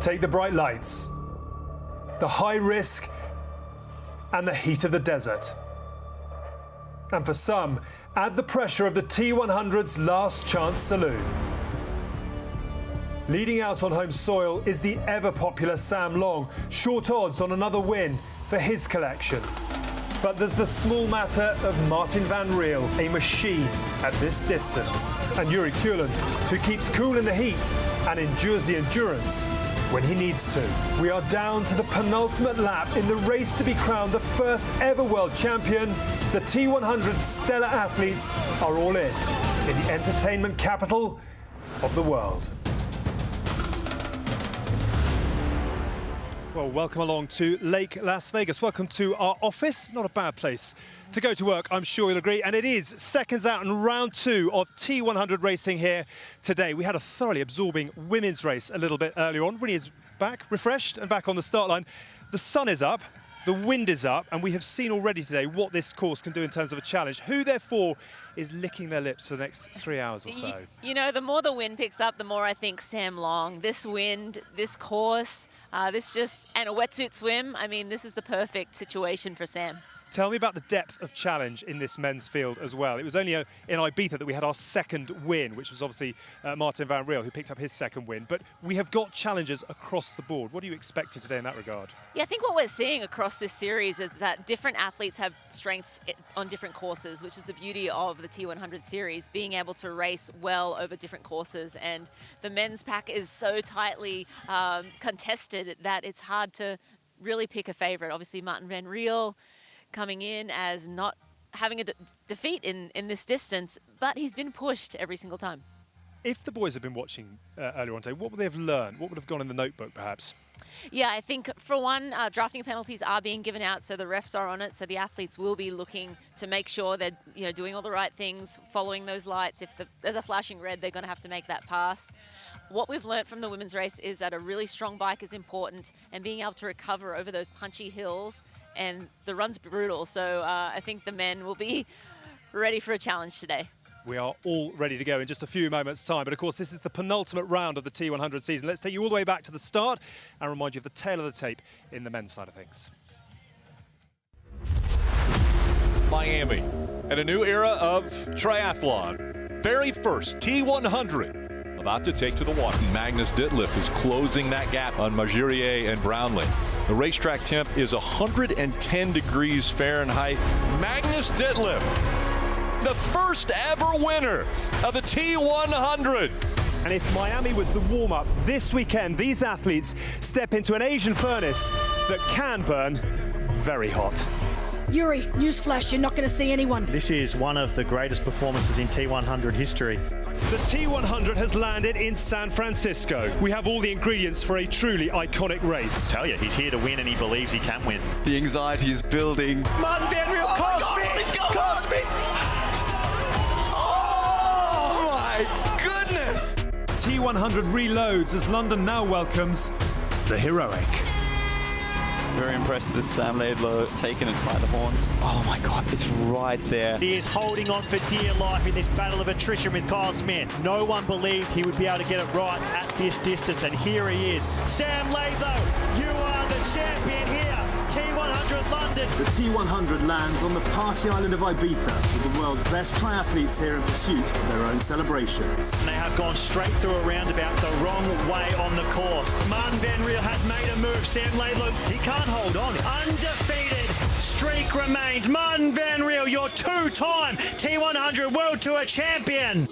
Take the bright lights, the high risk, and the heat of the desert. And for some, add the pressure of the T100's last chance saloon. Leading out on home soil is the ever-popular Sam Long, short odds on another win for his collection. But there's the small matter of Martin van Riel, a machine at this distance. And Yuri Kulen, who keeps cool in the heat and endures the endurance when he needs to. We are down to the penultimate lap in the race to be crowned the first ever world champion. The T100 stellar athletes are all in the entertainment capital of the world. Well, welcome along to Lake Las Vegas. Welcome to our office. Not a bad place to go to work, I'm sure you'll agree. And it is seconds out in round 2 of T100 racing here today. We had a thoroughly absorbing women's race a little bit earlier on. Really is back, refreshed and back on the start line. The sun is up, the wind is up, and we have seen already today what this course can do in terms of a challenge. Who, therefore, is licking their lips for the next 3 hours or so? You know, the more the wind picks up, the more I think Sam Long, this wind, this course, and a wetsuit swim, I mean, this is the perfect situation for Sam. Tell me about the depth of challenge in this men's field as well. It was only in Ibiza that we had our second win, which was obviously Martin van Riel, who picked up his second win. But we have got challenges across the board. What are you expecting today in that regard? Yeah, I think what we're seeing across this series is that different athletes have strengths on different courses, which is the beauty of the T100 series, being able to race well over different courses. And the men's pack is so tightly contested that it's hard to really pick a favourite. Obviously, Martin van Riel coming in as not having a defeat in this distance, but he's been pushed every single time. If the boys have been watching earlier on today, what would they have learned? What would have gone in the notebook, perhaps? Yeah, I think, for one, drafting penalties are being given out, so the refs are on it, so the athletes will be looking to make sure they're doing all the right things, following those lights. If there's a flashing red, they're going to have to make that pass. What we've learnt from the women's race is that a really strong bike is important, and being able to recover over those punchy hills, and the run's brutal, so I think the men will be ready for a challenge today. We are all ready to go in just a few moments' time. But of course, this is the penultimate round of the T100 season. Let's take you all the way back to the start and remind you of the tail of the tape in the men's side of things. Miami and a new era of triathlon. Very first T100 about to take to the water. Magnus Ditlev is closing that gap on Riel and Brownlee. The racetrack temp is 110 degrees Fahrenheit. Magnus Ditlev, the first ever winner of the T100. And if Miami was the warm-up, this weekend these athletes step into an Asian furnace that can burn very hot. Yuri, newsflash, you're not going to see anyone. This is one of the greatest performances in T100 history. The T100 has landed in San Francisco. We have all the ingredients for a truly iconic race. I tell you, he's here to win and he believes he can win. The anxiety is building. Martin van Riel, cost me! Oh my goodness! T100 reloads as London now welcomes the heroic. Very impressed with Sam Laidlow taking it by the horns. Oh my God, it's right there. He is holding on for dear life in this battle of attrition with Kyle Smith. No one believed he would be able to get it right at this distance, and here he is. Sam Laidlow, you are the champion here. T100 London. The T100 lands on the party island of Ibiza with the world's best triathletes here in pursuit of their own celebrations. They have gone straight through a roundabout the wrong way on the course. Martin van Riel has made a move. Sam Laidlow, he can't hold on. Undefeated streak remains. Martin van Riel, your two-time T100 World Tour champion.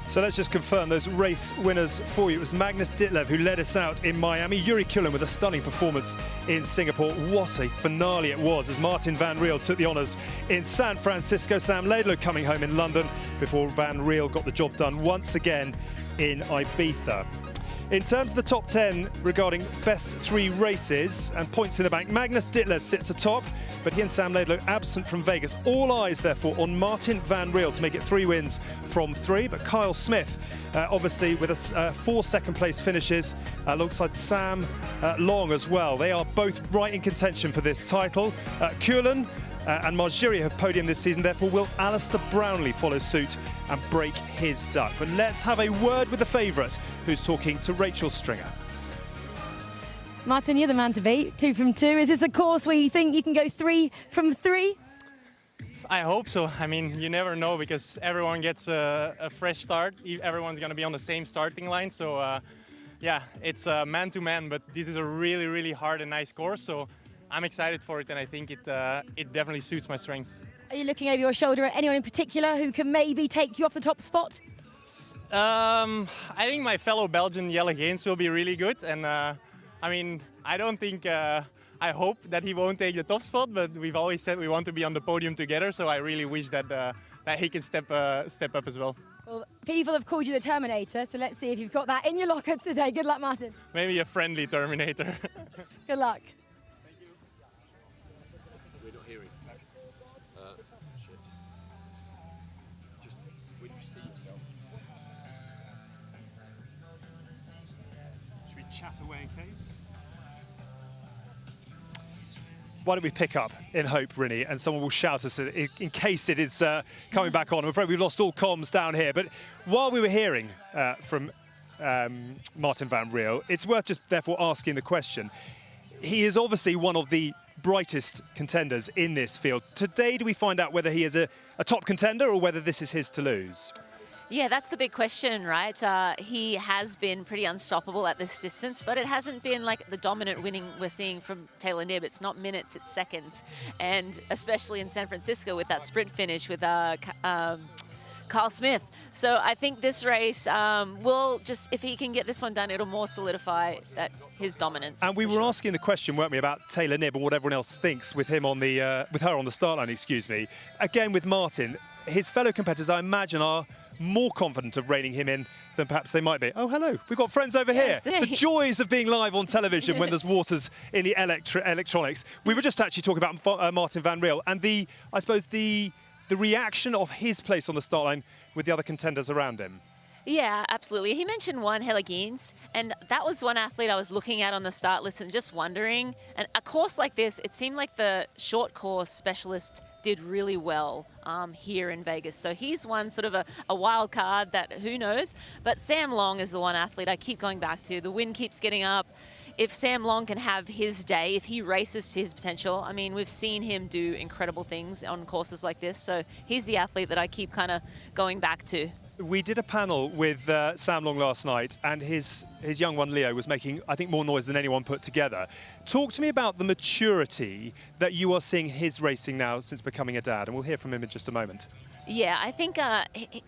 So let's just confirm those race winners for you. It was Magnus Ditlev who led us out in Miami. Yuri Kulen with a stunning performance in Singapore. What a finale it was as Martin van Riel took the honours in San Francisco. Sam Laidlow coming home in London before Van Riel got the job done once again in Ibiza. In terms of the top 10 regarding best 3 races and points in the bank, Magnus Ditlev sits atop, but he and Sam Laidlow absent from Vegas. All eyes, therefore, on Martin van Riel to make it 3 wins from 3. But Kyle Smith, obviously, with 4 second-place finishes alongside Sam Long as well. They are both right in contention for this title. Kulen, and Margeria have podiumed this season. Therefore, will Alistair Brownlee follow suit and break his duck? But let's have a word with the favourite, who's talking to Rachel Stringer. Martin, you're the man to beat. 2 from 2. Is this a course where you think you can go 3 from 3? I hope so. I mean, you never know because everyone gets a fresh start. Everyone's going to be on the same starting line. So, yeah, it's man-to-man, but this is a really, really hard and nice course. So I'm excited for it, and I think it definitely suits my strengths. Are you looking over your shoulder at anyone in particular who can maybe take you off the top spot? I think my fellow Belgian Jelle Geens will be really good. And, I mean, I don't think... I hope that he won't take the top spot, but we've always said we want to be on the podium together, so I really wish that that he can step up as well. Well, people have called you the Terminator, so let's see if you've got that in your locker today. Good luck, Martin. Maybe a friendly Terminator. Good luck. Thank you. We're not hearing. Shit. Just when you see yourself. Should we chat away in case? Why don't we pick up in hope, Rinny, and someone will shout us in case it is coming back on. I'm afraid we've lost all comms down here. But while we were hearing from Martin van Riel, it's worth just therefore asking the question. He is obviously one of the brightest contenders in this field. Today, do we find out whether he is a top contender or whether this is his to lose? Yeah, that's the big question, right? He has been pretty unstoppable at this distance, but it hasn't been like the dominant winning we're seeing from Taylor Knibb. It's not minutes, it's seconds. And especially in San Francisco with that sprint finish with Carl Smith. So I think this race will just, if he can get this one done, it'll more solidify that his dominance. And we were asking the question, weren't we, about Taylor Knibb and what everyone else thinks with him on the with her on the start line, excuse me. Again with Martin, his fellow competitors, I imagine, are more confident of reining him in than perhaps they might be. Oh, hello, we've got friends over here. The joys of being live on television when there's waters in the electronics. We were just actually talking about Martin van Riel and I suppose the reaction of his place on the start line with the other contenders around him. Yeah, absolutely. He mentioned Jelle Geens, and that was one athlete I was looking at on the start list and just wondering. And a course like this, it seemed like the short course specialist did really well here in Vegas. So he's one sort of a wild card that who knows. But Sam Long is the one athlete I keep going back to. The wind keeps getting up. If Sam Long can have his day, if he races to his potential, I mean, we've seen him do incredible things on courses like this. So he's the athlete that I keep kind of going back to. We did a panel with Sam Long last night, and his young one, Leo, was making, I think, more noise than anyone put together. Talk to me about the maturity that you are seeing his racing now since becoming a dad, and we'll hear from him in just a moment. Yeah, I think,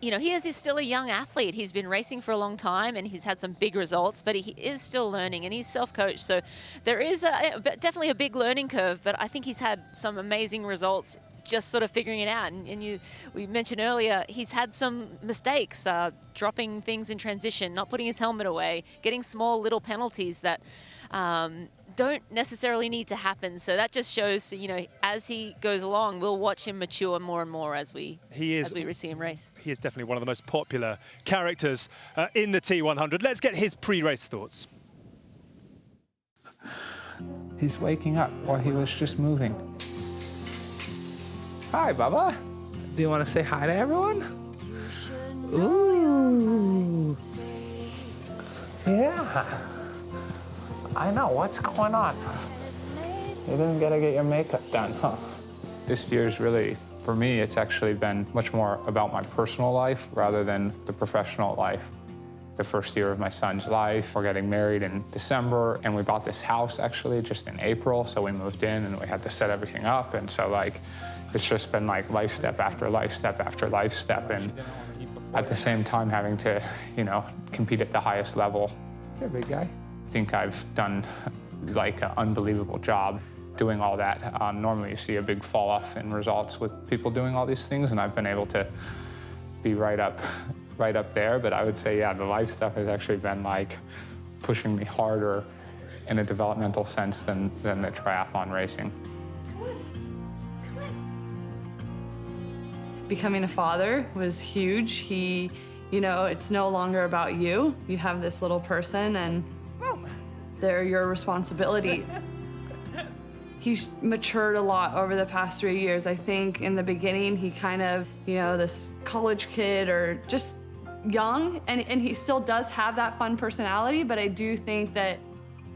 you know, he is still a young athlete. He's been racing for a long time and he's had some big results, but he is still learning and he's self-coached. So there is definitely a big learning curve, but I think he's had some amazing results just sort of figuring it out. And we mentioned earlier, he's had some mistakes, dropping things in transition, not putting his helmet away, getting small little penalties that don't necessarily need to happen. So that just shows, you know, as he goes along, we'll watch him mature more and more as we see him race. He is definitely one of the most popular characters in the T100. Let's get his pre-race thoughts. He's waking up while he was just moving. Hi, Bubba. Do you want to say hi to everyone? Ooh. Yeah. I know, what's going on? You didn't get to get your makeup done, huh? This year's really, for me, it's actually been much more about my personal life rather than the professional life. The first year of my son's life, we're getting married in December, and we bought this house actually just in April, so we moved in and we had to set everything up, and so like, it's just been like life step after life step after life step, and at the same time having to, you know, compete at the highest level. You're a big guy. I think I've done like an unbelievable job doing all that. Normally you see a big fall off in results with people doing all these things, and I've been able to be right up there, but I would say, yeah, the life stuff has actually been like pushing me harder in a developmental sense than the triathlon racing. Becoming a father was huge. You know, it's no longer about you. You have this little person and they're your responsibility. he's matured a lot over the past 3 years. I think in the beginning, he kind of, this college kid or just young, and he still does have that fun personality, but I do think that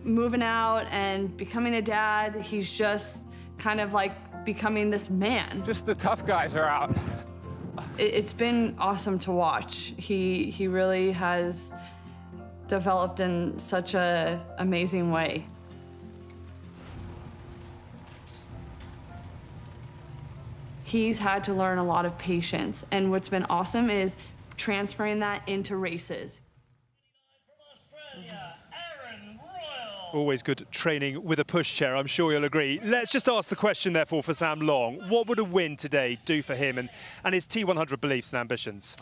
moving out and becoming a dad, he's just kind of like becoming this man. Just the tough guys are out. It's been awesome to watch. He really has developed in such an amazing way. He's had to learn a lot of patience, and what's been awesome is transferring that into races. Always good training with a pushchair, I'm sure you'll agree. Let's just ask the question, therefore, for Sam Long. What would a win today do for him and his T100 beliefs and ambitions?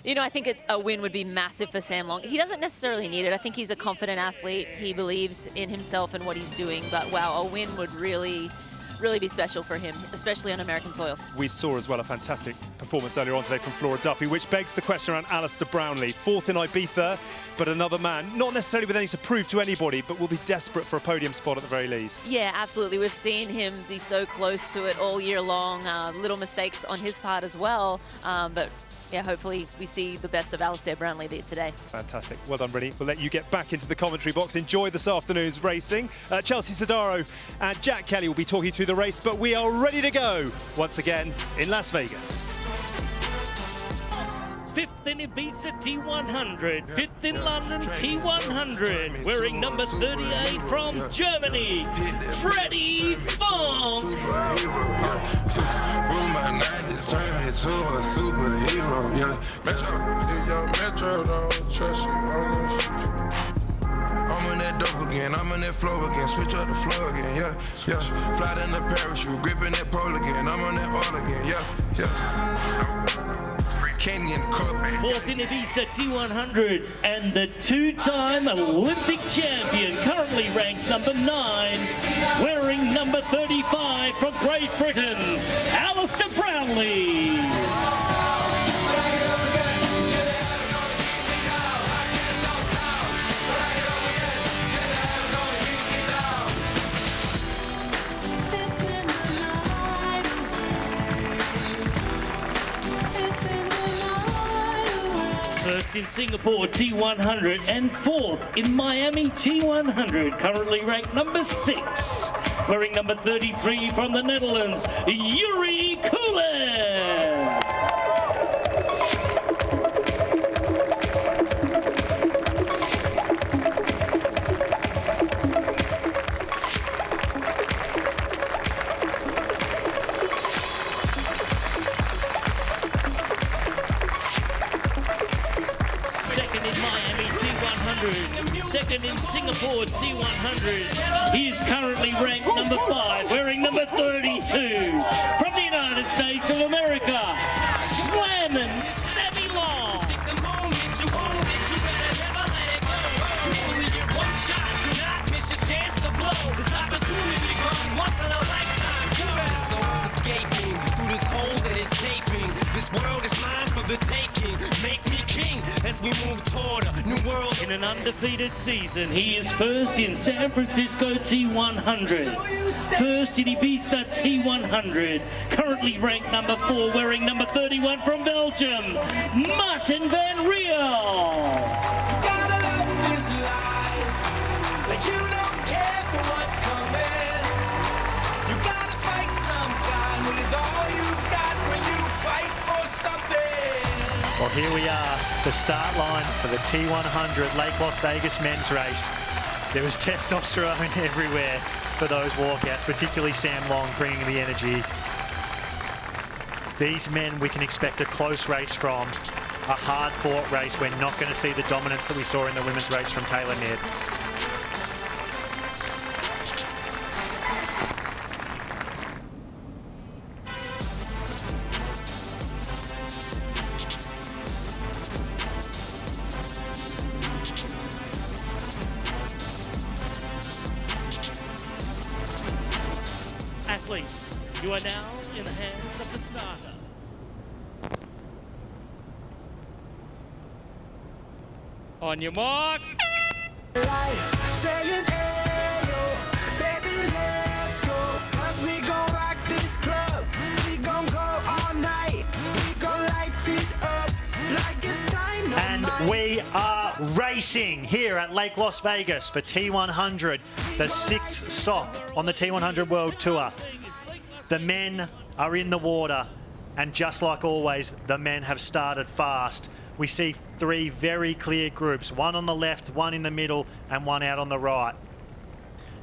I think a win would be massive for Sam Long. He doesn't necessarily need it. I think he's a confident athlete. He believes in himself and what he's doing. But, wow, a win would really be special for him, especially on American soil. We saw as well a fantastic performance earlier on today from Flora Duffy, which begs the question around Alistair Brownlee. Fourth in Ibiza, but another man, not necessarily with anything to prove to anybody, but will be desperate for a podium spot at the very least. Yeah, absolutely. We've seen him be so close to it all year long. Little mistakes on his part as well. But yeah, hopefully we see the best of Alistair Brownlee there today. Fantastic. Well done, Rennie. We'll let you get back into the commentary box. Enjoy this afternoon's racing. Chelsea Sodaro and Jack Kelly will be talking through the race, but we are ready to go once again in Las Vegas. 5th in Ibiza T100, 5th in London T100, wearing number 38 from Germany, Freddie Fong. I'm on that dope again, I'm on that flow again, switch up the flow again, yeah. Fly down the parachute, gripping that pole again, I'm on that all again, yeah. 4th in Ibiza T100 and the two-time Olympic champion, currently ranked number 9, wearing number 35 from Great Britain, Alistair Brownlee. First in Singapore T100 and 4th in Miami T100, currently ranked number 6, wearing number 33 from the Netherlands, Yuri Kulen. Second in Singapore T100. He is currently ranked number 5, wearing number 32. From the United States of America, Slammin' Sammy Long. This hole that is gaping, this world is mine for the taking. Make me king as we move toward a new world. In an undefeated season, he is first in San Francisco T100, first in Ibiza T100, currently ranked number 4, wearing number 31 from Belgium, Martin van Riel. Well, here we are, the start line for the T100 Lake Las Vegas men's race. There was testosterone everywhere for those walkouts, particularly Sam Long bringing the energy. These men we can expect a close race from, a hard-fought race. We're not going to see the dominance that we saw in the women's race from Taylor Ned. Athletes, you are now in the hands of the starter. On your marks. Life, saying, hey, yo, baby, let's go. We are racing here at Lake Las Vegas for T100, the 6th stop on the T100 World Tour. The men are in the water, and just like always, the men have started fast. We see 3 very clear groups, one on the left, one in the middle, and one out on the right.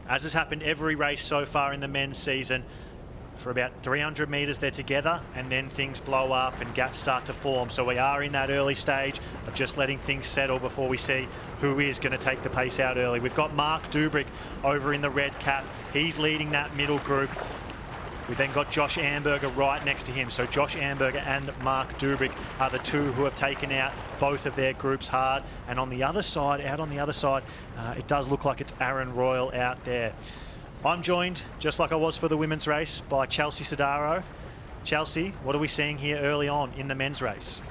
As has happened every race so far in the men's season, for about 300 metres they're together, and then things blow up and gaps start to form. So we are in that early stage of just letting things settle before we see who is going to take the pace out early. We've got Mark Dubrick over in the red cap. He's leading that middle group. We've then got Josh Amberger right next to him. So Josh Amberger and Mark Dubrick are the 2 who have taken out both of their groups hard. And on the other side, out on the other side, it does look like it's Aaron Royal out there. I'm joined, just like I was for the women's race, by Chelsea Sodaro. Chelsea, what are we seeing here early on in the men's race?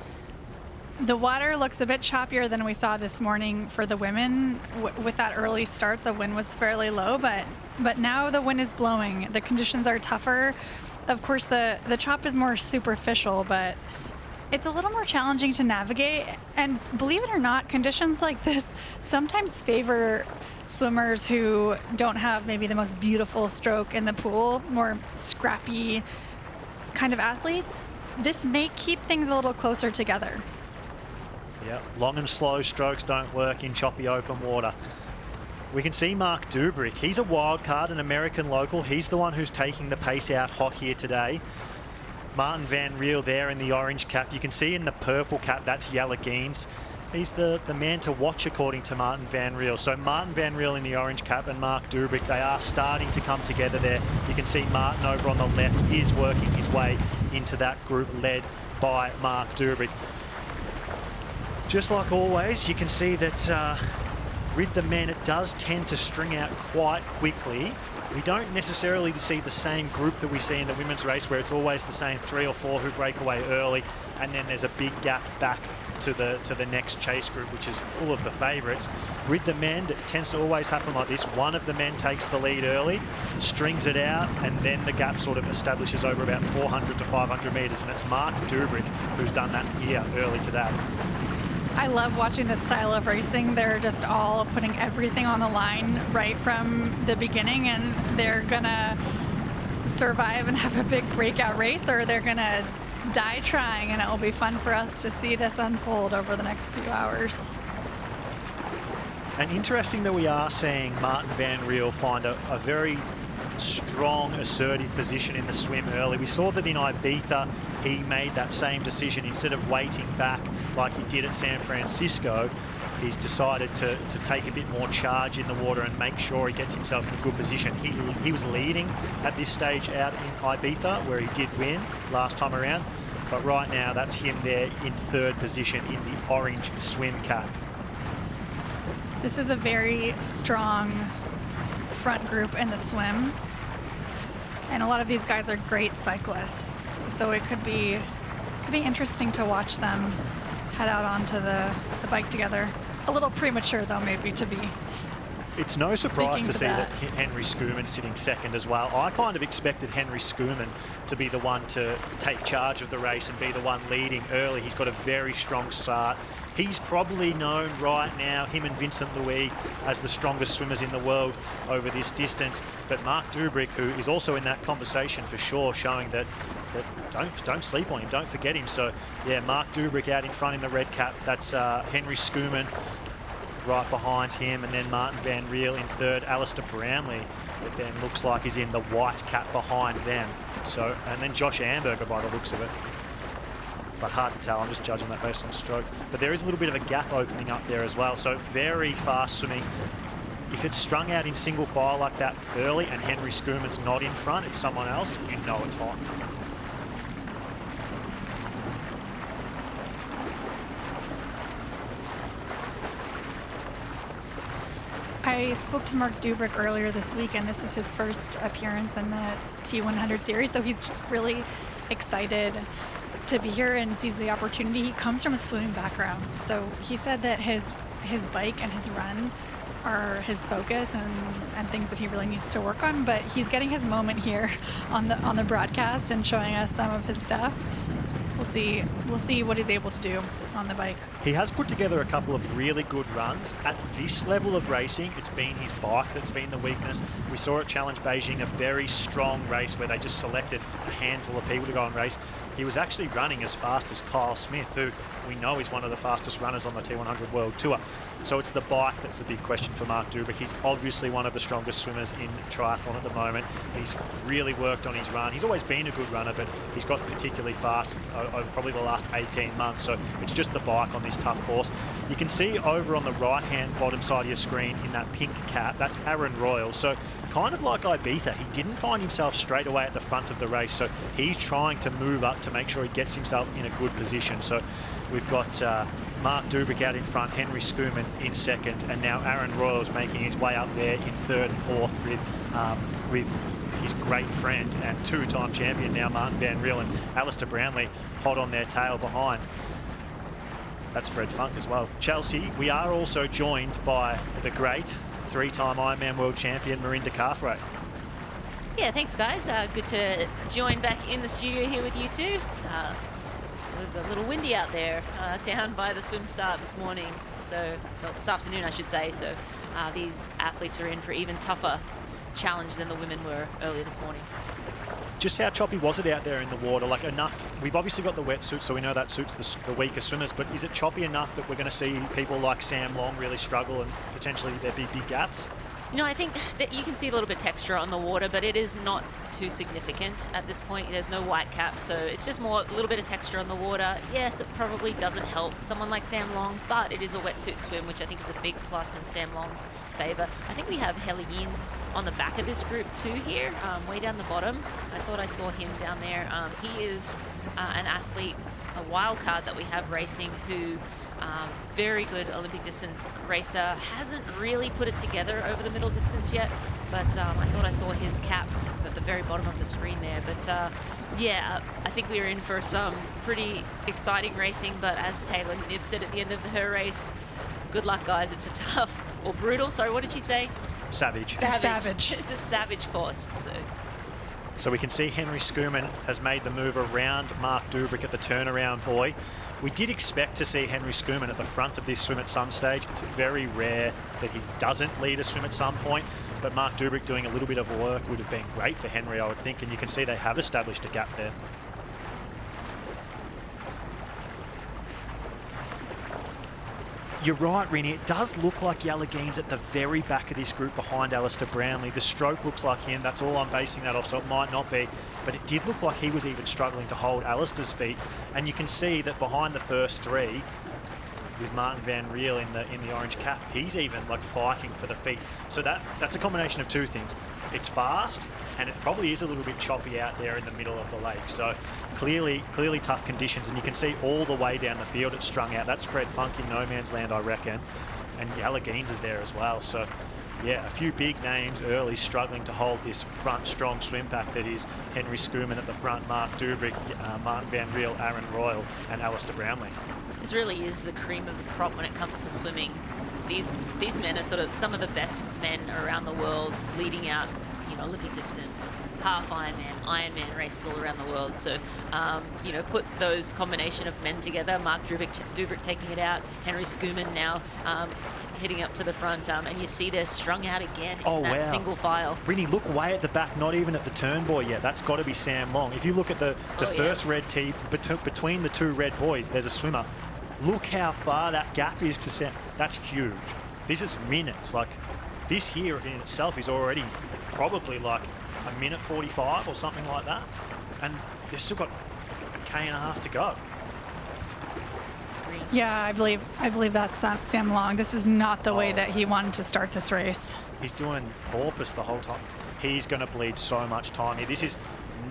The water looks a bit choppier than we saw this morning for the women. With that early start, the wind was fairly low, but now the wind is blowing. The conditions are tougher. Of course, the chop is more superficial, but it's a little more challenging to navigate. And believe it or not, conditions like this sometimes favor swimmers who don't have maybe the most beautiful stroke in the pool, more scrappy kind of athletes. This may keep things a little closer together. Yeah, long and slow strokes don't work in choppy open water. We can see Mark Dubrick. He's a wild card, an American local. He's the one who's taking the pace out hot here today. Martin Van Riel there in the orange cap. You can see in the purple cap, that's Yalagines. He's the man to watch, according to Martin Van Riel. So Martin Van Riel in the orange cap and Mark Dubrick, they are starting to come together there. You can see Martin over on the left is working his way into that group led by Mark Dubrick. Just like always, you can see that with the men, it does tend to string out quite quickly. We don't necessarily see the same group that we see in the women's race, where it's always the same 3 or 4 who break away early, and then there's a big gap back to the next chase group, which is full of the favourites. With the men, it tends to always happen like this. One of the men takes the lead early, strings it out, and then the gap sort of establishes over about 400 to 500 metres, and it's Mark Dubrick who's done that here early today. I love watching this style of racing. They're just all putting everything on the line right from the beginning, and they're gonna survive and have a big breakout race, or they're gonna die trying, and it will be fun for us to see this unfold over the next few hours. And interesting that we are seeing Martin Van Riel find a very strong, assertive position in the swim early. We saw that in Ibiza, he made that same decision. Instead of waiting back like he did at San Francisco, he's decided to take a bit more charge in the water and make sure he gets himself in a good position. He was leading at this stage out in Ibiza, where he did win last time around, but right now that's him there in 3rd position in the orange swim cap. This is a very strong front group in the swim, and a lot of these guys are great cyclists, so it could be interesting to watch them head out onto the bike together. A little premature though, maybe, to be. It's no surprise to see that that Henry Schoeman sitting 2nd as well. I kind of expected Henry Schoeman to be the one to take charge of the race and be the one leading early. He's got a very strong start. He's probably known right now, him and Vincent Louis, as the strongest swimmers in the world over this distance. But Mark Dubrick, who is also in that conversation for sure, showing that don't sleep on him, don't forget him. So yeah, Mark Dubrick out in front in the red cap. That's Henry Schoeman right behind him, and then Martin Van Riel in 3rd. Alistair Brownlee, that then looks like is in the white cap behind them. So, and then Josh Amberger by the looks of it. But hard to tell, I'm just judging that based on stroke. But there is a little bit of a gap opening up there as well, so very fast swimming. If it's strung out in single file like that early and Henry Schoeman's not in front, it's someone else, you know it's hot. I spoke to Mark Dubrick earlier this week, and this is his first appearance in the T100 series, so he's just really excited to be here and sees the opportunity. He comes from a swimming background, so he said that his bike and his run are his focus and things that he really needs to work on, but he's getting his moment here on the broadcast and showing us some of his stuff. We'll see what he's able to do on the bike. He has put together a couple of really good runs. At this level of racing, it's been his bike that's been the weakness. We saw at Challenge Beijing a very strong race where they just selected a handful of people to go and race. He was actually running as fast as Kyle Smith, who we know is one of the fastest runners on the T100 World Tour. So it's the bike that's the big question for Mark Dubrick. He's obviously one of the strongest swimmers in triathlon at the moment. He's really worked on his run. He's always been a good runner, but he's got particularly fast over probably the last 18 months. So it's just the bike on this tough course. You can see over on the right-hand bottom side of your screen in that pink cap, that's Aaron Riel. So kind of like Ibiza, he didn't find himself straight away at the front of the race. So he's trying to move up to make sure he gets himself in a good position. So we've got Mark Dubrick out in front, Henry Schoeman in second, and now Aaron Riel is making his way up there in third and fourth with his great friend and two-time champion now, Martin Van Riel, and Alistair Brownlee hot on their tail behind. That's Fred Funk as well. Chelsea, we are also joined by the great three-time Ironman World Champion, Marinda Carfrae. Yeah, thanks guys. Good to join back in the studio here with you two. It was a little windy out there down by the swim start this morning, well, this afternoon I should say, so these athletes are in for even tougher challenge than the women were earlier this morning. Just how choppy was it out there in the water? Like enough, we've obviously got the wetsuit, so we know that suits the weaker swimmers, but is it choppy enough that we're going to see people like Sam Long really struggle and potentially there'd be big gaps? You know, I think that you can see a little bit of texture on the water, but it is not too significant at this point. There's no white cap, so it's just more a little bit of texture on the water. Yes, it probably doesn't help someone like Sam Long, but it is a wetsuit swim, which I think is a big plus in Sam Long's favour. I think we have Helle Yeens on the back of this group too here, way down the bottom. I thought I saw him down there. He is an athlete, a wild card that we have racing who very good Olympic distance racer, hasn't really put it together over the middle distance yet, but I thought I saw his cap at the very bottom of the screen there. But yeah, I think we are in for some pretty exciting racing, but as Taylor Knibb said at the end of her race, good luck guys, it's a tough, or brutal, sorry, what did she say? Savage. Savage. It's a savage course. So we can see Henry Schoeman has made the move around Mark Dubrick at the turnaround buoy. We did expect to see Henry Schoeman at the front of this swim at some stage. It's very rare that he doesn't lead a swim at some point, but Mark Dubrick doing a little bit of work would have been great for Henry, I would think, and you can see they have established a gap there. You're right, Rini. It does look like Yalageen's at the very back of this group behind Alistair Brownlee. The stroke looks like him. That's all I'm basing that off, so it might not be. But it did look like he was even struggling to hold Alistair's feet. And you can see that behind the first three, with Martin Van Riel in the orange cap, he's even like fighting for the feet. So that's a combination of two things. It's fast, and it probably is a little bit choppy out there in the middle of the lake. So clearly tough conditions, and you can see all the way down the field it's strung out. That's Fred Funk in no man's land, I reckon, and Yalageen's is there as well. So yeah, a few big names early struggling to hold this front strong swim pack that is Henry Schoeman at the front, Mark Dubrick, Martin Van Riel, Aaron Riel, and Alistair Brownlee. This really is the cream of the crop when it comes to swimming. These men are sort of some of the best men around the world, leading out, you know, Olympic distance, half Ironman races all around the world. So, you know, put those combination of men together. Mark Dubrick taking it out, Henry Schoeman now heading up to the front, and you see they're strung out again in that single file. Rini, look way at the back, not even at the turn buoy yet. That's got to be Sam Long. If you look at the first red tee, between the two red buoys, there's a swimmer. Look how far that gap is to Sam. That's huge. This is minutes. Like, this here in itself is already probably like a minute 45 or something like that. And they've still got a K and a half to go. Yeah, I believe that's Sam Long. This is not the way that he wanted to start this race. He's doing porpoise the whole time. He's going to bleed so much time here. This is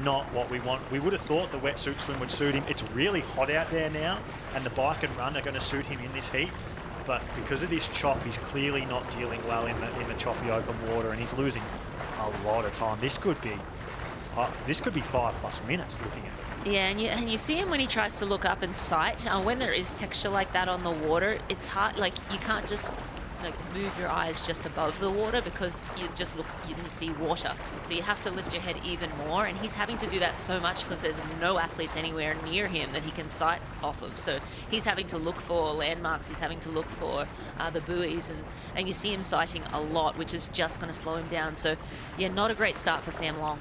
not what we want. We would have thought the wetsuit swim would suit him. It's really hot out there now, and the bike and run are going to suit him in this heat. But because of this chop, he's clearly not dealing well in the choppy open water, and he's losing a lot of time. This could be 5+ minutes looking at it. Yeah, and you see him when he tries to look up and sight. When there is texture like that on the water, it's hard. Like, you can't just like move your eyes just above the water, because you just look, you see water. So you have to lift your head even more, and he's having to do that so much because there's no athletes anywhere near him that he can sight off of. So he's having to look for landmarks, he's having to look for the buoys, and you see him sighting a lot, which is just going to slow him down. So yeah, not a great start for Sam Long.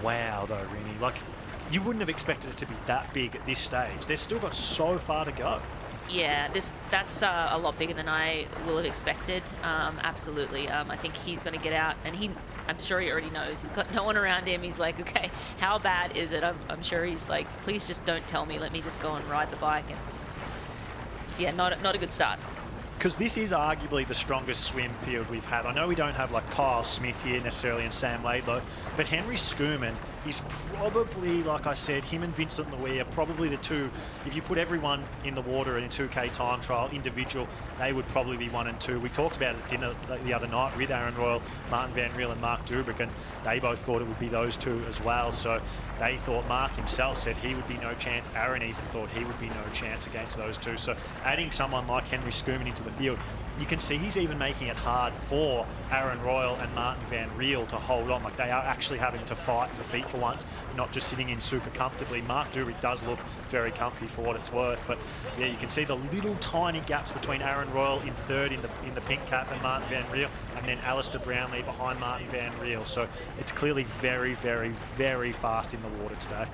Wow, though, Rini. Like, you wouldn't have expected it to be that big at this stage. They've still got so far to go. Yeah, that's a lot bigger than I will have expected. Absolutely. I think he's going to get out, and I'm sure he already knows. He's got no one around him. He's like, okay, how bad is it? I'm sure he's like, please just don't tell me. Let me just go and ride the bike. And yeah, not a good start. Because this is arguably the strongest swim field we've had. I know we don't have like Kyle Smith here necessarily and Sam Laidlow, but Henry Schoeman is probably, like I said, him and Vincent Louis are probably the two. If you put everyone in the water in a 2K time trial, individual, they would probably be 1 and 2. We talked about it at dinner the other night with Aaron Royal, Martin Van Riel and Mark Dubrick, and they both thought it would be those two as well. So they thought, Mark himself said he would be no chance. Aaron even thought he would be no chance against those two. So adding someone like Henry Schoeman into the field, you can see he's even making it hard for Aaron Royal and Martin Van Riel to hold on. Like, they are actually having to fight for feet for once, not just sitting in super comfortably. Mark Dubrick does look very comfy for what it's worth, but yeah, you can see the little tiny gaps between Aaron Royal in third in the pink cap and Martin Van Riel, and then Alistair Brownlee behind Martin Van Riel. So it's clearly very, very, very fast in the water today.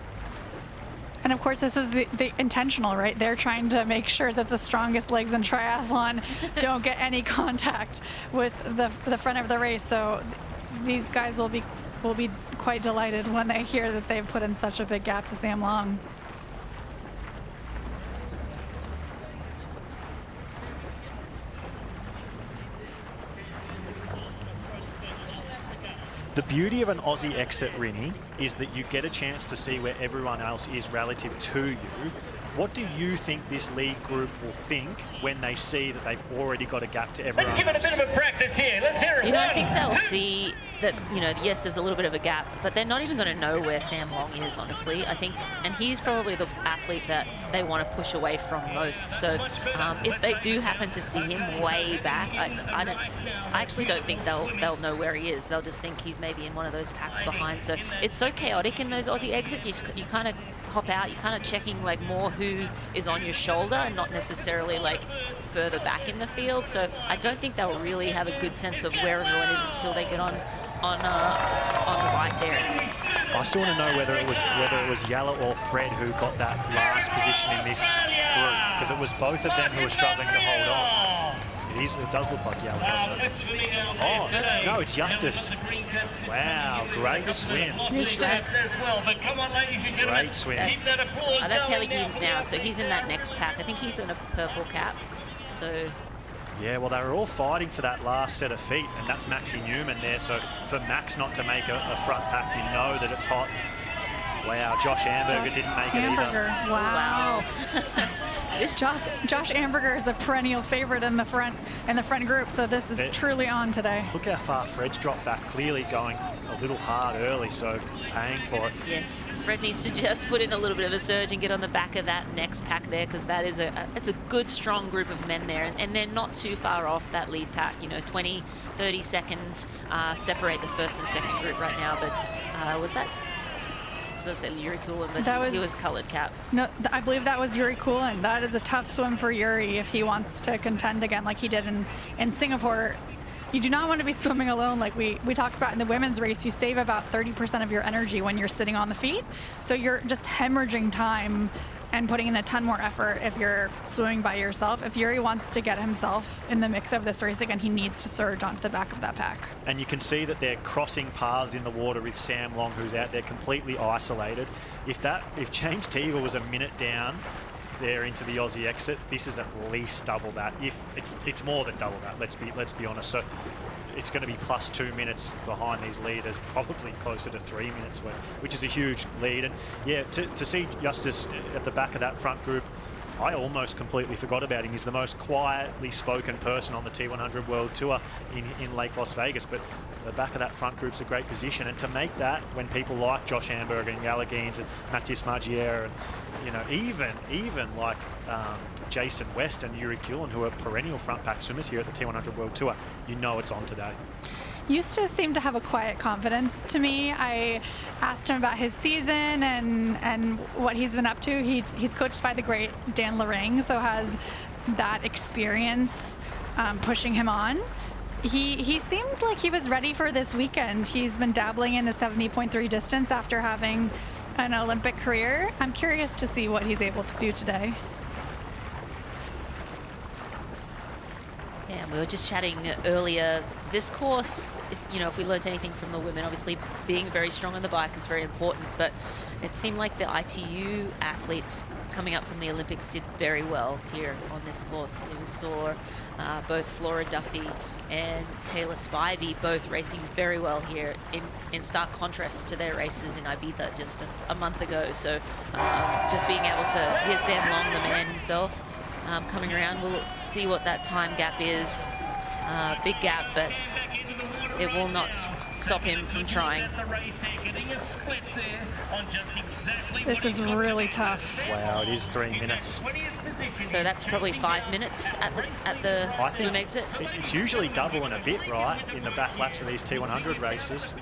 And of course, this is the intentional, right? They're trying to make sure that the strongest legs in triathlon don't get any contact with the front of the race. So these guys will be quite delighted when they hear that they've put in such a big gap to Sam Long. The beauty of an Aussie exit, Rini, is that you get a chance to see where everyone else is relative to you. What do you think this lead group will think when they see that they've already got a gap to everyone else? Let's give it a bit of a practice here. Let's hear it. You know, I think they'll see that, you know, yes, there's a little bit of a gap, but they're not even going to know where Sam Long is, honestly. I think, and he's probably the athlete that they want to push away from most. So if they do happen to see him way back, I actually don't think they'll know where he is. They'll just think he's maybe in one of those packs behind. So it's so chaotic in those Aussie exits. You kind of hop out, you're kind of checking like more who is on your shoulder and not necessarily like further back in the field. So I don't think they'll really have a good sense of where everyone is until they get on the bike there. I still want to know whether it was Yalla or Fred who got that last position in this group, because it was both of them who were struggling to hold on. It does look like Yalla, doesn't it? Oh, no, it's Justice. Wow, great swim. Great swim. That's Helly Geens now, so he's in that next pack. I think he's in a purple cap. So yeah, well, they were all fighting for that last set of feet, and that's Maxie Newman there. So for Max not to make a front pack, you know that it's hot. Wow, Josh Amberger didn't make it either. Wow. Josh Amberger is a perennial favorite in the front group, so this is truly on today. Look how far Fred's dropped back, clearly going a little hard early, so paying for it. Yeah, Fred needs to just put in a little bit of a surge and get on the back of that next pack there, because that is it's a good, strong group of men there, and they're not too far off that lead pack. You know, 20, 30 seconds separate the first and second group right now, but was that? I was going to say Yuri Kulin, but he was colored cap. No, I believe that was Yuri Kulin. That is a tough swim for Yuri if he wants to contend again like he did in Singapore. You do not want to be swimming alone like we talked about in the women's race. You save about 30% of your energy when you're sitting on the feet. So you're just hemorrhaging time and putting in a ton more effort if you're swimming by yourself. If Yuri wants to get himself in the mix of this race again, he needs to surge onto the back of that pack. And you can see that they're crossing paths in the water with Sam Long, who's out there completely isolated. If James Teagle was a minute down there into the Aussie exit, this is at least double that. If it's more than double that, let's be honest. So it's going to be plus 2 minutes behind these leaders, probably closer to 3 minutes, which is a huge lead. And yeah, to see Justice at the back of that front group, I almost completely forgot about him. He's the most quietly spoken person on the T100 World Tour in Lake Las Vegas, but the back of that front group's a great position. And to make that when people like Josh Amberger and Yalla Geens and Matthias Margier and, you know, even like Jason West and Yuri Kulin, who are perennial front pack swimmers here at the T100 World Tour, you know it's on today. Eustace seemed to have a quiet confidence to me. I asked him about his season and what he's been up to. He's coached by the great Dan Lorang, so has that experience pushing him on. He seemed like he was ready for this weekend. He's been dabbling in the 70.3 distance after having an Olympic career. I'm curious to see what he's able to do today. Yeah, we were just chatting earlier. This course, if we learnt anything from the women, obviously being very strong on the bike is very important, but it seemed like the ITU athletes coming up from the Olympics did very well here on this course. We saw both Flora Duffy and Taylor Spivey both racing very well here in stark contrast to their races in Ibiza just a month ago. So just being able to hear Sam Long, the man himself, coming around, we'll see what that time gap is. Big gap, but it will not stop him from trying. This is really tough. Wow, it is 3 minutes. So that's probably 5 minutes at the swim exit. It's usually double and a bit, right, in the back laps of these T100 races.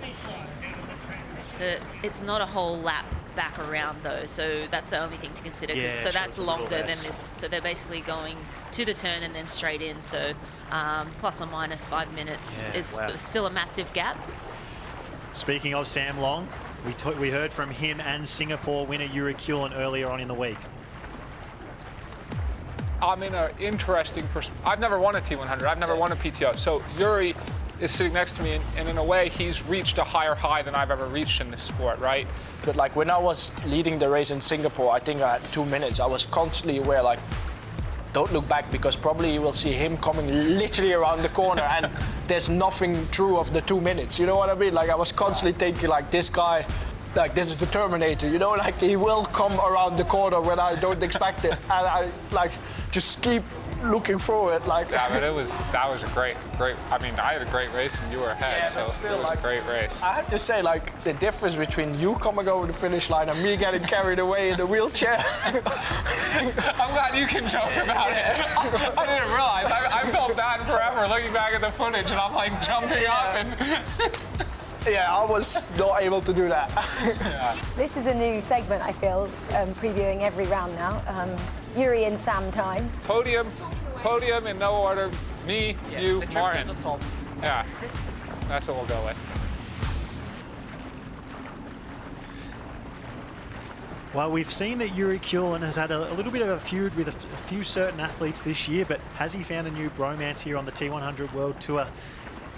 It's not a whole lap back around though, so that's the only thing to consider. Yeah, so sure, that's it's a longer little than less. this. So they're basically going to the turn and then straight in. So plus or minus 5 minutes is still a massive gap. Speaking of Sam Long, we heard from him and Singapore winner Yuri Kulin earlier on in the week. I'm in an interesting I've never won a T100. I've never won a PTO. So Yuri is sitting next to me, and in a way, he's reached a higher high than I've ever reached in this sport, right? But like when I was leading the race in Singapore, I think I had 2 minutes. I was constantly aware, like, don't look back, because probably you will see him coming literally around the corner, and there's nothing true of the 2 minutes. You know what I mean? Like I was constantly thinking, like, this guy, like this is the Terminator. You know, like he will come around the corner when I don't expect it, and I like just keep looking forward, like. Yeah, but that was a great. I mean, I had a great race and you were ahead, so it was a great race. I have to say, like, the difference between you coming over the finish line and me getting carried away in the wheelchair. I'm glad you can joke about it. I didn't realize. I felt bad forever looking back at the footage, and I'm like jumping up and. Yeah, I was not able to do that. Yeah. This is a new segment, I feel, previewing every round now. Yuri and Sam time. Podium in no order. Me, you, Martin. On top. Yeah, that's what we'll go with. Well, we've seen that Yuri Kulin has had a little bit of a feud with a few certain athletes this year, but has he found a new bromance here on the T100 World Tour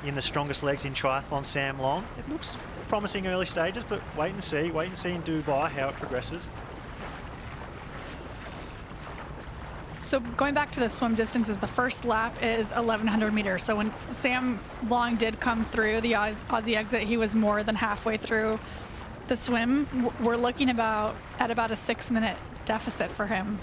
in the strongest legs in triathlon, Sam Long? It looks promising early stages, but wait and see in Dubai how it progresses. So going back to the swim distances, the first lap is 1,100 meters. So when Sam Long did come through the Aussie exit, he was more than halfway through the swim. We're looking at about a 6-minute deficit for him.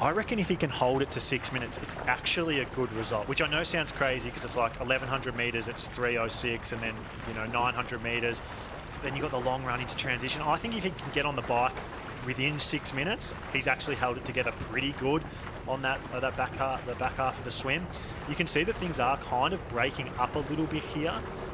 I reckon if he can hold it to 6 minutes, it's actually a good result, which I know sounds crazy because it's like 1,100 meters, it's 3:06, and then 900 meters, then you've got the long run into transition. I think if he can get on the bike within 6 minutes, he's actually held it together pretty good on that back half of the swim. You can see that things are kind of breaking up a little bit here,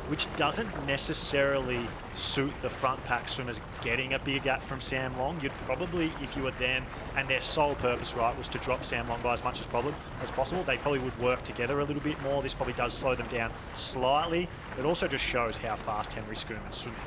which doesn't necessarily suit the front pack swimmers getting a bigger gap from Sam Long. You'd probably, if you were them, and their sole purpose, right, was to drop Sam Long by as much as possible, they probably would work together a little bit more. This probably does slow them down slightly. It also just shows how fast Henry Schoeman's swimming.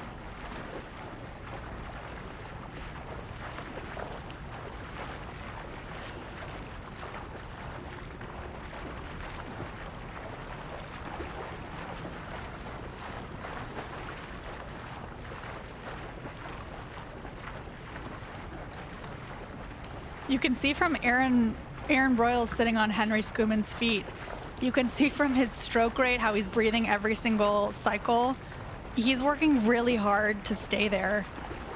You can see from Aaron Royal sitting on Henry Schoeman's feet. You can see from his stroke rate how he's breathing every single cycle. He's working really hard to stay there.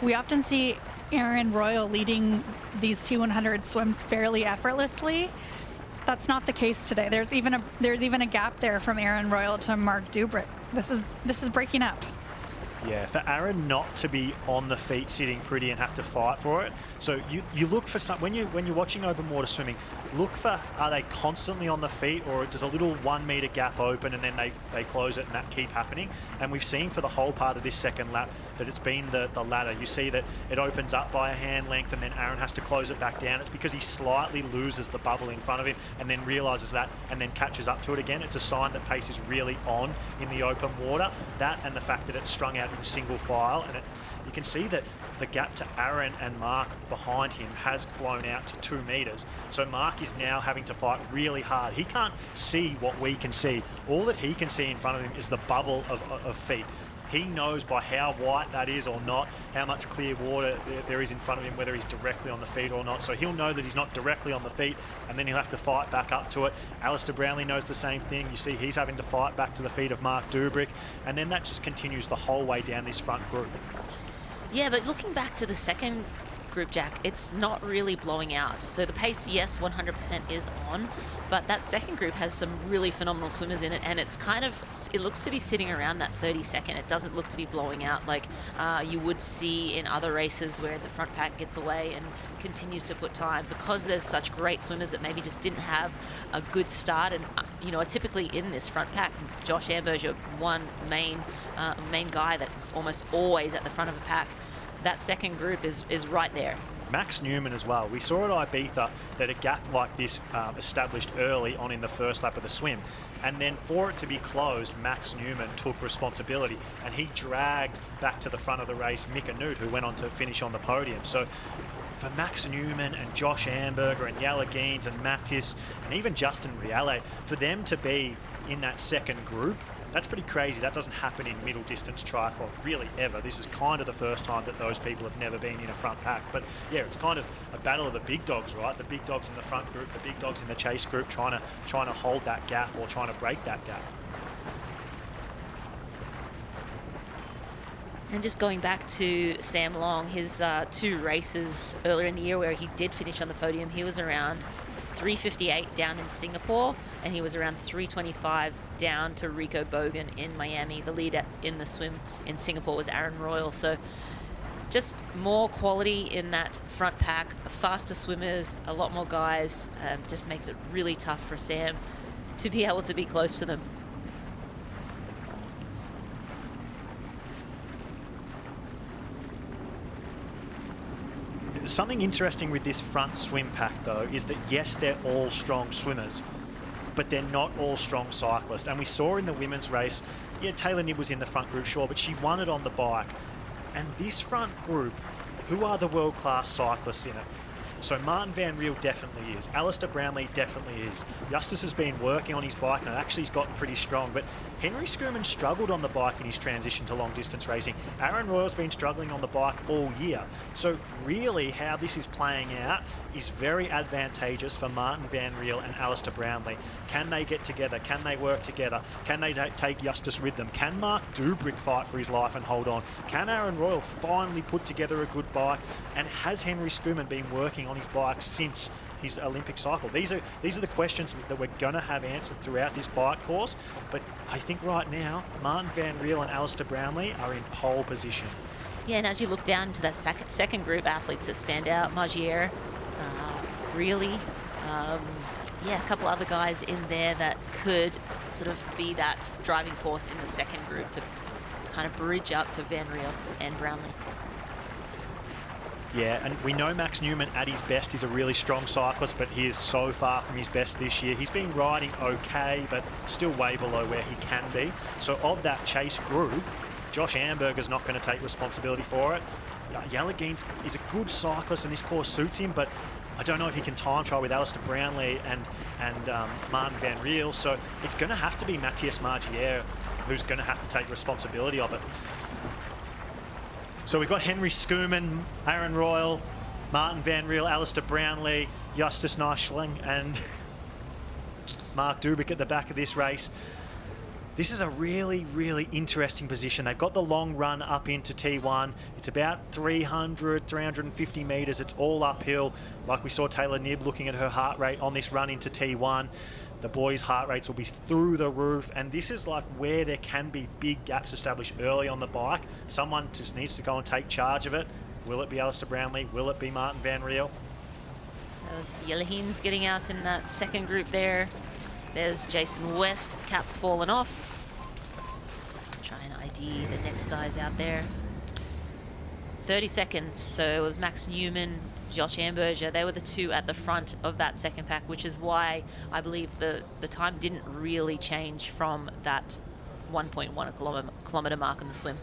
We often see Aaron Royal leading these T100 swims fairly effortlessly. That's not the case today. There's even a gap there from Aaron Royal to Mark Dubrick. This is breaking up. Yeah, for Aaron not to be on the feet sitting pretty and have to fight for it. So you look for some, when you're watching open water swimming, look for, are they constantly on the feet, or does a little 1 meter gap open and then they close it and that keep happening? And we've seen for the whole part of this second lap that it's been the latter. You see that it opens up by a hand length and then Aaron has to close it back down. It's because he slightly loses the bubble in front of him and then realizes that and then catches up to it again. It's a sign that pace is really on in the open water. That and the fact that it's strung out in single file, and you can see that the gap to Aaron and Mark behind him has blown out to 2 meters. So Mark is now having to fight really hard. He can't see what we can see. All that he can see in front of him is the bubble of feet. He knows by how white that is or not, how much clear water there is in front of him, whether he's directly on the feet or not. So he'll know that he's not directly on the feet, and then he'll have to fight back up to it. Alistair Brownlee knows the same thing. You see he's having to fight back to the feet of Mark Dubrick, and then that just continues the whole way down this front group. Yeah, but looking back to the second group, Jack, it's not really blowing out. So the pace, yes, 100% is on, but that second group has some really phenomenal swimmers in it, and it's kind of, it looks to be sitting around that 30-second. It doesn't look to be blowing out like you would see in other races where the front pack gets away and continues to put time, because there's such great swimmers that maybe just didn't have a good start and are typically in this front pack. Josh Amber's your one main guy that's almost always at the front of a pack. That second group is right there. Max Newman as well. We saw at Ibiza that a gap like this established early on in the first lap of the swim. And then for it to be closed, Max Newman took responsibility and he dragged back to the front of the race Mick Anoot, who went on to finish on the podium. So for Max Newman and Josh Amberger and Jelle Geens and Mattis and even Justin Riel, for them to be in that second group, that's pretty crazy. That doesn't happen in middle distance triathlon really ever. This is kind of the first time that those people have never been in a front pack. But yeah, it's kind of a battle of the big dogs, right? The big dogs in the front group, the big dogs in the chase group, trying to hold that gap or trying to break that gap. And just going back to Sam Long, his 2 races earlier in the year where he did finish on the podium, he was around 3:58 down in Singapore, and he was around 3:25 down to Rico Bogan in Miami. The leader in the swim in Singapore was Aaron Royal. So just more quality in that front pack, faster swimmers, a lot more guys. Just makes it really tough for Sam to be able to be close to them. Something interesting with this front swim pack, though, is that yes, they're all strong swimmers, but they're not all strong cyclists. And we saw in the women's race, yeah, Taylor Knibb was in the front group, sure, but she won it on the bike. And this front group, who are the world-class cyclists in it? So Martin Van Riel definitely is. Alistair Brownlee definitely is. Justus has been working on his bike and actually he's gotten pretty strong. But Henry Schoeman struggled on the bike in his transition to long distance racing. Aaron Royal's been struggling on the bike all year. So really how this is playing out is very advantageous for Martin Van Riel and Alistair Brownlee. Can they get together? Can they work together? Can they take Justus with them? Can Mark Dubrick fight for his life and hold on? Can Aaron Royal finally put together a good bike? And has Henry Schoeman been working on his bike since his Olympic cycle? These are the questions that we're going to have answered throughout this bike course. But I think right now, Martin Van Riel and Alistair Brownlee are in pole position. Yeah, and as you look down into that second group, athletes that stand out, Magier, really, yeah, a couple other guys in there that could sort of be that driving force in the second group to kind of bridge up to Van Riel and Brownlee. Yeah, and we know Max Newman at his best is a really strong cyclist, but he is so far from his best this year. He's been riding okay, but still way below where he can be. So of that chase group, Josh Amberger's not going to take responsibility for it. Jelle Geens is a good cyclist and this course suits him, but I don't know if he can time trial with Alistair Brownlee and Martin Van Riel. So it's going to have to be Matthias Magier who's going to have to take responsibility of it. So we've got Henry Schoeman, Aaron Royal, Martin Van Riel, Alistair Brownlee, Justus Nyschling and Mark Dubrick at the back of this race. This is a really, really interesting position. They've got the long run up into T1. It's about 300, 350 metres. It's all uphill. Like we saw Taylor Knibb looking at her heart rate on this run into T1. The boys' heart rates will be through the roof, and this is like where there can be big gaps established early on the bike. Someone just needs to go and take charge of it. Will it be Alistair Brownlee? Will it be Martin Van Riel? Yellaheen's getting out in that second group there. There's Jason West, the cap's fallen off. Try and ID the next guys out there. 30 seconds, so it was Max Newman, Josh Amberger. They were the two at the front of that second pack, which is why I believe the time didn't really change from that 1.1 kilometer mark in the swim.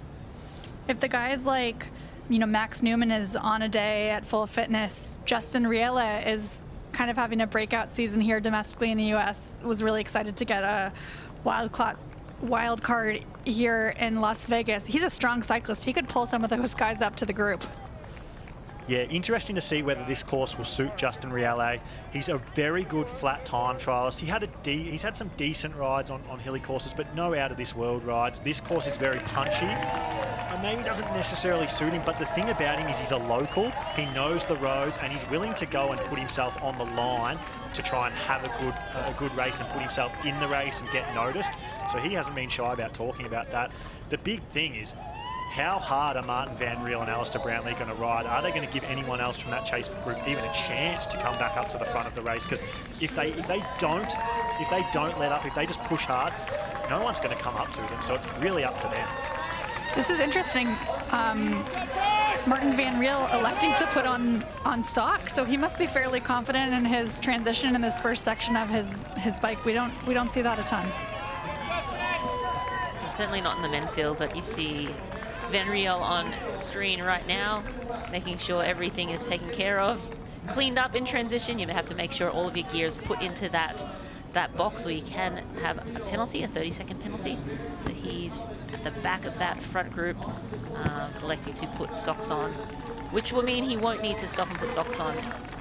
If the guys like, Max Newman is on a day at full fitness, Justin Riel is kind of having a breakout season here domestically in the U.S., was really excited to get a wild card here in Las Vegas. He's a strong cyclist. He could pull some of those guys up to the group. Yeah, interesting to see whether this course will suit Justin Riel. He's a very good flat time trialist. He's had some decent rides on hilly courses, but no out of this world rides. This course is very punchy. Maybe doesn't necessarily suit him, but the thing about him is he's a local. He knows the roads, and he's willing to go and put himself on the line to try and have a good race and put himself in the race and get noticed. So he hasn't been shy about talking about that. The big thing is, how hard are Martin Van Riel and Alistair Brownlee going to ride? Are they going to give anyone else from that chase group even a chance to come back up to the front of the race? Because if they don't let up, if they just push hard, no one's going to come up to them. So it's really up to them. This is interesting. Martin Van Riel electing to put on socks, so he must be fairly confident in his transition in this first section of his bike. We don't see that a ton. Certainly not in the men's field, but you see Van Riel on screen right now, making sure everything is taken care of, cleaned up in transition. You have to make sure all of your gear is put into that box, or you can have a penalty, a 30-second penalty. So he's at the back of that front group, electing to put socks on, which will mean he won't need to stop and put socks on.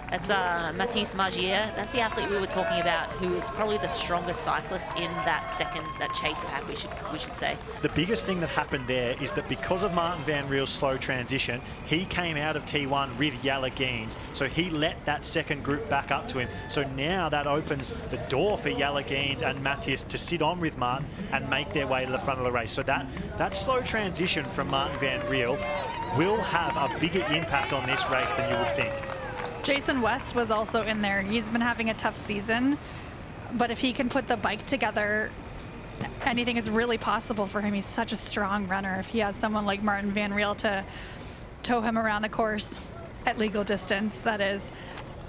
That's Mathis Magier. That's the athlete we were talking about, who is probably the strongest cyclist in that chase pack, we should say. The biggest thing that happened there is that because of Martin Van Riel's slow transition, he came out of T1 with Yellaheen's, so he let that second group back up to him. So now that opens the door for Yellaheen's and Matthias to sit on with Martin and make their way to the front of the race. So that slow transition from Martin Van Riel will have a bigger impact on this race than you would think. Jason West was also in there. He's been having a tough season, but if he can put the bike together, anything is really possible for him. He's such a strong runner. If he has someone like Martin Van Riel to tow him around the course at legal distance, that is,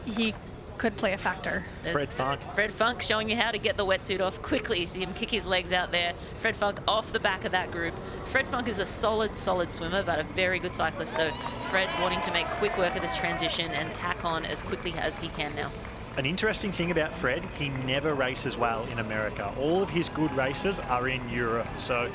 he could play a factor. Fred Funk showing you how to get the wetsuit off quickly. You see him kick his legs out there. Fred Funk off the back of that group. Fred Funk is a solid swimmer, but a very good cyclist. So Fred wanting to make quick work of this transition and tack on as quickly as he can now. An interesting thing about Fred, he never races well in America. All of his good races are in Europe. So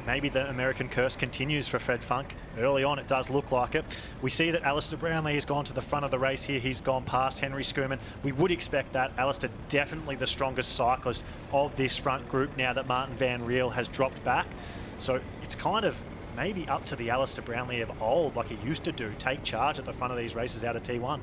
maybe the American curse continues for Fred Funk. Early on, it does look like it. We see that Alistair Brownlee has gone to the front of the race here. He's gone past Henry Schoeman. We would expect that. Alistair definitely the strongest cyclist of this front group now that Martin Van Riel has dropped back. So it's kind of maybe up to the Alistair Brownlee of old, like he used to do, take charge at the front of these races out of T1.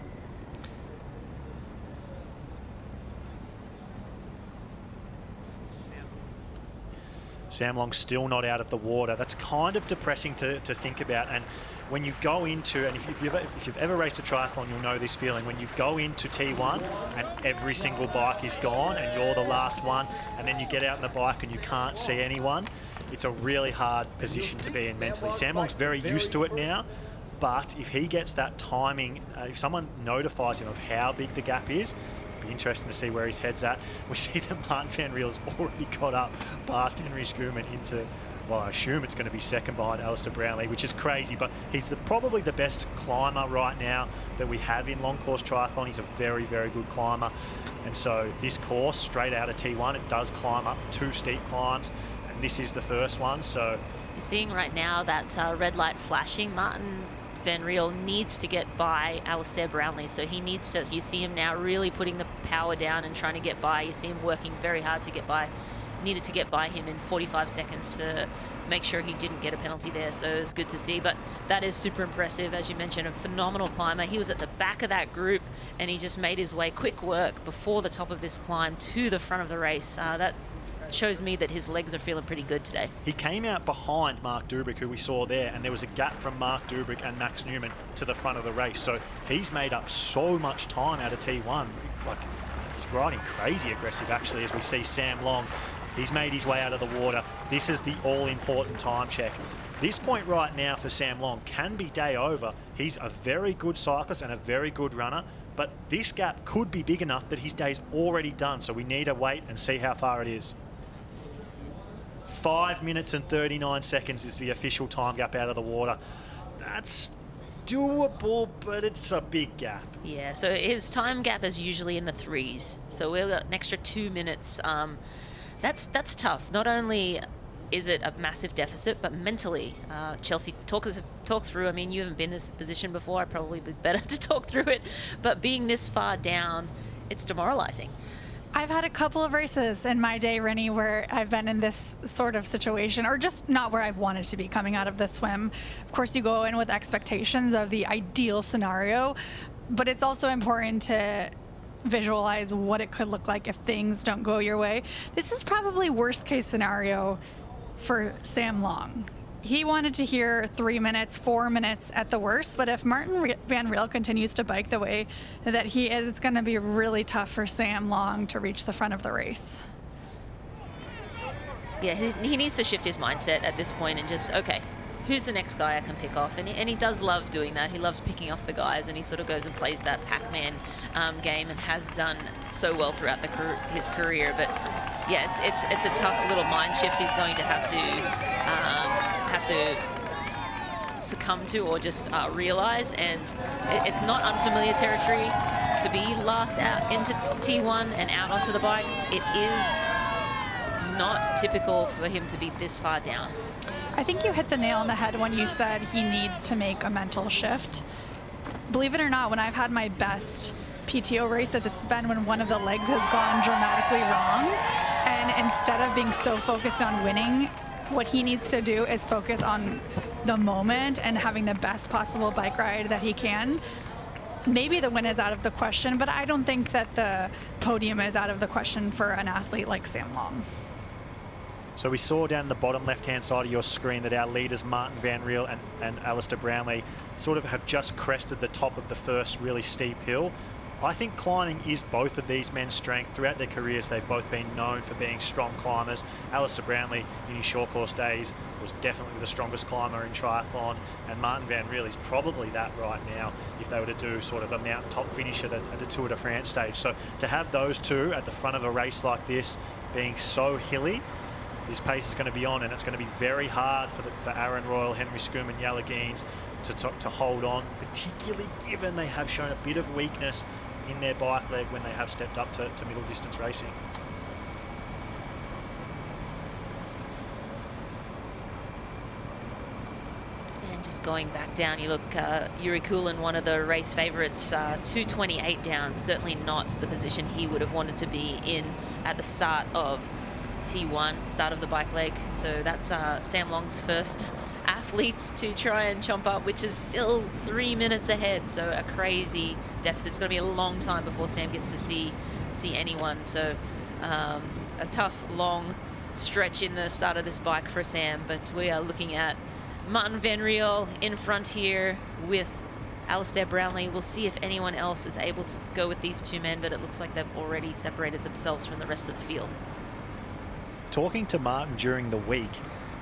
Sam Long's still not out of the water. That's kind of depressing to think about. And when you go into, and if you've ever raced a triathlon, you'll know this feeling. When you go into T1 and every single bike is gone and you're the last one, and then you get out on the bike and you can't see anyone, it's a really hard position to be in mentally. Sam Long's very used to it now, but if he gets that timing, if someone notifies him of how big the gap is, be interesting to see where his head's at. We see that Martin Van Riel's already got up past Henry Schoeman into, well, I assume it's going to be second behind Alistair Brownlee, which is crazy, but he's probably the best climber right now that we have in long course triathlon. He's a very, very good climber. And so this course, straight out of T1, it does climb up 2 steep climbs, and this is the first one. So you're seeing right now that red light flashing. Martin Van Riel needs to get by Alistair Brownlee, so he needs to, you see him now really putting the power down and trying to get by. You see him working very hard to get by needed to get by him in 45 seconds to make sure he didn't get a penalty there, so it was good to see. But that is super impressive, as you mentioned, a phenomenal climber. He was at the back of that group, and he just made his way, quick work, before the top of this climb to the front of the race. That shows me that his legs are feeling pretty good today. He came out behind Mark Dubrick, who we saw there, and there was a gap from Mark Dubrick and Max Newman to the front of the race. So he's made up so much time out of T1. Like, he's riding crazy aggressive, actually, as we see Sam Long. He's made his way out of the water. This is the all-important time check. This point right now for Sam Long can be day over. He's a very good cyclist and a very good runner, but this gap could be big enough that his day's already done, so we need to wait and see how far it is. 5 minutes and 39 seconds is the official time gap out of the water. That's doable, but it's a big gap. Yeah, so his time gap is usually in the 3s, so we've got an extra 2 minutes. That's tough. Not only is it a massive deficit, but mentally, Chelsea, talk through. I mean, you haven't been in this position before. I'd probably be better to talk through it, but being this far down, it's demoralizing. I've had a couple of races in my day, Rennie, where I've been in this sort of situation, or just not where I've wanted to be coming out of the swim. Of course, you go in with expectations of the ideal scenario, but it's also important to visualize what it could look like if things don't go your way. This is probably worst case scenario for Sam Long. He wanted to hear 3 minutes, 4 minutes at the worst, but if Martin Van Riel continues to bike the way that he is, it's going to be really tough for Sam Long to reach the front of the race. Yeah, he needs to shift his mindset at this point and just, okay, who's the next guy I can pick off? And he does love doing that. He loves picking off the guys, and he sort of goes and plays that Pac-Man game and has done so well throughout his career. But yeah, it's a tough little mind shift he's going to have to succumb to, or just realize. And it's not unfamiliar territory to be last out into T1 and out onto the bike. It is not typical for him to be this far down. I think you hit the nail on the head when you said he needs to make a mental shift. Believe it or not, when I've had my best PTO races, it's been when one of the legs has gone dramatically wrong. And instead of being so focused on winning, what he needs to do is focus on the moment and having the best possible bike ride that he can. Maybe the win is out of the question, but I don't think that the podium is out of the question for an athlete like Sam Long. So we saw down the bottom left-hand side of your screen that our leaders, Martin Van Riel and Alistair Brownlee, sort of have just crested the top of the first really steep hill. I think climbing is both of these men's strength. Throughout their careers, they've both been known for being strong climbers. Alistair Brownlee, in his short course days, was definitely the strongest climber in triathlon, and Martin Van Riel is probably that right now if they were to do sort of a mountaintop finish at a Tour de France stage. So to have those two at the front of a race like this, being so hilly, his pace is going to be on, and it's going to be very hard for Aaron Royal, Henry Scoom and Yalagines to hold on, particularly given they have shown a bit of weakness in their bike leg when they have stepped up to middle distance racing. And just going back down, you look, Yuri Kulin, one of the race favourites, 2:28 down, certainly not the position he would have wanted to be in at the start of T1, start of the bike leg. So that's Sam Long's first athlete to try and chomp up, which is still 3 minutes ahead. So a crazy deficit. It's going to be a long time before Sam gets to see anyone. So a tough, long stretch in the start of this bike for Sam. But we are looking at Martin Van Riel in front here with Alistair Brownlee. We'll see if anyone else is able to go with these two men, but it looks like they've already separated themselves from the rest of the field. Talking to Martin during the week,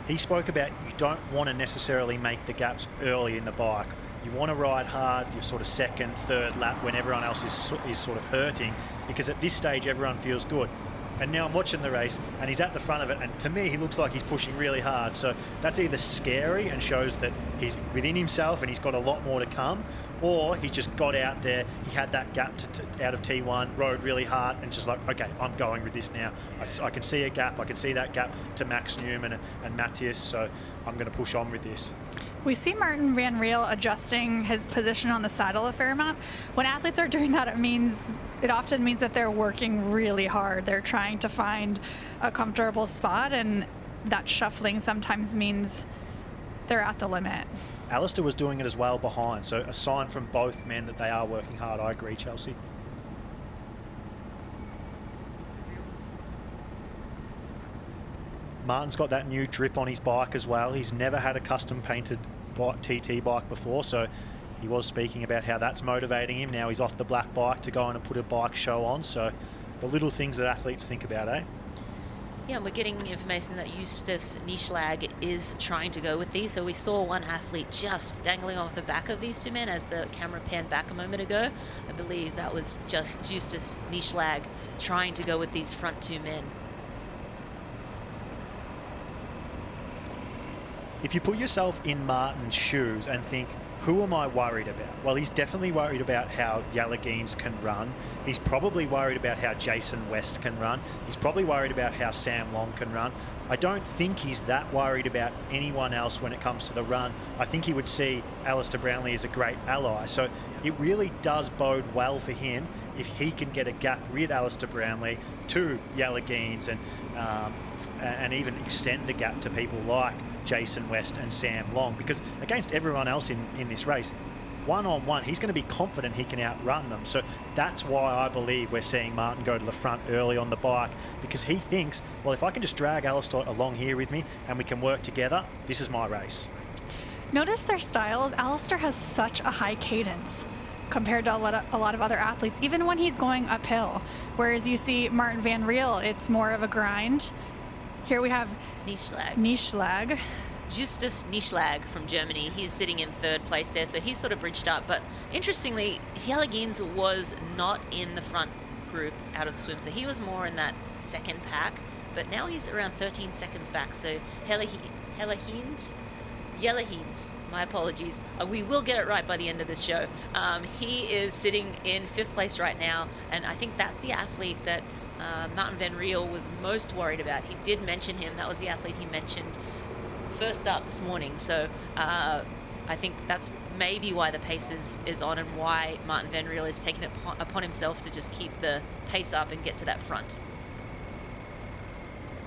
he spoke about you don't want to necessarily make the gaps early in the bike. You want to ride hard your sort of second, third lap when everyone else is sort of hurting, because at this stage everyone feels good. And now I'm watching the race and he's at the front of it, and to me he looks like he's pushing really hard. So that's either scary and shows that he's within himself and he's got a lot more to come, or he's just got out there, he had that gap out of T1, rode really hard and just like, okay, I'm going with this now. I can see a gap, I can see that gap to Max Newman and Matthias, so I'm going to push on with this. We see Martin Van Riel adjusting his position on the saddle a fair amount. When athletes are doing that, it often means that they're working really hard. They're trying trying to find a comfortable spot, and that shuffling sometimes means they're at the limit. Alistair was doing it as well behind, so a sign from both men that they are working hard. I agree, Chelsea. Martin's got that new drip on his bike as well. He's never had a custom painted TT bike before, so he was speaking about how that's motivating him. Now he's off the black bike to go on and put a bike show on, so the little things that athletes think about, eh? Yeah, and we're getting information that Justus Nieschlag is trying to go with these. So we saw one athlete just dangling off the back of these two men as the camera panned back a moment ago. I believe that was just Justus Nieschlag trying to go with these front two men. If you put yourself in Martin's shoes and think, who am I worried about? Well, he's definitely worried about how Yalagines can run. He's probably worried about how Jason West can run. He's probably worried about how Sam Long can run. I don't think he's that worried about anyone else when it comes to the run. I think he would see Alistair Brownlee as a great ally. So it really does bode well for him if he can get a gap with Alistair Brownlee to Yalagines and even extend the gap to people like Jason West and Sam Long, because against everyone else in this race, one-on-one, he's going to be confident he can outrun them. So that's why I believe we're seeing Martin go to the front early on the bike, because he thinks, well, if I can just drag Alistair along here with me and we can work together, this is my race. Notice their styles. Alistair has such a high cadence compared to a lot of other athletes, even when he's going uphill. Whereas you see Martin Van Riel, it's more of a grind. Here we have Nieschlag. Justus Nieschlag from Germany. He's sitting in third place there, so he's sort of bridged up. But interestingly, Yalagines was not in the front group out of the swim, so he was more in that second pack. But now he's around 13 seconds back. So Yalagines, my apologies. We will get it right by the end of this show. He is sitting in fifth place right now, and I think that's the athlete that Martin Van Riel was most worried about. He did mention him. That was the athlete he mentioned first up this morning. So I think that's maybe why the pace is on and why Martin Van Riel is taking it upon himself to just keep the pace up and get to that front.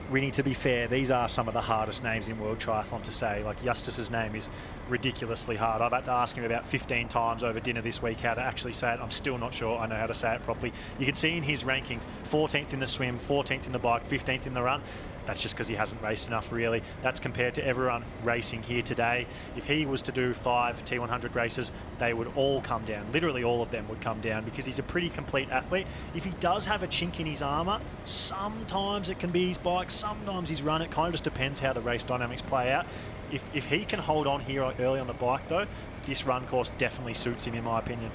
We need to be fair, these are some of the hardest names in World Triathlon to say. Like, Justus's name is ridiculously hard. I've had to ask him about 15 times over dinner this week how to actually say it. I'm still not sure I know how to say it properly. You can see in his rankings, 14th in the swim, 14th in the bike, 15th in the run. That's just because he hasn't raced enough, really. That's compared to everyone racing here today. If he was to do 5 T100 races, they would all come down. Literally all of them would come down, because he's a pretty complete athlete. If he does have a chink in his armour, sometimes it can be his bike, sometimes his run. It kind of just depends how the race dynamics play out. If he can hold on here early on the bike, though, this run course definitely suits him, in my opinion.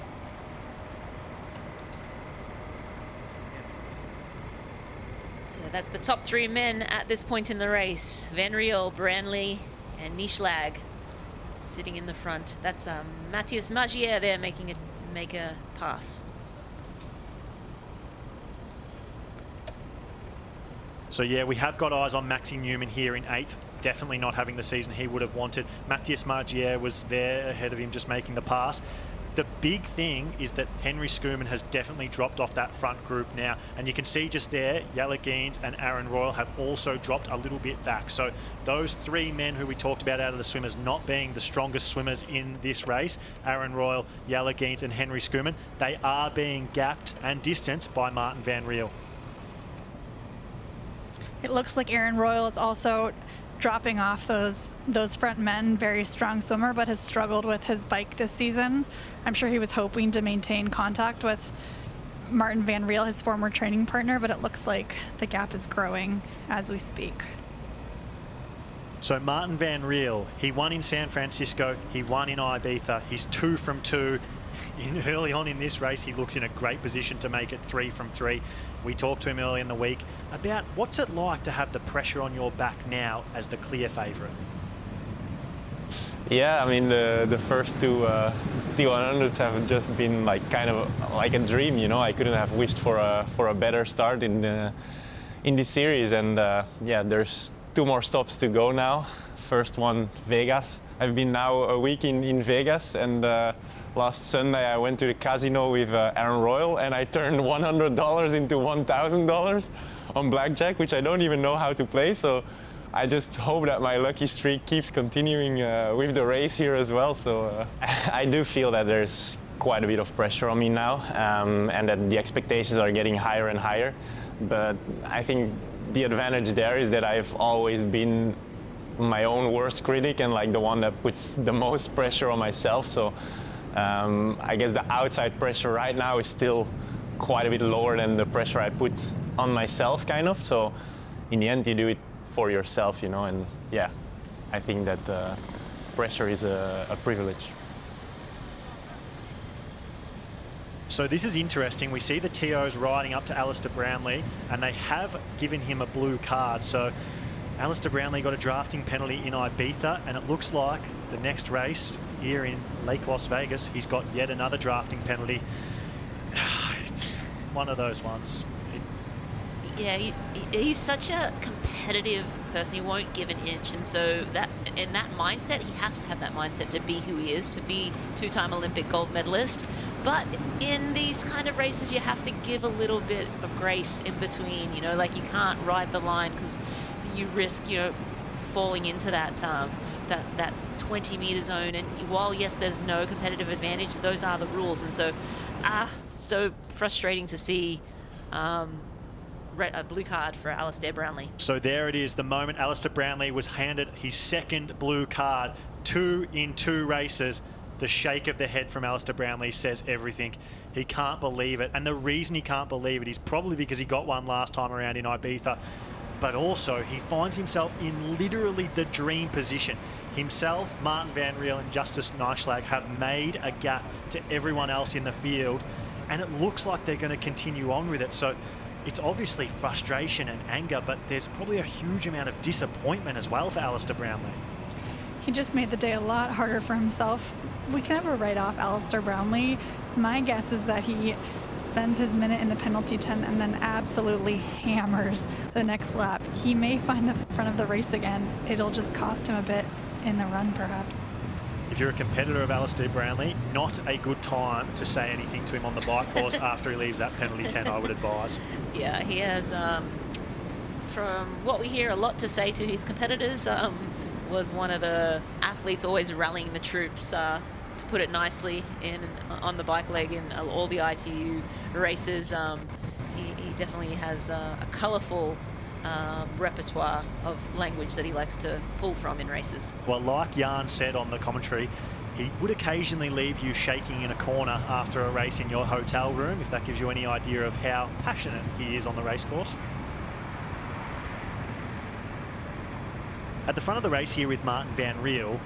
So that's the top three men at this point in the race. Van Riel, Brownlee, and Nieschlag sitting in the front. That's Matthias Magier there make a pass. So yeah, we have got eyes on Maxi Newman here in 8th. Definitely not having the season he would have wanted. Matthias Magier was there ahead of him, just making the pass. The big thing is that Henry Schoeman has definitely dropped off that front group now. And you can see just there, Yalagines and Aaron Royal have also dropped a little bit back. So those three men who we talked about out of the swimmers not being the strongest swimmers in this race, Aaron Royal, Yalagines and Henry Schoeman, they are being gapped and distanced by Martin Van Riel. It looks like Aaron Royal is also dropping off those front men. Very strong swimmer, but has struggled with his bike this season. I'm sure he was hoping to maintain contact with Martin Van Riel, his former training partner, but it looks like the gap is growing as we speak. So Martin Van Riel, he won in San Francisco, he won in Ibiza, he's 2 from 2. Early on in this race, he looks in a great position to make it 3 from 3. We talked to him early in the week about what's it like to have the pressure on your back now as the clear favourite. Yeah, I mean the first two T100s have just been like kind of like a dream, you know. I couldn't have wished for a better start in this series, and yeah, there's 2 more stops to go now. First one, Vegas. I've been now a week in Vegas, and last Sunday I went to the casino with Aaron Royal, and I turned $100 into $1,000 on blackjack, which I don't even know how to play. So I just hope that my lucky streak keeps continuing with the race here as well. So I do feel that there's quite a bit of pressure on me now, and that the expectations are getting higher and higher. But I think the advantage there is that I've always been my own worst critic and like the one that puts the most pressure on myself. So I guess the outside pressure right now is still quite a bit lower than the pressure I put on myself, kind of. So in the end, you do it for yourself, you know, and yeah, I think that pressure is a privilege. So this is interesting. We see the TOs riding up to Alistair Brownlee, and they have given him a blue card. So Alistair Brownlee got a drafting penalty in Ibiza, and it looks like the next race here in Lake Las Vegas, he's got yet another drafting penalty. It's one of those ones. Yeah, he's such a competitive person. He won't give an inch, and so that in that mindset, he has to have that mindset to be who he is, to be two-time Olympic gold medalist. But in these kind of races, you have to give a little bit of grace in between. You know, like you can't ride the line because you risk, you know, falling into that that 20-meter zone. And while yes, there's no competitive advantage, those are the rules. And so, so frustrating to see. A blue card for Alistair Brownlee. So there it is, the moment Alistair Brownlee was handed his second blue card, 2 in 2 races. The shake of the head from Alistair Brownlee says everything. He can't believe it, and the reason he can't believe it is probably because he got one last time around in Ibiza, but also he finds himself in literally the dream position. Himself, Martin Van Riel and Justus Nyslag have made a gap to everyone else in the field, and it looks like they're going to continue on with it. So it's obviously frustration and anger, but there's probably a huge amount of disappointment as well for Alistair Brownlee. He just made the day a lot harder for himself. We can never write off Alistair Brownlee. My guess is that he spends his minute in the penalty tent and then absolutely hammers the next lap. He may find the front of the race again. It'll just cost him a bit in the run, perhaps. If you're a competitor of Alistair Brownlee, not a good time to say anything to him on the bike course after he leaves that penalty tent, I would advise. Yeah, he has, from what we hear, a lot to say to his competitors. Was one of the athletes always rallying the troops, to put it nicely, on the bike leg in all the ITU races. He definitely has a colourful repertoire of language that he likes to pull from in races. Well, like Jan said on the commentary, he would occasionally leave you shaking in a corner after a race in your hotel room, if that gives you any idea of how passionate he is on the race course. At the front of the race here with Martin Van Riel,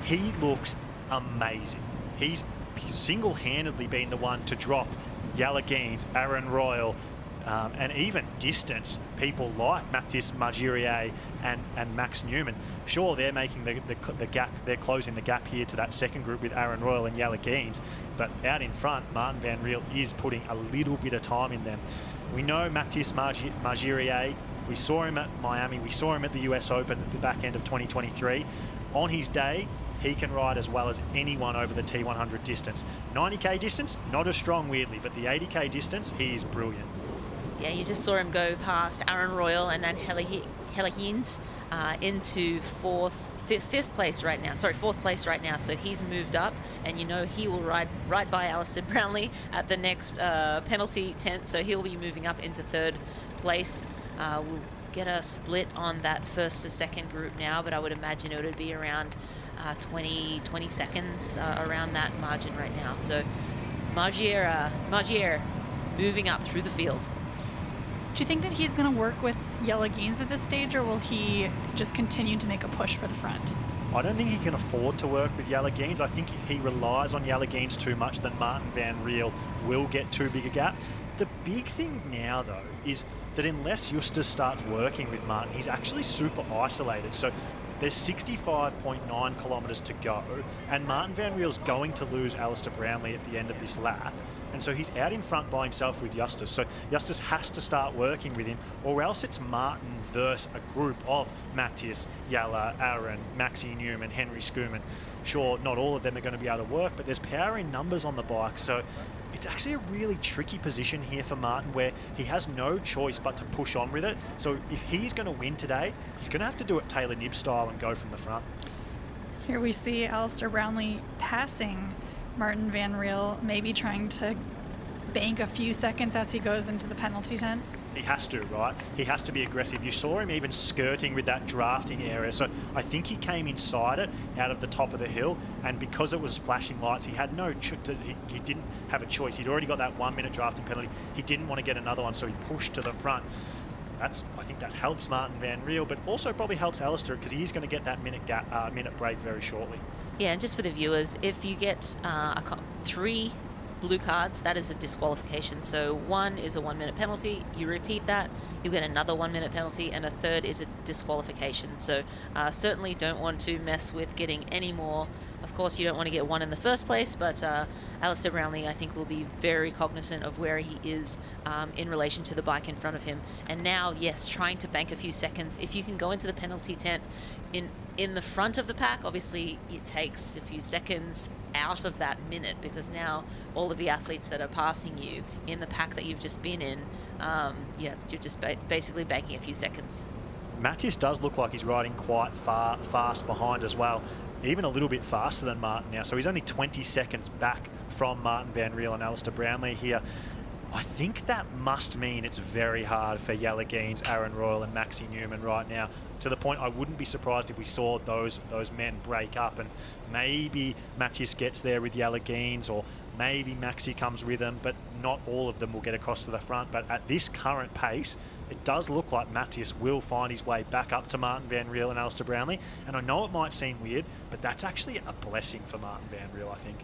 he looks amazing. He's single-handedly been the one to drop Jelle Geens, Aaron Royal, and even distance people like Matthias Margirier and Max Newman. Sure, they're making the gap, they're closing the gap here to that second group with Aaron Royal and Jelle Geens, but out in front, Martin Van Riel is putting a little bit of time in them. We know Matthias Margirier, we saw him at Miami, we saw him at the US Open at the back end of 2023. On his day, he can ride as well as anyone over the T100 distance. 90k distance, not as strong weirdly, but the 80k distance, he is brilliant. Yeah, you just saw him go past Aaron Royal and then Jelle Geens into fourth place right now. Sorry, fourth place right now. So he's moved up, and you know he will ride right by Alistair Brownlee at the next penalty tent. So he'll be moving up into third place. We'll get a split on that first to second group now, but I would imagine it would be around 20 seconds around that margin right now. So Margier moving up through the field. Do you think that he's going to work with Jelle Geens at this stage, or will he just continue to make a push for the front? I don't think he can afford to work with Jelle Geens. I think if he relies on Jelle Geens too much, then Martin Van Riel will get too big a gap. The big thing now, though, is that unless Justus starts working with Martin, he's actually super isolated. So there's 65.9 kilometres to go, and Martin Van Riel's going to lose Alistair Brownlee at the end of this lap. And so he's out in front by himself with Justus. So Justus has to start working with him, or else it's Martin versus a group of Matthias, Jelle, Aaron, Maxi Newman, Henry Schoeman. Sure, not all of them are going to be able to work, but there's power in numbers on the bike. So it's actually a really tricky position here for Martin, where he has no choice but to push on with it. So if he's going to win today, he's going to have to do it Taylor Knibb style and go from the front. Here we see Alistair Brownlee passing Martin Van Riel, maybe trying to bank a few seconds as he goes into the penalty tent. He has to, right? He has to be aggressive. You saw him even skirting with that drafting area. So I think he came inside it out of the top of the hill, and because it was flashing lights, he had no he didn't have a choice. He'd already got that 1 minute drafting penalty. He didn't want to get another one, so he pushed to the front. I think that helps Martin Van Riel, but also probably helps Alistair, because he's going to get that minute break very shortly. Yeah, and just for the viewers, if you get 3 blue cards, that is a disqualification. So 1 is a 1 minute penalty. You repeat that, you get another 1 minute penalty, and a third is a disqualification. So certainly don't want to mess with getting any more. Of course, you don't want to get 1 in the first place, but Alistair Brownlee, I think, will be very cognizant of where he is in relation to the bike in front of him. And now, yes, trying to bank a few seconds. If you can go into the penalty tent in the front of the pack, obviously it takes a few seconds out of that minute, because now all of the athletes that are passing you in the pack that you've just been in, you're just basically banking a few seconds. Matthias does look like he's riding quite fast behind as well, even a little bit faster than Martin now. So he's only 20 seconds back from Martin Van Riel and Alistair Brownlee here. I think that must mean it's very hard for Jelle Geens, Aaron Royal and Maxi Newman right now, to the point I wouldn't be surprised if we saw those men break up, and maybe Matthias gets there with Jelle Geens, or maybe Maxi comes with him, but not all of them will get across to the front. But at this current pace, it does look like Matthias will find his way back up to Martin Van Riel and Alistair Brownlee. And I know it might seem weird, but that's actually a blessing for Martin Van Riel, I think.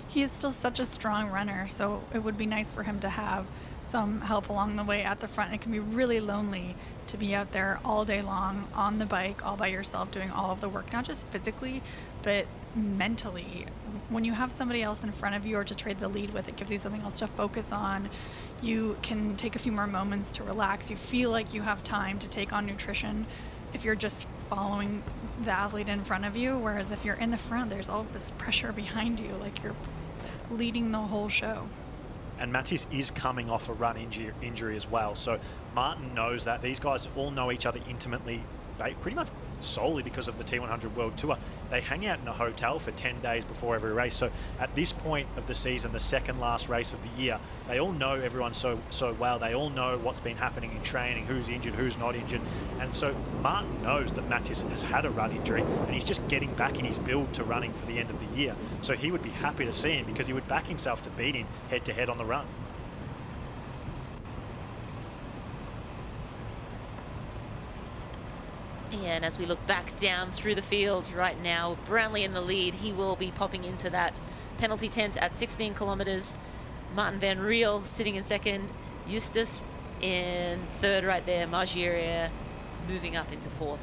He is still such a strong runner, so it would be nice for him to have some help along the way at the front. It can be really lonely to be out there all day long on the bike, all by yourself, doing all of the work, not just physically, but mentally. When you have somebody else in front of you or to trade the lead with, it gives you something else to focus on. You can take a few more moments to relax. You feel like you have time to take on nutrition if you're just following the athlete in front of you, whereas if you're in the front, there's all of this pressure behind you, like you're leading the whole show. And Matthias is coming off a run injury as well, so Martin knows that. These guys all know each other intimately, pretty much solely because of the T100 World Tour. They hang out in a hotel for 10 days before every race. So at this point of the season, the second last race of the year, they all know everyone so well. They all know what's been happening in training, who's injured, who's not injured. And so Martin knows that Matthias has had a run injury, and he's just getting back in his build to running for the end of the year. So he would be happy to see him, because he would back himself to beat him head to head on the run. And as we look back down through the field right now, Brownlee in the lead. He will be popping into that penalty tent at 16 kilometers. Martin Van Riel sitting in second. Justus in third right there. Margiria moving up into fourth.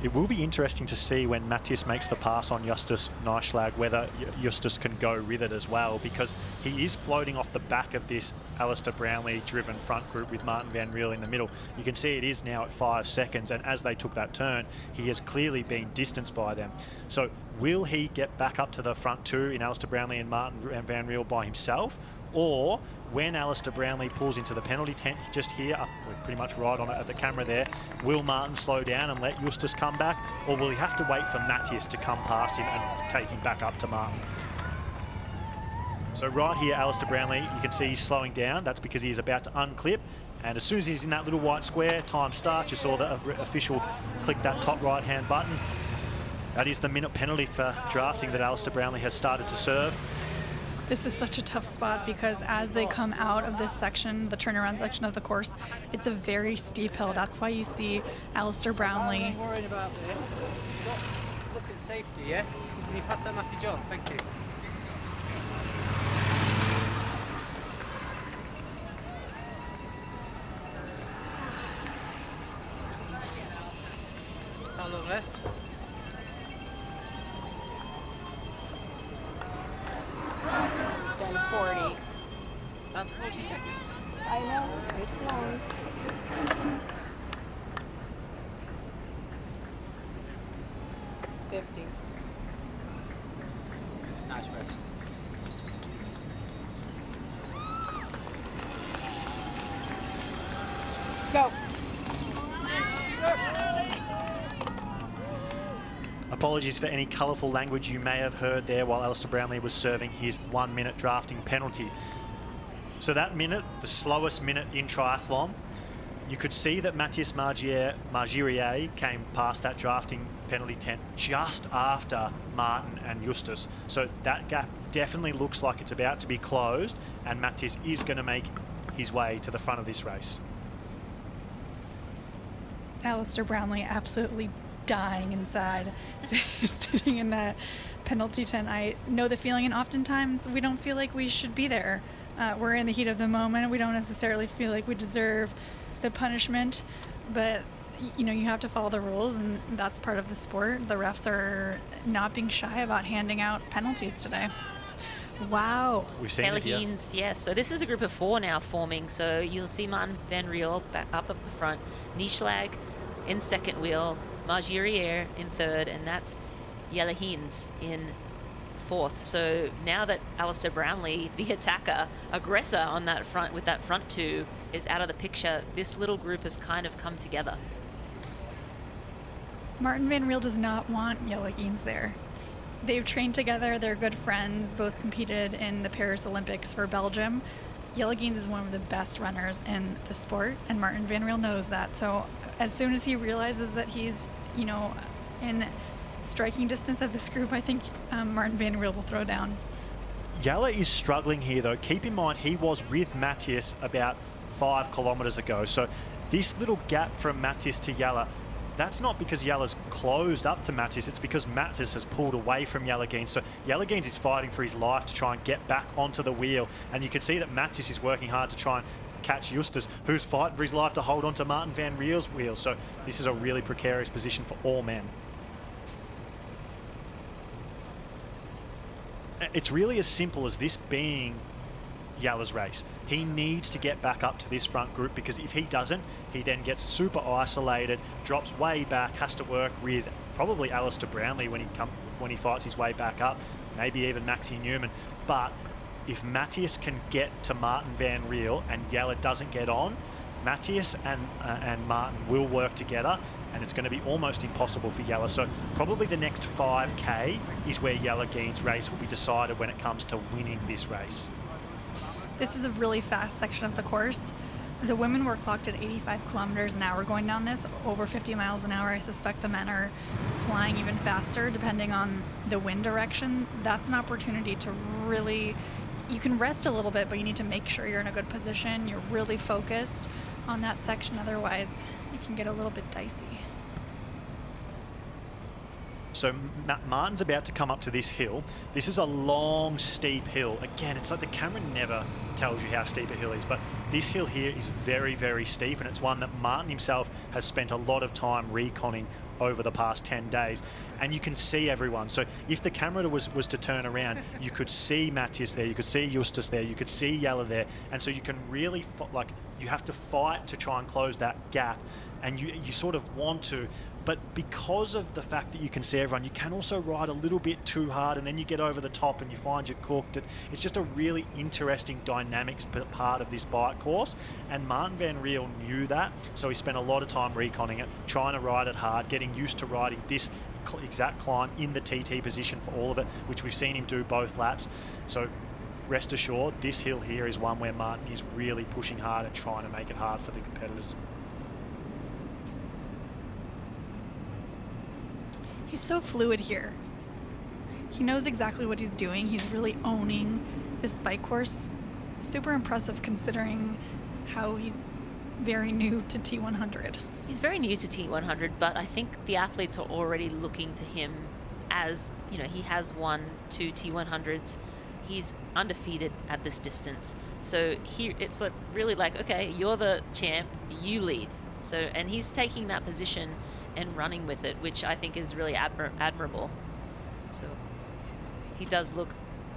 It will be interesting to see when Matthias makes the pass on Justus Nyslag, whether Justus can go with it as well, because he is floating off the back of this Alistair Brownlee driven front group with Martin Van Riel in the middle. You can see it is now at 5 seconds, and as they took that turn, he has clearly been distanced by them. So will he get back up to the front two in Alistair Brownlee and Martin Van Riel by himself? Or when Alistair Brownlee pulls into the penalty tent just here, we're pretty much right on it at the camera there, will Martin slow down and let Justus come back? Or will he have to wait for Matthias to come past him and take him back up to Martin? So right here, Alistair Brownlee, you can see he's slowing down. That's because he's about to unclip. And as soon as he's in that little white square, time starts. You saw the official click that top right-hand button. That is the minute penalty for drafting that Alistair Brownlee has started to serve. This is such a tough spot, because as they come out of this section, the turnaround section of the course, it's a very steep hill. That's why you see Alistair Brownlee. I'm worrying about it. Look at safety, yeah? Can you pass that message on? Thank you. 40. That's 40 seconds. I know, it's long. 50. Nice rest. Go. Apologies for any colourful language you may have heard there while Alistair Brownlee was serving his 1 minute drafting penalty. So that minute, the slowest minute in triathlon, you could see that Matthias Margirier came past that drafting penalty tent just after Martin and Justus. So that gap definitely looks like it's about to be closed, and Matthias is going to make his way to the front of this race. Alistair Brownlee absolutely dying inside, sitting in that penalty tent. I know the feeling, and oftentimes we don't feel like we should be there. We're in the heat of the moment. We don't necessarily feel like we deserve the punishment, but you know, you have to follow the rules, and that's part of the sport. The refs are not being shy about handing out penalties today. Wow. We've seen it here. Haynes, yes. So this is a group of 4 now forming. So you'll see Martin Van Riel back up the front, Nieschlag in second wheel, Margirier in third, and that's Jelle Haynes in fourth. So now that Alistair Brownlee, the attacker, aggressor on that front with that front 2, is out of the picture, this little group has kind of come together. Martin Van Riel does not want Jelle Haynes there. They've trained together, they're good friends, both competed in the Paris Olympics for Belgium. Jelle Haynes is one of the best runners in the sport, and Martin Van Riel knows that. So as soon as he realizes that he's, you know, in striking distance of this group, I think Martin Van Riel will throw down. Jelle is struggling here, though. Keep in mind, he was with Matthias about 5 kilometres ago. So this little gap from Matthias to Jelle, that's not because Jelle's closed up to Matthias, it's because Matthias has pulled away from Jelle Haynes. So Jelle Haynes is fighting for his life to try and get back onto the wheel. And you can see that Matthias is working hard to try and catch Justus, who's fighting for his life to hold on to Martin Van Riel's wheel. So this is a really precarious position for all men. It's really as simple as this being Jelle's race. He needs to get back up to this front group, because if he doesn't, he then gets super isolated, drops way back, has to work with probably Alistair Brownlee when he fights his way back up, maybe even Maxi Newman. But if Matthias can get to Martin Van Riel and Jelle doesn't get on, Matthias and Martin will work together, and it's going to be almost impossible for Jelle. So probably the next 5K is where Jelle Haynes' race will be decided when it comes to winning this race. This is a really fast section of the course. The women were clocked at 85 kilometers an hour going down this, over 50 miles an hour. I suspect the men are flying even faster depending on the wind direction. That's an opportunity to really, you can rest a little bit, but you need to make sure you're in a good position. You're really focused on that section, otherwise it can get a little bit dicey. So Martin's about to come up to this hill. This is a long, steep hill. Again, it's like the camera never tells you how steep a hill is, but this hill here is very, very steep, and it's one that Martin himself has spent a lot of time reconning over the past 10 days. And you can see everyone. So if the camera was to turn around, you could see Matthias there, you could see Justus there, you could see Jelle there. And so you can really, you have to fight to try and close that gap. And you sort of want to, but because of the fact that you can see everyone, you can also ride a little bit too hard, and then you get over the top and you find you're cooked. It's just a really interesting dynamics part of this bike course, and Martin Van Riel knew that, so he spent a lot of time reconning it, trying to ride it hard, getting used to riding this exact climb in the TT position for all of it, which we've seen him do both laps. So rest assured, this hill here is one where Martin is really pushing hard and trying to make it hard for the competitors. He's so fluid here. He knows exactly what he's doing. He's really owning this bike course. Super impressive considering how he's very new to T100. He's very new to T100, but I think the athletes are already looking to him as, you know, he has won 2 T100s. He's undefeated at this distance. So here it's really like, okay, you're the champ, you lead. So, and he's taking that position and running with it, which I think is really admirable. So he does look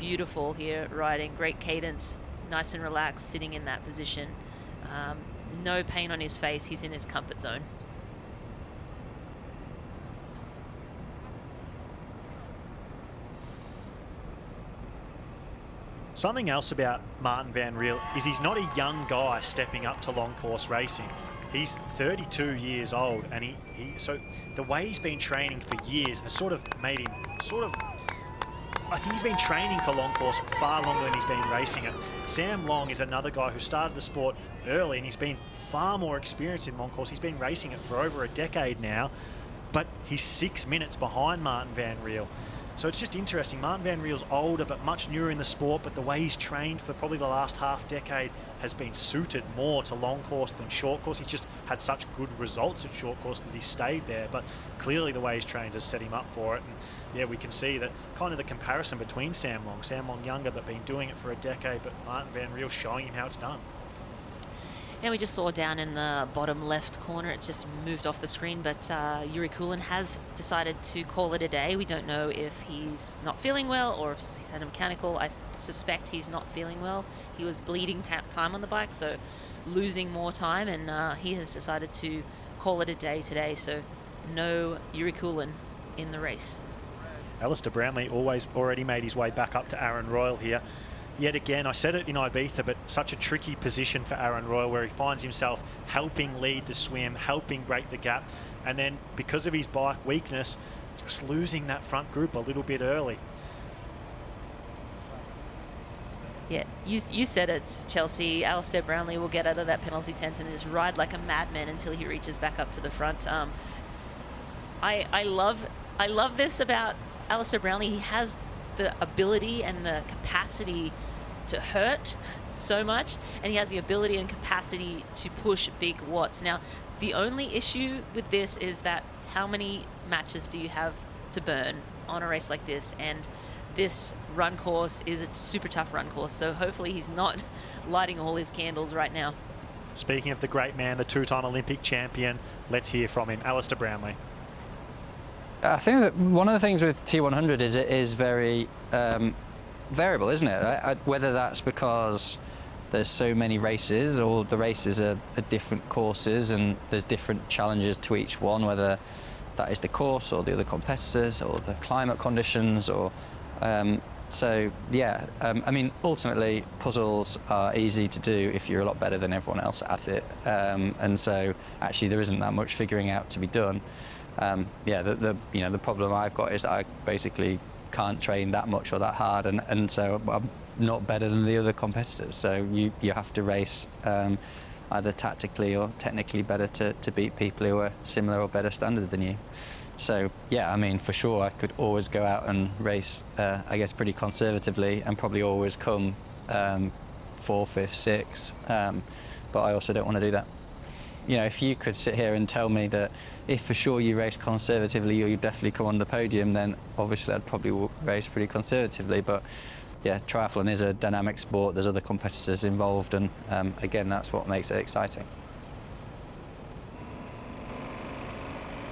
beautiful here riding, great cadence, nice and relaxed, sitting in that position. No pain on his face, he's in his comfort zone. Something else about Martin Van Riel is he's not a young guy stepping up to long course racing. He's 32 years old, and so the way he's been training for years has sort of made him I think he's been training for long course far longer than he's been racing it. Sam Long is another guy who started the sport early, and he's been far more experienced in long course. He's been racing it for over a decade now, but he's 6 minutes behind Martin Van Riel. So it's just interesting. Martin Van Riel's older but much newer in the sport, but the way he's trained for probably the last half decade has been suited more to long course than short course. He's just had such good results at short course that he's stayed there, but clearly the way he's trained has set him up for it. And yeah, we can see that kind of the comparison between Sam Long younger but been doing it for a decade, but Martin Van Riel showing him how it's done. And we just saw down in the bottom left corner, it just moved off the screen, but Yuri Kulin has decided to call it a day. We don't know if he's not feeling well or if he's had a mechanical. I suspect he's not feeling well. He was bleeding time on the bike, so losing more time, and he has decided to call it a day today, so no Yuri Kulin in the race. Alistair Brownlee already made his way back up to Aaron Royal here. Yet again, I said it in Ibiza, but such a tricky position for Aaron Royal, where he finds himself helping lead the swim, helping break the gap, and then because of his bike weakness, just losing that front group a little bit early. Yeah, you said it, Chelsea. Alistair Brownlee will get out of that penalty tent and just ride like a madman until he reaches back up to the front. I love this about Alistair Brownlee. He has the ability and the capacity to hurt so much, and he has the ability and capacity to push big watts. Now, the only issue with this is that how many matches do you have to burn on a race like this? And this run course is a super tough run course, so hopefully he's not lighting all his candles right now. Speaking of the great man, the two-time Olympic champion, let's hear from him, Alistair Brownlee. I think that one of the things with T100 is it is very variable, isn't it? Whether that's because there's so many races, or the races are different courses and there's different challenges to each one, whether that is the course or the other competitors or the climate conditions, or so yeah. I mean, ultimately puzzles are easy to do if you're a lot better than everyone else at it, and so actually there isn't that much figuring out to be done. Yeah, the problem I've got is that I basically can't train that much or that hard, and so I'm not better than the other competitors. So you have to race either tactically or technically better to beat people who are similar or better standard than you. So yeah, I mean, for sure I could always go out and race, I guess, pretty conservatively and probably always come 4th, 5th, 6th, but I also don't want to do that. You know, if you could sit here and tell me that if for sure you race conservatively, you definitely come on the podium, then obviously I'd probably race pretty conservatively. But yeah, triathlon is a dynamic sport. There's other competitors involved, and again, that's what makes it exciting.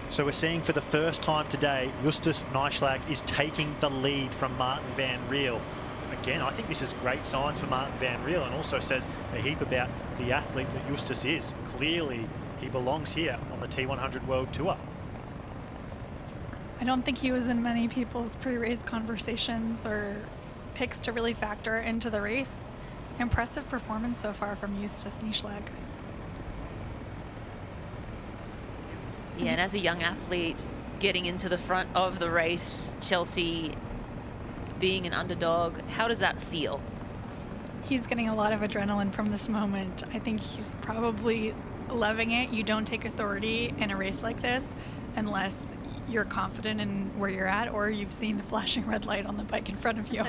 So we're seeing for the first time today, Justus Nyslag is taking the lead from Martin Van Riel. Again, I think this is great signs for Martin Van Riel, and also says a heap about the athlete that Justus is. Clearly, he belongs here on the T100 World Tour. I don't think he was in many people's pre-race conversations or picks to really factor into the race. Impressive performance so far from Justus Nyslag. Yeah, and as a young athlete getting into the front of the race, Chelsea, being an underdog, how does that feel? He's getting a lot of adrenaline from this moment. I think he's probably loving it. You don't take authority in a race like this unless you're confident in where you're at or you've seen the flashing red light on the bike in front of you.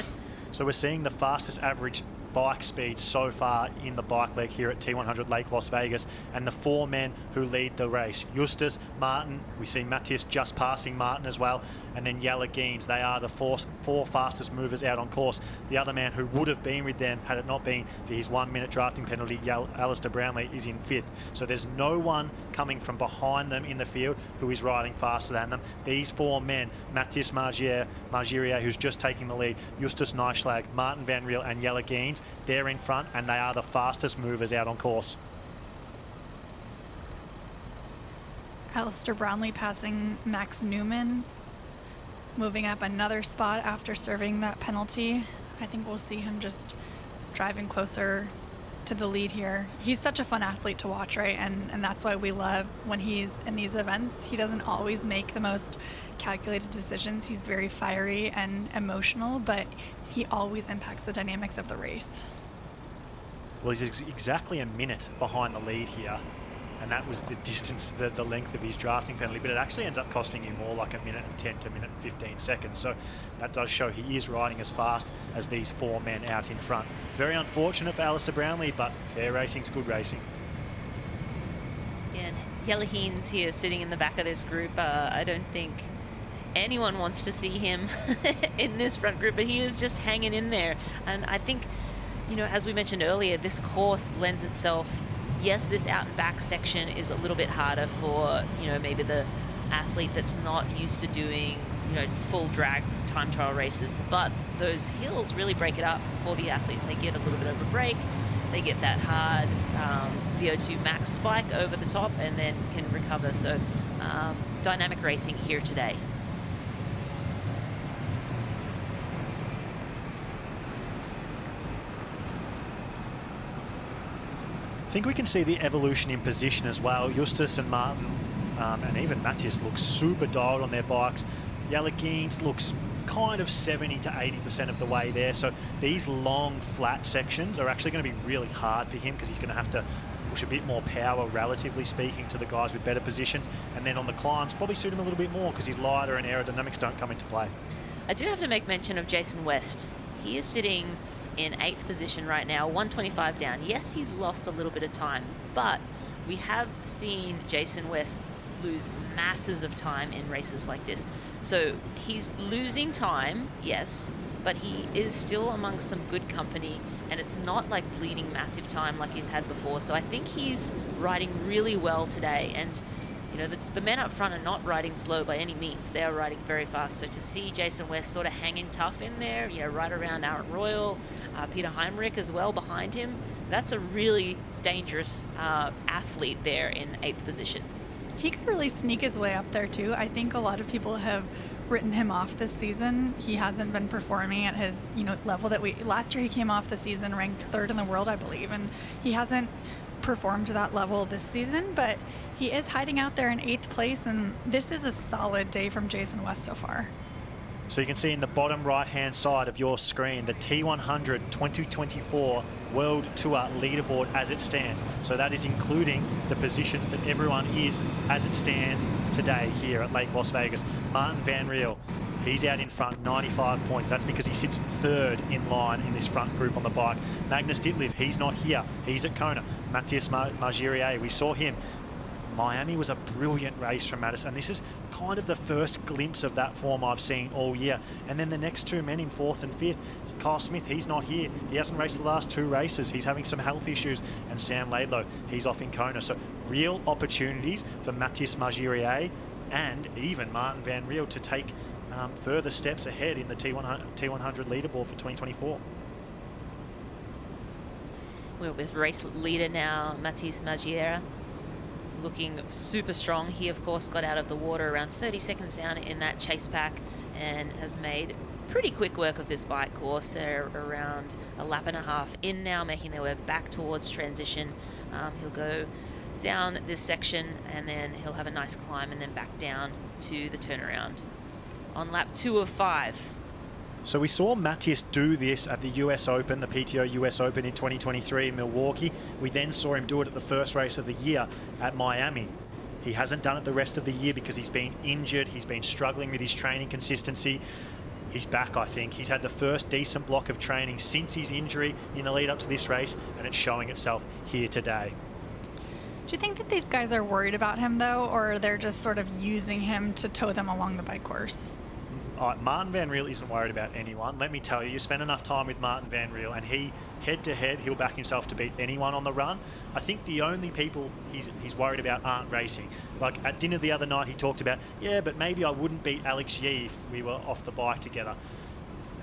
So we're seeing the fastest average bike speed so far in the bike leg here at T100 Lake Las Vegas, and the 4 men who lead the race. Justus, Martin, we see Matthias just passing Martin as well, and then Jelle Geens. They are the four fastest movers out on course. The other man who would have been with them had it not been for his 1 minute drafting penalty, Alistair Brownlee, is in 5th. So there's no one coming from behind them in the field who is riding faster than them. These 4 men, Matthias Margirier, who's just taking the lead, Justus Nyslag, Martin Van Riel and Jelle Geens, they're in front, and they are the fastest movers out on course. Alistair Brownlee passing Max Newman, moving up another spot after serving that penalty. I think we'll see him just driving closer to the lead here. He's such a fun athlete to watch, right? And that's why we love when he's in these events. He doesn't always make the most calculated decisions. He's very fiery and emotional, but he always impacts the dynamics of the race. Well, he's exactly a minute behind the lead here, and that was the distance, the length of his drafting penalty, but it actually ends up costing you more, like 1:10 to 1:15 seconds. So that does show he is riding as fast as these 4 men out in front. Very unfortunate for Alistair Brownlee, but fair racing's good racing. Yeah, and Jelle Geens here sitting in the back of this group. I don't think anyone wants to see him in this front group, but he is just hanging in there. And I think, you know, as we mentioned earlier, this course lends itself. Yes, this out and back section is a little bit harder for, you know, maybe the athlete that's not used to doing, you know, full drag time trial races, but those hills really break it up for the athletes. They get a little bit of a break, they get that hard VO2 max spike over the top and then can recover. So dynamic racing here today. I think we can see the evolution in position as well. Justus and Martin and even Matthias look super dialed on their bikes. Jelle Geens looks kind of 70 to 80% of the way there. So these long flat sections are actually going to be really hard for him because he's going to have to push a bit more power, relatively speaking, to the guys with better positions. And then on the climbs, probably suit him a little bit more because he's lighter and aerodynamics don't come into play. I do have to make mention of Jason West. He is sitting in 8th position right now, 125 down. Yes, he's lost a little bit of time, but we have seen Jason West lose masses of time in races like this. So he's losing time, yes, but he is still amongst some good company, and it's not like bleeding massive time like he's had before. So I think he's riding really well today. And you know, the men up front are not riding slow by any means. They are riding very fast. So to see Jason West sort of hanging tough in there, you know, right around Aaron Royal, Peter Heinrich as well behind him, that's a really dangerous athlete there in 8th position. He could really sneak his way up there too. I think a lot of people have written him off this season. He hasn't been performing at his, you know, level that last year he came off the season ranked 3rd in the world, I believe, and he hasn't performed to that level this season, but he is hiding out there in 8th place, and this is a solid day from Jason West so far. So you can see in the bottom right-hand side of your screen, the T100 2024 World Tour leaderboard as it stands. So that is including the positions that everyone is as it stands today here at Lake Las Vegas. Martin Van Riel, he's out in front, 95 points. That's because he sits 3rd in line in this front group on the bike. Magnus Ditlev, he's not here. He's at Kona. Matthias Margirier, we saw him. Miami was a brilliant race from Mattis, and this is kind of the first glimpse of that form I've seen all year. And then the next 2 men in 4th and 5th, Kyle Smith, he's not here. He hasn't raced the last 2 races. He's having some health issues. And Sam Laidlow, he's off in Kona. So real opportunities for Matthias Margirier and even Martin Van Riel to take further steps ahead in the T100 leaderboard for 2024. We're with race leader now, Matthias Margirier, looking super strong. He, of course, got out of the water around 30 seconds down in that chase pack and has made pretty quick work of this bike course. They're around a lap and a half in now, making their way back towards transition. He'll go down this section and then he'll have a nice climb and then back down to the turnaround on lap 2 of 5. So we saw Matthias do this at the US Open, the PTO US Open in 2023 in Milwaukee. We then saw him do it at the first race of the year at Miami. He hasn't done it the rest of the year because he's been injured. He's been struggling with his training consistency. he's back, I think. He's had the first decent block of training since his injury in the lead up to this race, and it's showing itself here today. Do you think that these guys are worried about him, though, or they're just sort of using him to tow them along the bike course? Martin Van Riel isn't worried about anyone. Let me tell you, you spend enough time with Martin Van Riel, and he, head-to-head, he'll back himself to beat anyone on the run. I think the only people he's worried about aren't racing. Like, at dinner the other night, he talked about, yeah, but maybe I wouldn't beat Alex Yee if we were off the bike together.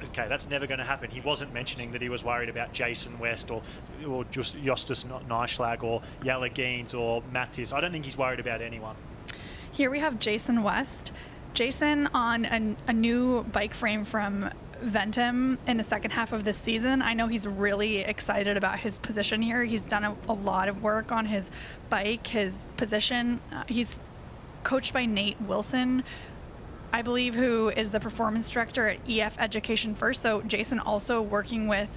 Okay, that's never going to happen. He wasn't mentioning that he was worried about Jason West or just Justus Nyslag or Jelle Geens or Matthias. I don't think he's worried about anyone. Here we have Jason West. Jason on a new bike frame from Ventum in the second half of this season. I know he's really excited about his position here. He's done a lot of work on his bike, his position. He's coached by Nate Wilson, I believe, who is the performance director at EF Education First. So Jason also working with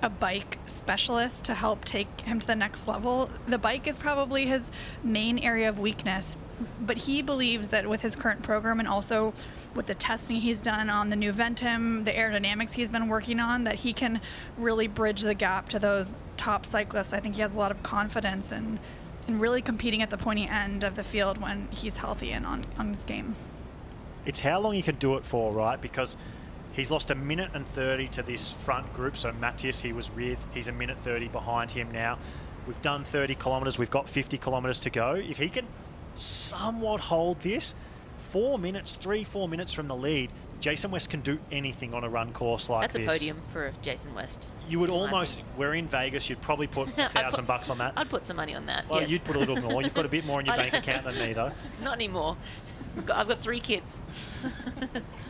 a bike specialist to help take him to the next level. The bike is probably his main area of weakness, but he believes that with his current program and also with the testing he's done on the new Ventum, the aerodynamics he's been working on, that he can really bridge the gap to those top cyclists. I think he has a lot of confidence in really competing at the pointy end of the field when he's healthy and on his game. It's how long he can do it for, right? Because he's lost 1 minute and 30 to this front group. So Matthias, he was with, he's 1 minute 30 behind him now. We've done 30 kilometres, we've got 50 kilometres to go. If he can somewhat hold this, 4 minutes, 3-4 minutes from the lead, Jason West can do anything on a run course like this. That's a podium for Jason West. You would almost, we're in Vegas, you'd probably put $1,000 on that. I'd put some money on that, Well, yes. you'd put a little more. You've got a bit more in your bank account than me, though. Not anymore. I've got 3 kids.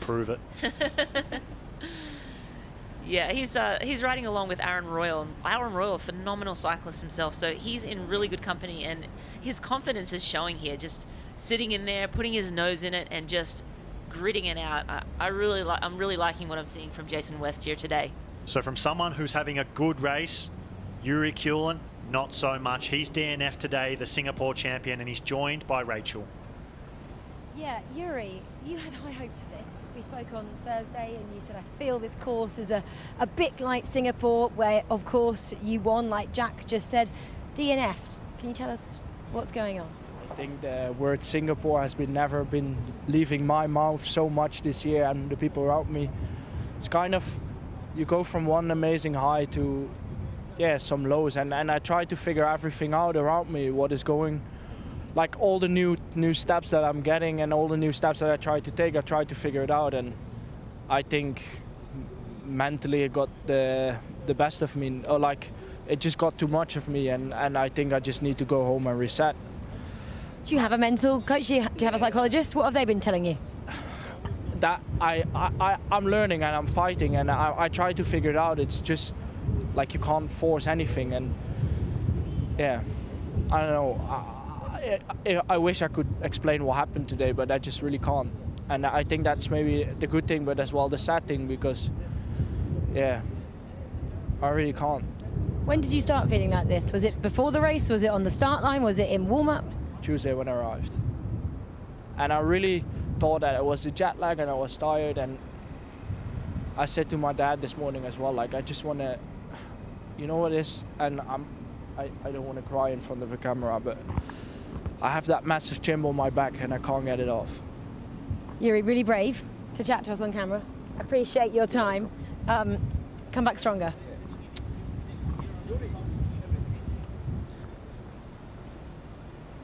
Prove it. Yeah, he's riding along with Aaron Royal. Aaron Royal, a phenomenal cyclist himself, so he's in really good company, and his confidence is showing here, just sitting in there, putting his nose in it, and just gritting it out. I'm really liking what I'm seeing from Jason West here today. So from someone who's having a good race, Yuri Kulin, not so much. He's DNF today, the Singapore champion, and he's joined by Rachel. Yeah, Yuri, you had high hopes for this. We spoke on Thursday and you said, I feel this course is a bit like Singapore, where, of course, you won, like Jack just said. DNF'd. Can you tell us what's going on? I think the word Singapore has never been leaving my mouth so much this year, and the people around me. It's kind of, you go from one amazing high to, yeah, some lows, and I try to figure everything out around me, what is going, like all the new steps that I'm getting and all the new steps that I try to take, I try to figure it out, and I think mentally it got the best of me, or like it just got too much of me, and I think I just need to go home and reset. Do you have a mental coach? Do you have a psychologist? What have they been telling you? That I'm learning and I'm fighting, and I try to figure it out. It's just like you can't force anything, and yeah, I don't know. I wish I could explain what happened today, but I just really can't. And I think that's maybe the good thing, but as well the sad thing, because yeah, I really can't. When did you start feeling like this? Was it before the race? Was it on the start line? Was it in warm-up? Tuesday when I arrived. And I really thought that it was the jet lag and I was tired, and I said to my dad this morning as well, like, I just want to, you know what it is, and I don't want to cry in front of the camera, but I have that massive chimp on my back and I can't get it off. Yuri, really brave to chat to us on camera. Appreciate your time. Come back stronger.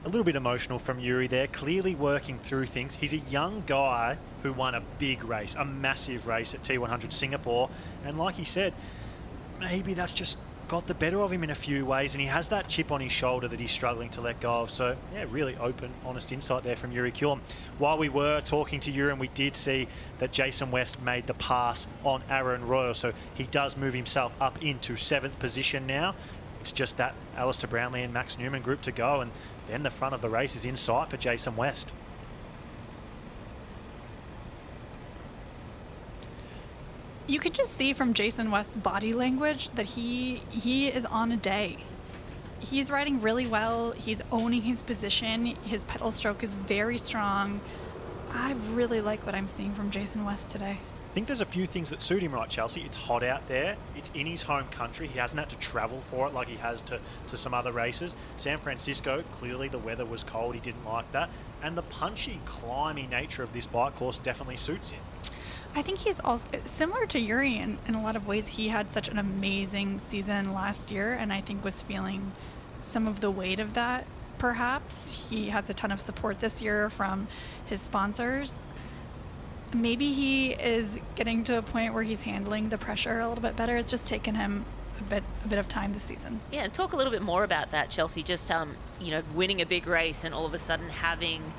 A little bit emotional from Yuri there, clearly working through things. He's a young guy who won a big race, a massive race at T100 Singapore, and like he said, maybe that's just got the better of him in a few ways, and he has that chip on his shoulder that he's struggling to let go of. So yeah, really open, honest insight there from Yuri Kulin. While we were talking to Yuri, we did see that Jason West made the pass on Aaron Royal, so he does move himself up into 7th position now. It's just that Alistair Brownlee and Max Newman group to go, and then the front of the race is in sight for Jason West. You can just see from Jason West's body language that he is on a day. He's riding really well. He's owning his position. His pedal stroke is very strong. I really like what I'm seeing from Jason West today. think there's a few things that suit him right, Chelsea. It's hot out there. It's in his home country. He hasn't had to travel for it like he has to some other races. San Francisco, clearly the weather was cold. He didn't like that. And the punchy, climby nature of this bike course definitely suits him. I think he's also similar to Yuri in a lot of ways. He had such an amazing season last year, and I think was feeling some of the weight of that, perhaps. He has a ton of support this year from his sponsors. Maybe he is getting to a point where he's handling the pressure a little bit better. It's just taken him a bit of time this season. Yeah, and talk a little bit more about that, Chelsea. Just winning a big race and all of a sudden having,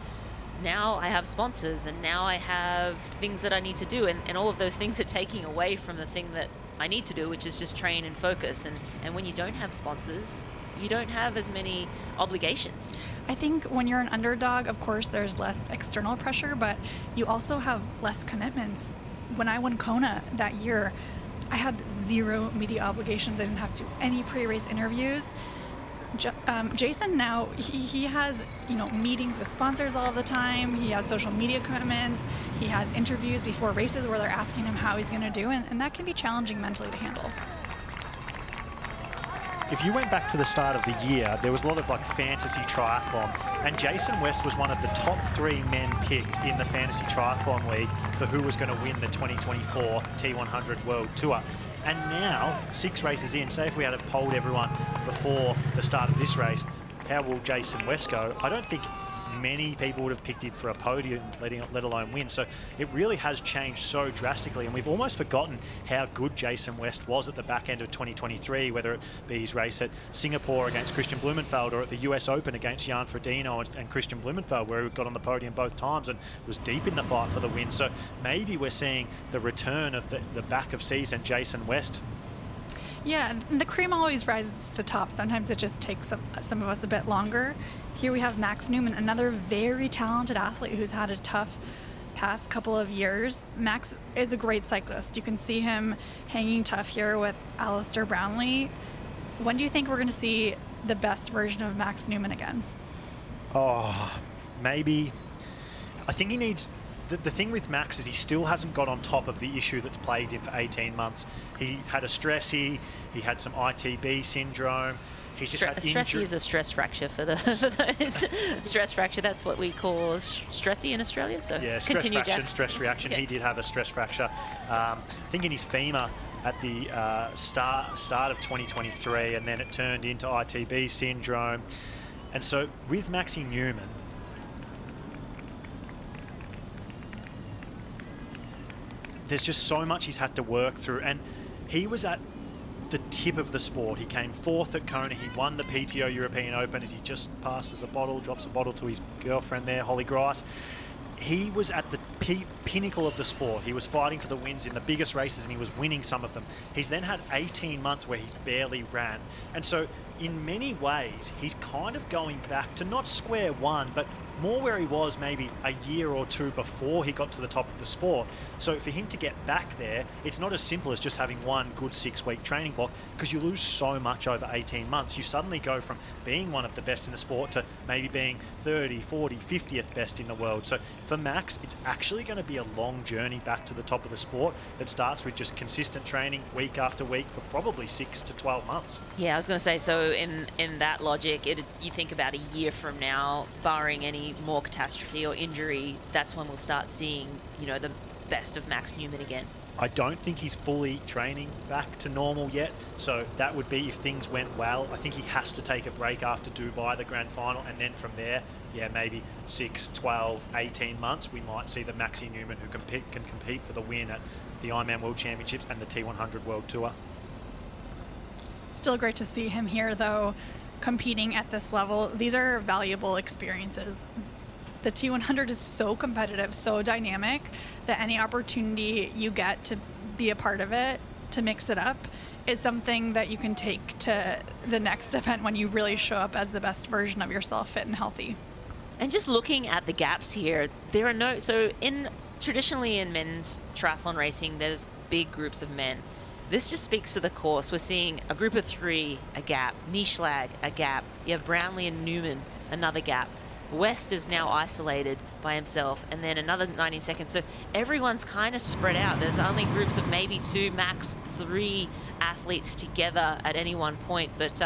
now I have sponsors and now I have things that I need to do, and all of those things are taking away from the thing that I need to do, which is just train and focus. And when you don't have sponsors, you don't have as many obligations. I think when you're an underdog, of course, there's less external pressure, but you also have less commitments. When I won Kona that year, I had 0 media obligations. I didn't have to do any pre-race interviews. Jason now, he has meetings with sponsors all the time. He has social media commitments. He has interviews before races where they're asking him how he's going to do, and that can be challenging mentally to handle. If you went back to the start of the year, there was a lot of fantasy triathlon, and Jason West was one of the top 3 men picked in the Fantasy Triathlon League for who was going to win the 2024 T100 World Tour. And now, 6 races in, say if we had have polled everyone before the start of this race, how will Jason West go? I don't think many people would have picked him for a podium, let alone win. So it really has changed so drastically, and we've almost forgotten how good Jason West was at the back end of 2023, whether it be his race at Singapore against Christian Blumenfeld or at the US Open against Jan Frodeno and Christian Blumenfeld, where he got on the podium both times and was deep in the fight for the win. So maybe we're seeing the return of the back of season Jason West. Yeah, and the cream always rises to the top. Sometimes it just takes some of us a bit longer. Here we have Max Newman, another very talented athlete who's had a tough past couple of years. Max is a great cyclist. You can see him hanging tough here with Alistair Brownlee. When do you think we're going to see the best version of Max Newman again? Oh, maybe. I think he needs... The thing with Max is he still hasn't got on top of the issue that's plagued him for 18 months. He had a stressy, he had some ITB syndrome. He's just had stressy is a stress fracture for those. Stress fracture, that's what we call stressy in Australia. So yeah, stress continue, fraction, Jack. stress reaction. Yeah. He did have a stress fracture. I think in his femur at the start of 2023, and then it turned into ITB syndrome. And so with Maxi Newman, there's just so much he's had to work through, and he was at the tip of the sport. He came 4th at Kona. He won the PTO European Open as he just passes a bottle, drops a bottle to his girlfriend there, Holly Grice. He was at the pinnacle of the sport. He was fighting for the wins in the biggest races, and he was winning some of them. He's then had 18 months where he's barely ran. And so in many ways, he's kind of going back to not square one, but more where he was maybe a year or 2 before he got to the top of the sport. So for him to get back there, it's not as simple as just having one good 6-week training block, because you lose so much over 18 months. You suddenly go from being one of the best in the sport to maybe being 30, 40, 50th best in the world. So for Max, it's actually going to be a long journey back to the top of the sport that starts with just consistent training week after week for probably 6 to 12 months. Yeah, I was going to say, so in that logic, you think about a year from now, barring any more catastrophe or injury, that's when we'll start seeing, the best of Max Newman again. I don't think he's fully training back to normal yet, so that would be if things went well. I think he has to take a break after Dubai, the grand final, and then from there, yeah, maybe 6, 12, 18 months, we might see the Maxi Newman who can compete for the win at the Ironman World Championships and the T100 World Tour. Still great to see him here, though, competing at this level. These are valuable experiences. The T100 is so competitive, so dynamic, that any opportunity you get to be a part of it, to mix it up, is something that you can take to the next event when you really show up as the best version of yourself, fit and healthy. And just looking at the gaps here, there are traditionally in men's triathlon racing, there's big groups of men. This just speaks to the course. We're seeing a group of 3, a gap, Nieschlag, a gap. You have Brownlee and Newman, another gap. West is now isolated by himself, and then another 19 seconds. So everyone's kind of spread out. There's only groups of maybe 2, max 3 athletes together at any one point. But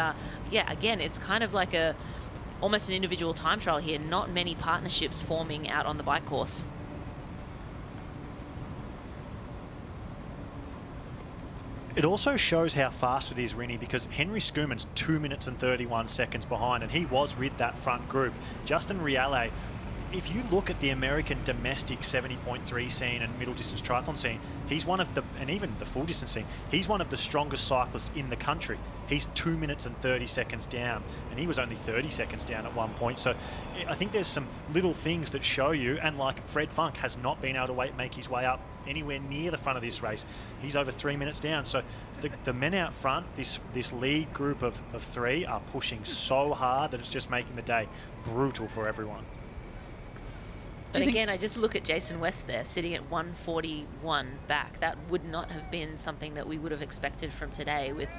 yeah, again, it's kind of like almost an individual time trial here. Not many partnerships forming out on the bike course. It also shows how fast it is, Rinny, because Henry Schumann's 2 minutes and 31 seconds behind, and he was with that front group. Justin Riel, if you look at the American domestic 70.3 scene and middle distance triathlon scene, he's one of the, and even the full distance scene, he's one of the strongest cyclists in the country. He's 2 minutes and 30 seconds down, and he was only 30 seconds down at one point. So I think there's some little things that show you, and like Fred Funk has not been able to make his way up anywhere near the front of this race. He's over 3 minutes down. So the men out front, this lead group of 3 are pushing so hard that it's just making the day brutal for everyone. But again, I just look at Jason West there, sitting at 141 back. That would not have been something that we would have expected from today with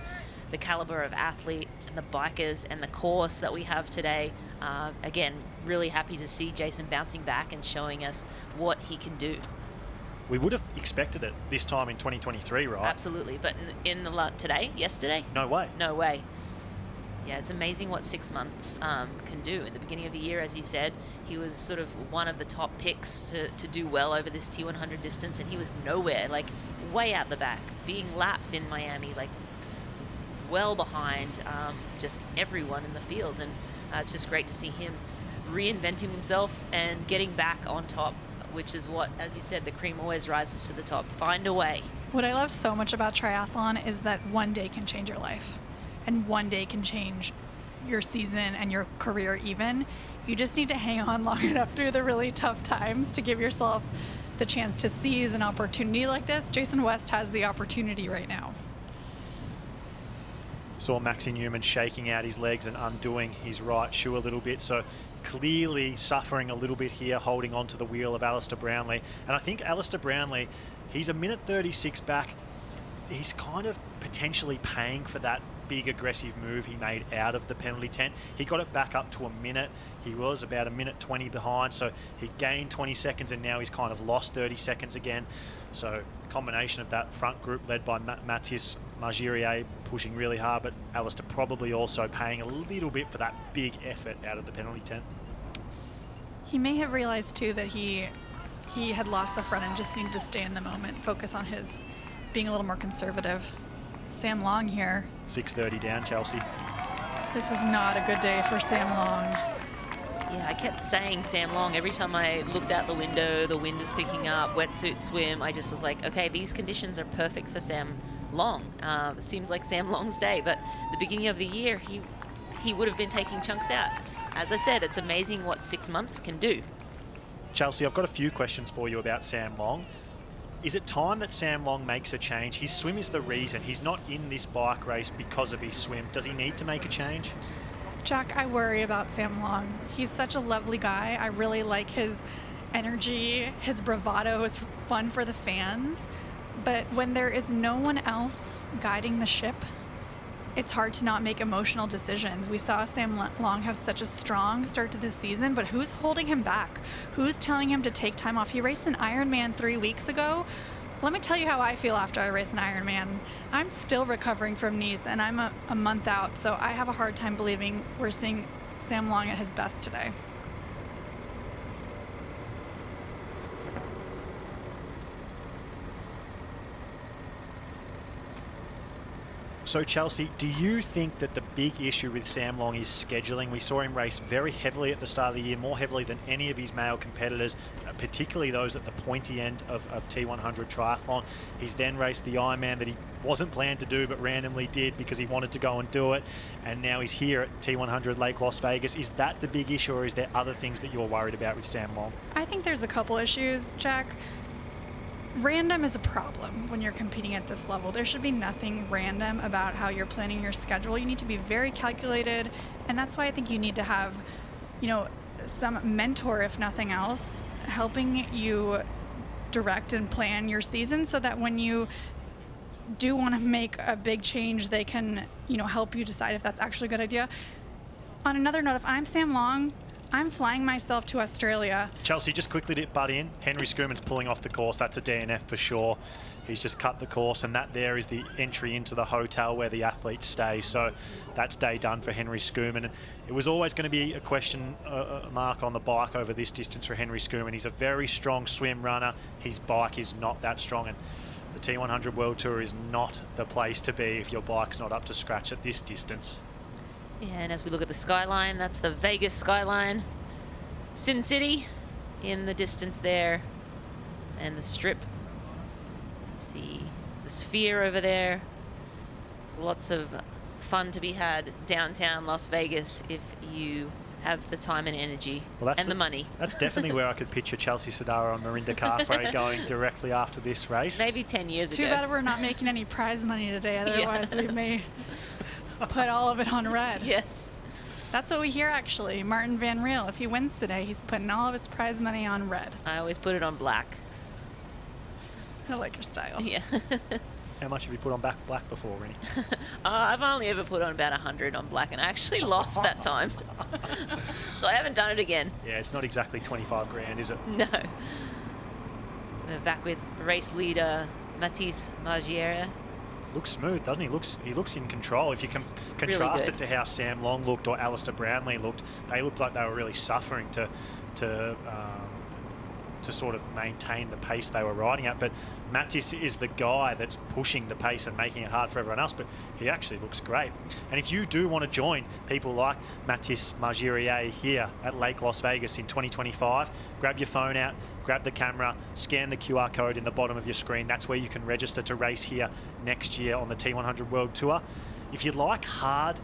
the caliber of athlete and the bikers and the course that we have today. Again, really happy to see Jason bouncing back and showing us what he can do. We would have expected it this time in 2023, right? Absolutely, but yesterday? No way. No way. Yeah, it's amazing what 6 months can do. In the beginning of the year, as you said, he was sort of one of the top picks to do well over this T100 distance, and he was nowhere, like way out the back, being lapped in Miami, like well behind just everyone in the field. And it's just great to see him reinventing himself and getting back on top, which is what, as you said, the cream always rises to the top. Find a way. What I love so much about triathlon is that one day can change your life, and one day can change your season and your career even. You just need to hang on long enough through the really tough times to give yourself the chance to seize an opportunity like this. Jason West has the opportunity right now. Saw Maxi Newman shaking out his legs and undoing his right shoe a little bit. So clearly suffering a little bit here, holding onto the wheel of Alistair Brownlee. And I think Alistair Brownlee, he's a minute 36 back. He's kind of potentially paying for that big aggressive move he made out of the penalty tent. He got it back up to a minute. He was about a minute 20 behind, so he gained 20 seconds, and now he's kind of lost 30 seconds again. So combination of that front group led by Mathis Margirier pushing really hard, but Alistair probably also paying a little bit for that big effort out of the penalty tent. He may have realized too that he had lost the front and just needed to stay in the moment, focus on his being a little more conservative. Sam Long here. 6:30 down, Chelsea. This is not a good day for Sam Long. Yeah, I kept saying Sam Long every time I looked out the window. The wind is picking up, wetsuit swim. I just was like, okay, these conditions are perfect for Sam Long. It seems like Sam Long's day, but the beginning of the year, he would have been taking chunks out. As I said, it's amazing what 6 months can do. Chelsea, I've got a few questions for you about Sam Long. Is it time that Sam Long makes a change? His swim is the reason. He's not in this bike race because of his swim. Does he need to make a change? Jack, I worry about Sam Long. He's such a lovely guy. I really like his energy. His bravado is fun for the fans. But when there is no one else guiding the ship, it's hard to not make emotional decisions. We saw Sam Long have such a strong start to the season, but who's holding him back? Who's telling him to take time off? He raced an Ironman 3 weeks ago. Let me tell you how I feel after I race an Ironman. I'm still recovering from knees, and I'm a month out, so I have a hard time believing we're seeing Sam Long at his best today. So Chelsea, do you think that the big issue with Sam Long is scheduling? We saw him race very heavily at the start of the year, more heavily than any of his male competitors, particularly those at the pointy end of T100 Triathlon. He's then raced the Ironman that he wasn't planned to do but randomly did because he wanted to go and do it, and now he's here at T100 Lake Las Vegas. Is that the big issue, or is there other things that you're worried about with Sam Long? I think there's a couple issues, Jack. Random is a problem when you're competing at this level. There should be nothing random about how you're planning your schedule. You need to be very calculated, and that's why I think you need to have, some mentor, if nothing else, helping you direct and plan your season so that when you do want to make a big change, they can, help you decide if that's actually a good idea. On another note, if I'm Sam Long, I'm flying myself to Australia. Chelsea, just quickly to butt in. Henry Schuurman's pulling off the course. That's a DNF for sure. He's just cut the course, and that there is the entry into the hotel where the athletes stay. So that's day done for Henry Schuurman. It was always going to be a question mark on the bike over this distance for Henry Schuurman. He's a very strong swim runner. His bike is not that strong, and the T100 World Tour is not the place to be if your bike's not up to scratch at this distance. Yeah, and as we look at the skyline, that's the Vegas skyline. Sin City in the distance there, and the Strip. See the Sphere over there. Lots of fun to be had downtown Las Vegas if you have the time and energy and the money. That's definitely where I could picture Chelsea Sodaro and Marinda Carfrae going directly after this race. Maybe 10 years Too ago. bad we're not making any prize money today, otherwise we may put all of it on red. Yes. That's what we hear, actually. Martin Van Riel, if he wins today, he's putting all of his prize money on red. I always put it on black. I like your style. Yeah. How much have you put on black before, Rennie? I've only ever put on about 100 on black, and I actually lost that time. So I haven't done it again. Yeah, it's not exactly 25 grand, is it? No. We're back with race leader Mathis Margiera. Looks smooth, doesn't he? He looks in control. If you can contrast really it to how Sam Long looked or Alistair Brownlee looked, they looked like they were really suffering to sort of maintain the pace they were riding at. But Mathis is the guy that's pushing the pace and making it hard for everyone else, but he actually looks great. And if you do want to join people like Mathis Margiera here at Lake Las Vegas in 2025, grab your phone out, grab the camera, scan the QR code in the bottom of your screen. That's where you can register to race here next year on the T100 World Tour. If you like hard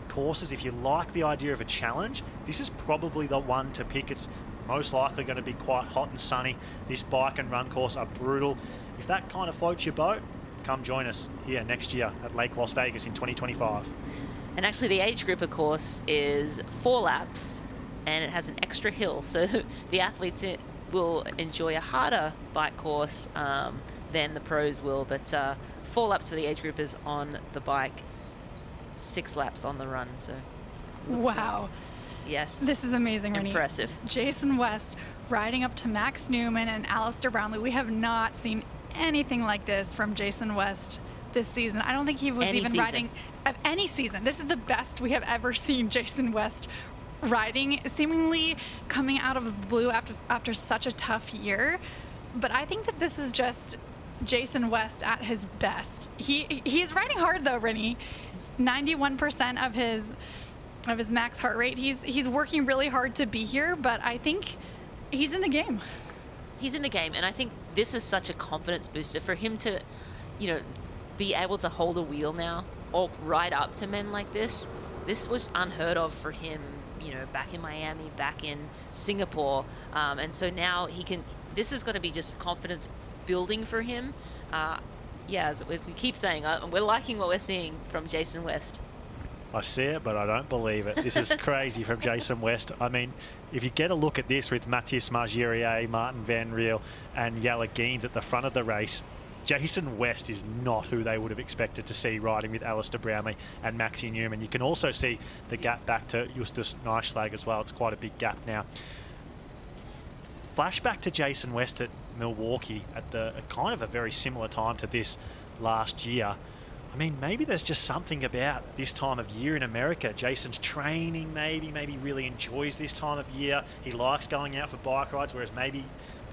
courses, if you like the idea of a challenge, this is probably the one to pick. It's most likely going to be quite hot and sunny. This bike and run course are brutal. If that kind of floats your boat, come join us here next year at Lake Las Vegas in 2025. And actually the age group, of course, is 4 laps, and it has an extra hill. So the athletes will enjoy a harder bike course than the pros will. But 4 laps for the age groupers on the bike, 6 laps on the run. So wow. Yes. This is amazing, Rennie. Impressive. Jason West riding up to Max Newman and Alistair Brownlee. We have not seen anything like this from Jason West this season. I don't think he was riding of any season. This is the best we have ever seen Jason West riding, seemingly coming out of the blue after such a tough year. But I think that this is just Jason West at his best. He's riding hard though, Rennie. 91% of his max heart rate. He's working really hard to be here, but I think he's in the game. He's in the game, and I think this is such a confidence booster for him to, be able to hold a wheel now or ride up to men like this. This was unheard of for him, back in Miami, back in Singapore, and so now he can. This is going to be just confidence building for him. As we keep saying, we're liking what we're seeing from Jason West. I see it, but I don't believe it. This is crazy from Jason West. I mean, if you get a look at this with Mathis Margiera, Martin Van Riel, and Jelle Geens at the front of the race, Jason West is not who they would have expected to see riding with Alistair Brownlee and Maxi Newman. You can also see the gap back to Justus Nijslag as well. It's quite a big gap now. Flashback to Jason West at Milwaukee at kind of a very similar time to this last year. I mean, maybe there's just something about this time of year in America. Jason's training maybe really enjoys this time of year. He likes going out for bike rides, whereas maybe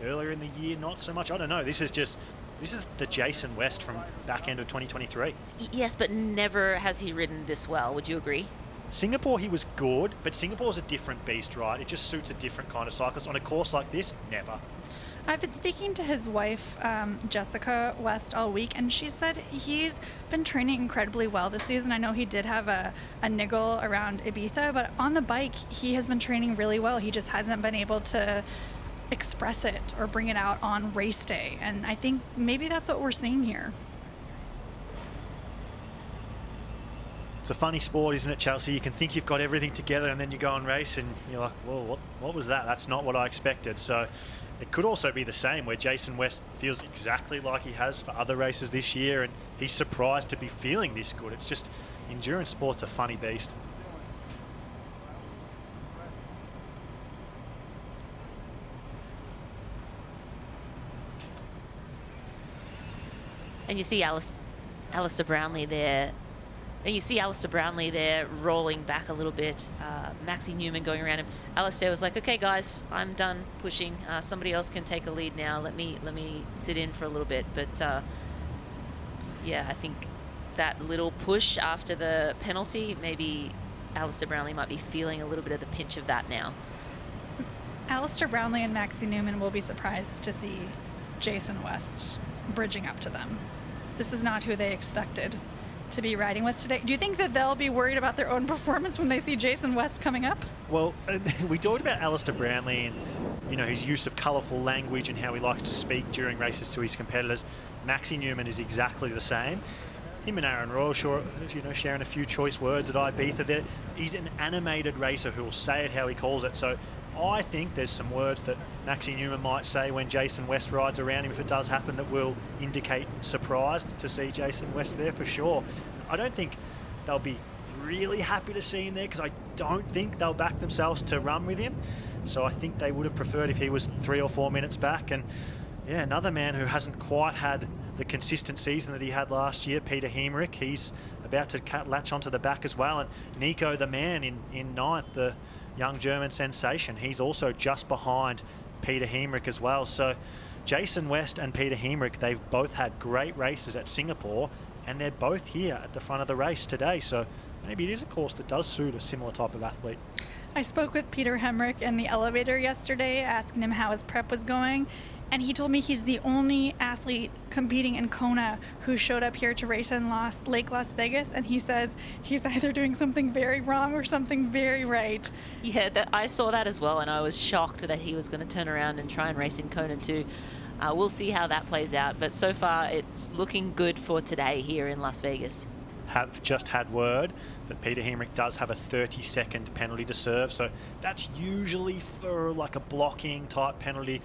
earlier in the year, not so much. I don't know. This is the Jason West from back end of 2023. Yes, but never has he ridden this well. Would you agree? Singapore, he was good, but Singapore's a different beast, right? It just suits a different kind of cyclist. On a course like this, never. I've been speaking to his wife, Jessica West, all week, and she said he's been training incredibly well this season. I know he did have a niggle around Ibiza, but on the bike, he has been training really well. He just hasn't been able to express it or bring it out on race day, and I think maybe that's what we're seeing here. It's a funny sport, isn't it, Chelsea? You can think you've got everything together, and then you go and race, and you're like, well, what was that? That's not what I expected. So it could also be the same, where Jason West feels exactly like he has for other races this year, and he's surprised to be feeling this good. It's just, endurance sport's a funny beast. And you see Alistair Brownlee there. And you see Alistair Brownlee there rolling back a little bit. Maxi Newman going around him. Alistair was like, okay, guys, I'm done pushing. Somebody else can take a lead now. Let me sit in for a little bit. But yeah, I think that little push after the penalty, maybe Alistair Brownlee might be feeling a little bit of the pinch of that now. Alistair Brownlee and Maxi Newman will be surprised to see Jason West bridging up to them. This is not who they expected to be riding with today. Do you think that they'll be worried about their own performance when they see Jason West coming up? Well, we talked about Alistair Brownlee and, you know, his use of colourful language and how he likes to speak during races to his competitors. Maxi Newman is exactly the same. Him and Aaron Royal, sharing a few choice words at Ibiza there. He's an animated racer who will say it how he calls it. So I think there's some words that Maxi Newman might say when Jason West rides around him, if it does happen, that will indicate surprised to see Jason West there for sure. I don't think they'll be really happy to see him there, because I don't think they'll back themselves to run with him. So I think they would have preferred if he was 3 or 4 minutes back. And yeah, another man who hasn't quite had the consistent season that he had last year, Peter Hemerick. He's about to latch onto the back as well. And Nico the man in ninth, the young German sensation, he's also just behind Peter Hemerick as well. So Jason West and Peter Hemerick, they've both had great races at Singapore, and they're both here at the front of the race today. So maybe it is a course that does suit a similar type of athlete. I spoke with Peter Hemerick in the elevator yesterday, asking him how his prep was going. And he told me he's the only athlete competing in Kona who showed up here to race in Lake Las Vegas. And he says he's either doing something very wrong or something very right. Yeah, I saw that as well, and I was shocked that he was going to turn around and try and race in Kona too. We'll see how that plays out. But so far, it's looking good for today here in Las Vegas. Have just had word that Peter Hemerick does have a 30-second penalty to serve. So that's usually for like a blocking type penalty.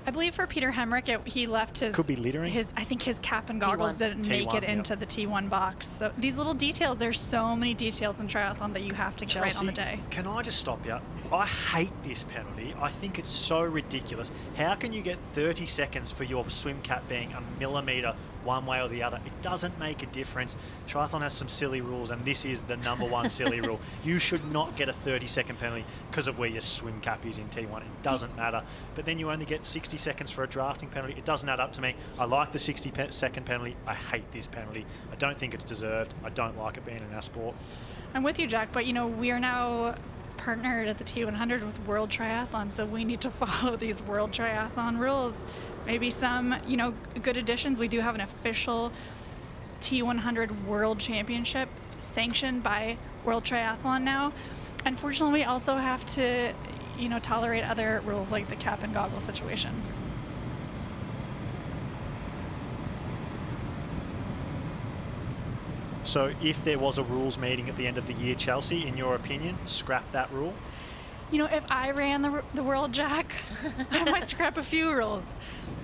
I believe for Peter Hemerick, he left his... Could be littering. I think his cap and goggles didn't make it into the T1 box. So these little details, there's so many details in triathlon that you have to get right on the day. Can I just stop you? I hate this penalty. I think it's so ridiculous. How can you get 30 seconds for your swim cap being a millimetre one way or the other? It doesn't make a difference. Triathlon has some silly rules, and this is the #1 silly rule. You should not get a 30-second penalty because of where your swim cap is in T1. It doesn't matter. But then you only get 60 seconds for a drafting penalty. It doesn't add up to me. I like the 60-second penalty. I hate this penalty. I don't think it's deserved. I don't like it being in our sport. I'm with you, Jack, but we are now partnered at the T100 with World Triathlon, so we need to follow these World Triathlon rules. Maybe some, good additions. We do have an official T100 World Championship sanctioned by World Triathlon now. Unfortunately, we also have to, tolerate other rules like the cap and goggle situation. So if there was a rules meeting at the end of the year, Chelsea, in your opinion, scrap that rule? If I ran the world, Jack, I might scrap a few rules.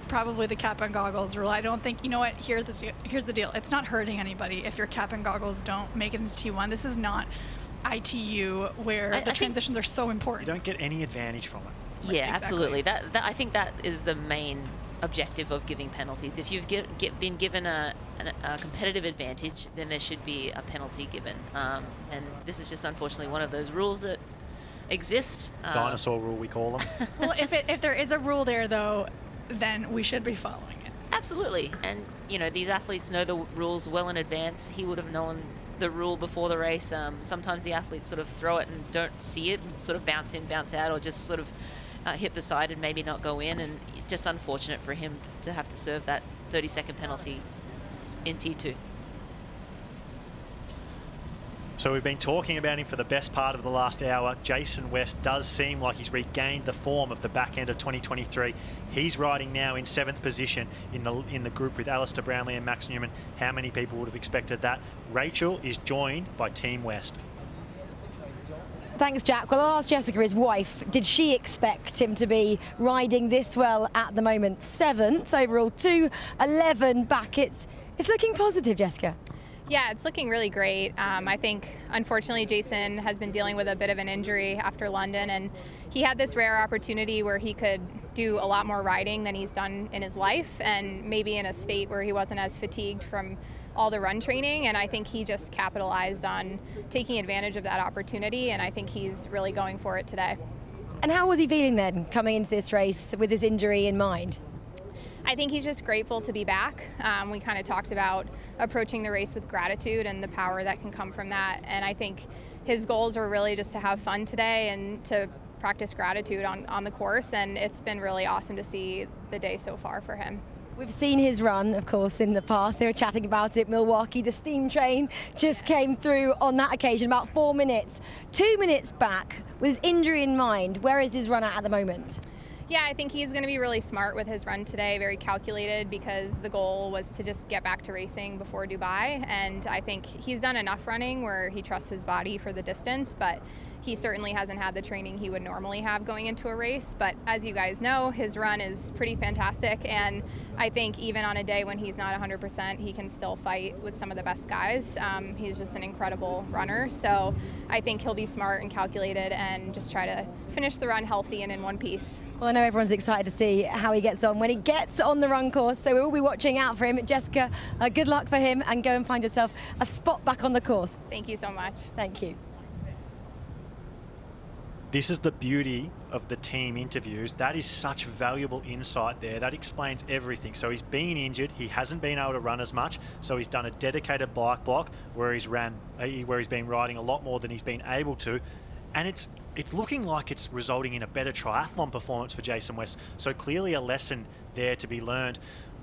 Probably the cap and goggles rule. I don't think, here's the deal. It's not hurting anybody if your cap and goggles don't make it into T1. This is not ITU where the transitions are so important. You don't get any advantage from it. Yeah, exactly. Absolutely. I think that is the main objective of giving penalties. If you've been given a competitive advantage, then there should be a penalty given. And this is just unfortunately one of those rules that exist. Dinosaur rule, we call them. Well, if there is a rule there, though, then we should be following it. Absolutely. And, these athletes know the rules well in advance. He would have known the rule before the race. Sometimes the athletes sort of throw it and don't see it, and sort of bounce in, bounce out, or just sort of hit the side and maybe not go in. And just unfortunate for him to have to serve that 30-second penalty in T2. So we've been talking about him for the best part of the last hour. Jason West does seem like he's regained the form of the back end of 2023. He's riding now in 7th position in the group with Alistair Brownlee and Max Newman. How many people would have expected that? Rachel is joined by Team West. Thanks, Jack. Well, I'll ask Jessica, his wife, did she expect him to be riding this well at the moment? 7th overall, 2:11 back. It's looking positive, Jessica. Yeah, it's looking really great. I think, unfortunately, Jason has been dealing with a bit of an injury after London, and he had this rare opportunity where he could do a lot more riding than he's done in his life, and maybe in a state where he wasn't as fatigued from all the run training, and I think he just capitalized on taking advantage of that opportunity, and I think he's really going for it today. And how was he feeling then, coming into this race with his injury in mind? I think he's just grateful to be back. We kind of talked about approaching the race with gratitude and the power that can come from that. And I think his goals were really just to have fun today and to practice gratitude on the course. And it's been really awesome to see the day so far for him. We've seen his run, of course, in the past. They were chatting about it, Milwaukee. The steam train just came through on that occasion, about 4 minutes. 2 minutes back, with his injury in mind. Where is his run at the moment? Yeah, I think he's going to be really smart with his run today, very calculated, because the goal was to just get back to racing before Dubai. And I think he's done enough running where he trusts his body for the distance, but he certainly hasn't had the training he would normally have going into a race. But as you guys know, his run is pretty fantastic. And I think even on a day when he's not 100%, he can still fight with some of the best guys. He's just an incredible runner. So I think he'll be smart and calculated and just try to finish the run healthy and in one piece. Well, I know everyone's excited to see how he gets on when he gets on the run course. So we'll be watching out for him. Jessica, good luck for him, and go and find yourself a spot back on the course. Thank you so much. Thank you. This is the beauty of the team interviews. That is such valuable insight there. That explains everything. So he's been injured. He hasn't been able to run as much. So he's done a dedicated bike block where he's been riding a lot more than he's been able to. And it's looking like it's resulting in a better triathlon performance for Jason West. So clearly a lesson there to be learned.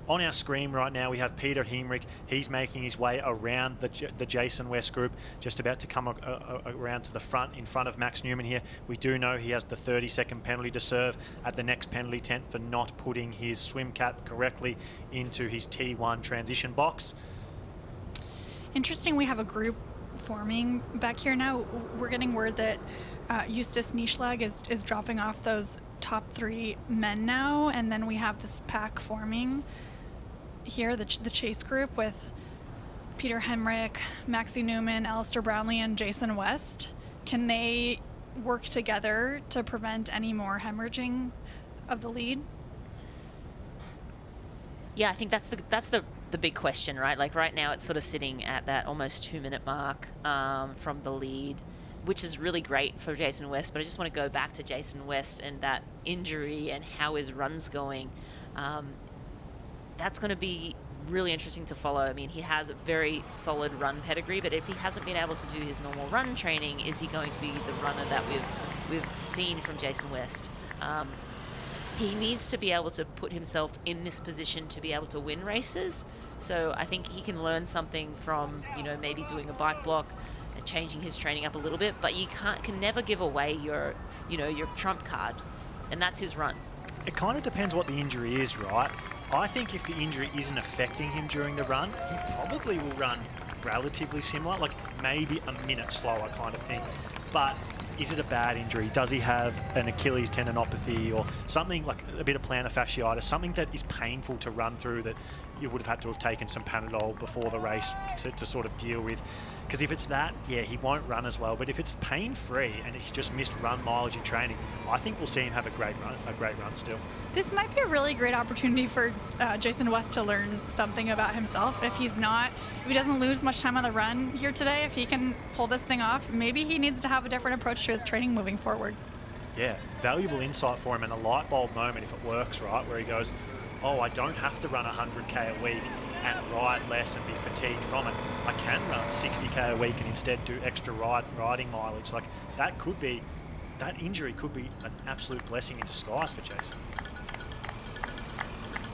On our screen right now, we have Peter Hemrich. He's making his way around the Jason West group, just about to come around to the front, in front of Max Newman here. We do know he has the 30-second penalty to serve at the next penalty tent for not putting his swim cap correctly into his T1 transition box. Interesting, we have a group forming back here now. We're getting word that Eustace Nieschlag is dropping off those top 3 men now, and then we have this pack forming here, the chase group with Peter Hemrich, Maxie Newman, Alistair Brownlee, and Jason West. Can they work together to prevent any more hemorrhaging of the lead? Yeah, I think that's the big question, right? Like right now it's sort of sitting at that almost 2-minute mark from the lead, which is really great for Jason West. But I just want to go back to Jason West and that injury and how his run's going. That's going to be really interesting to follow. I mean, he has a very solid run pedigree, but if he hasn't been able to do his normal run training, is he going to be the runner that we've seen from Jason West? He needs to be able to put himself in this position to be able to win races. So I think he can learn something from, maybe doing a bike block, changing his training up a little bit, but you can never give away your trump card, and that's his run. It kind of depends what the injury is, right? I think if the injury isn't affecting him during the run, he probably will run relatively similar, like maybe a minute slower kind of thing. But is it a bad injury? Does he have an Achilles tendinopathy or something like a bit of plantar fasciitis, something that is painful to run through that you would have had to have taken some Panadol before the race to sort of deal with? Because if it's that, yeah, he won't run as well. But if it's pain-free and he's just missed run mileage in training, I think we'll see him have a great run still. This might be a really great opportunity for Jason West to learn something about himself. If he doesn't lose much time on the run here today, if he can pull this thing off, maybe he needs to have a different approach to his training moving forward. Yeah, valuable insight for him, and a light bulb moment if it works, right, where he goes, oh, I don't have to run 100k a week and ride less and be fatigued from it. I can run 60k a week and instead do extra riding mileage. Like that injury could be an absolute blessing in disguise for Jason.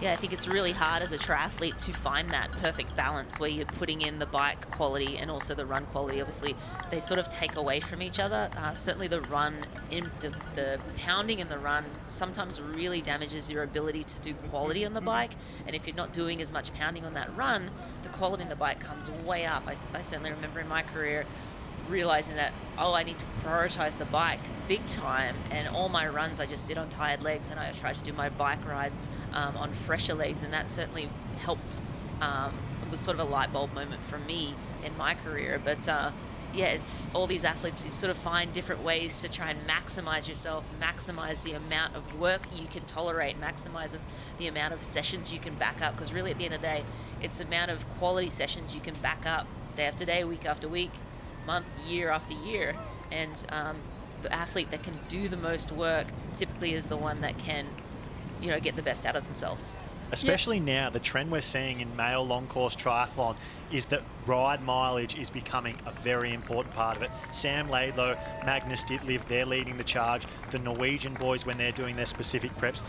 Yeah, I think it's really hard as a triathlete to find that perfect balance where you're putting in the bike quality and also the run quality. Obviously, they sort of take away from each other. Certainly the run, the pounding in the run sometimes really damages your ability to do quality on the bike. And if you're not doing as much pounding on that run, the quality in the bike comes way up. I certainly remember in my career realizing that, I need to prioritize the bike big time, and all my runs I just did on tired legs, and I tried to do my bike rides on fresher legs, and that certainly helped was sort of a light bulb moment for me in my career. But yeah, it's all these athletes, you sort of find different ways to try and maximize yourself, maximize the amount of work you can tolerate, maximize the amount of sessions you can back up, because really at the end of the day, it's the amount of quality sessions you can back up day after day, week after week, month, year after year. And the athlete that can do the most work typically is the one that can, you know, get the best out of themselves. Especially now, the trend we're seeing in male long course triathlon is that ride mileage is becoming a very important part of it. Sam Laidlow, Magnus Ditlev, they're leading the charge. The Norwegian boys, when they're doing their specific preps,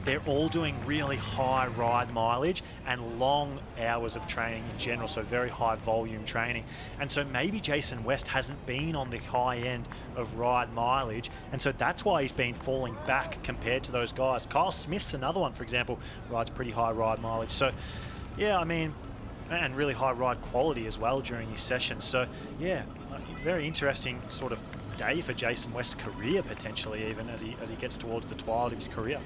they're all doing really high ride mileage and long hours of training in general, so very high volume training. And so maybe Jason West hasn't been on the high end of ride mileage, and so that's why he's been falling back compared to those guys. Kyle Smith's another one, for example, rides pretty high ride mileage. So yeah, I mean, and really high ride quality as well during his sessions. So yeah, very interesting sort of day for Jason West's career, potentially, even as he gets towards the twilight of his career.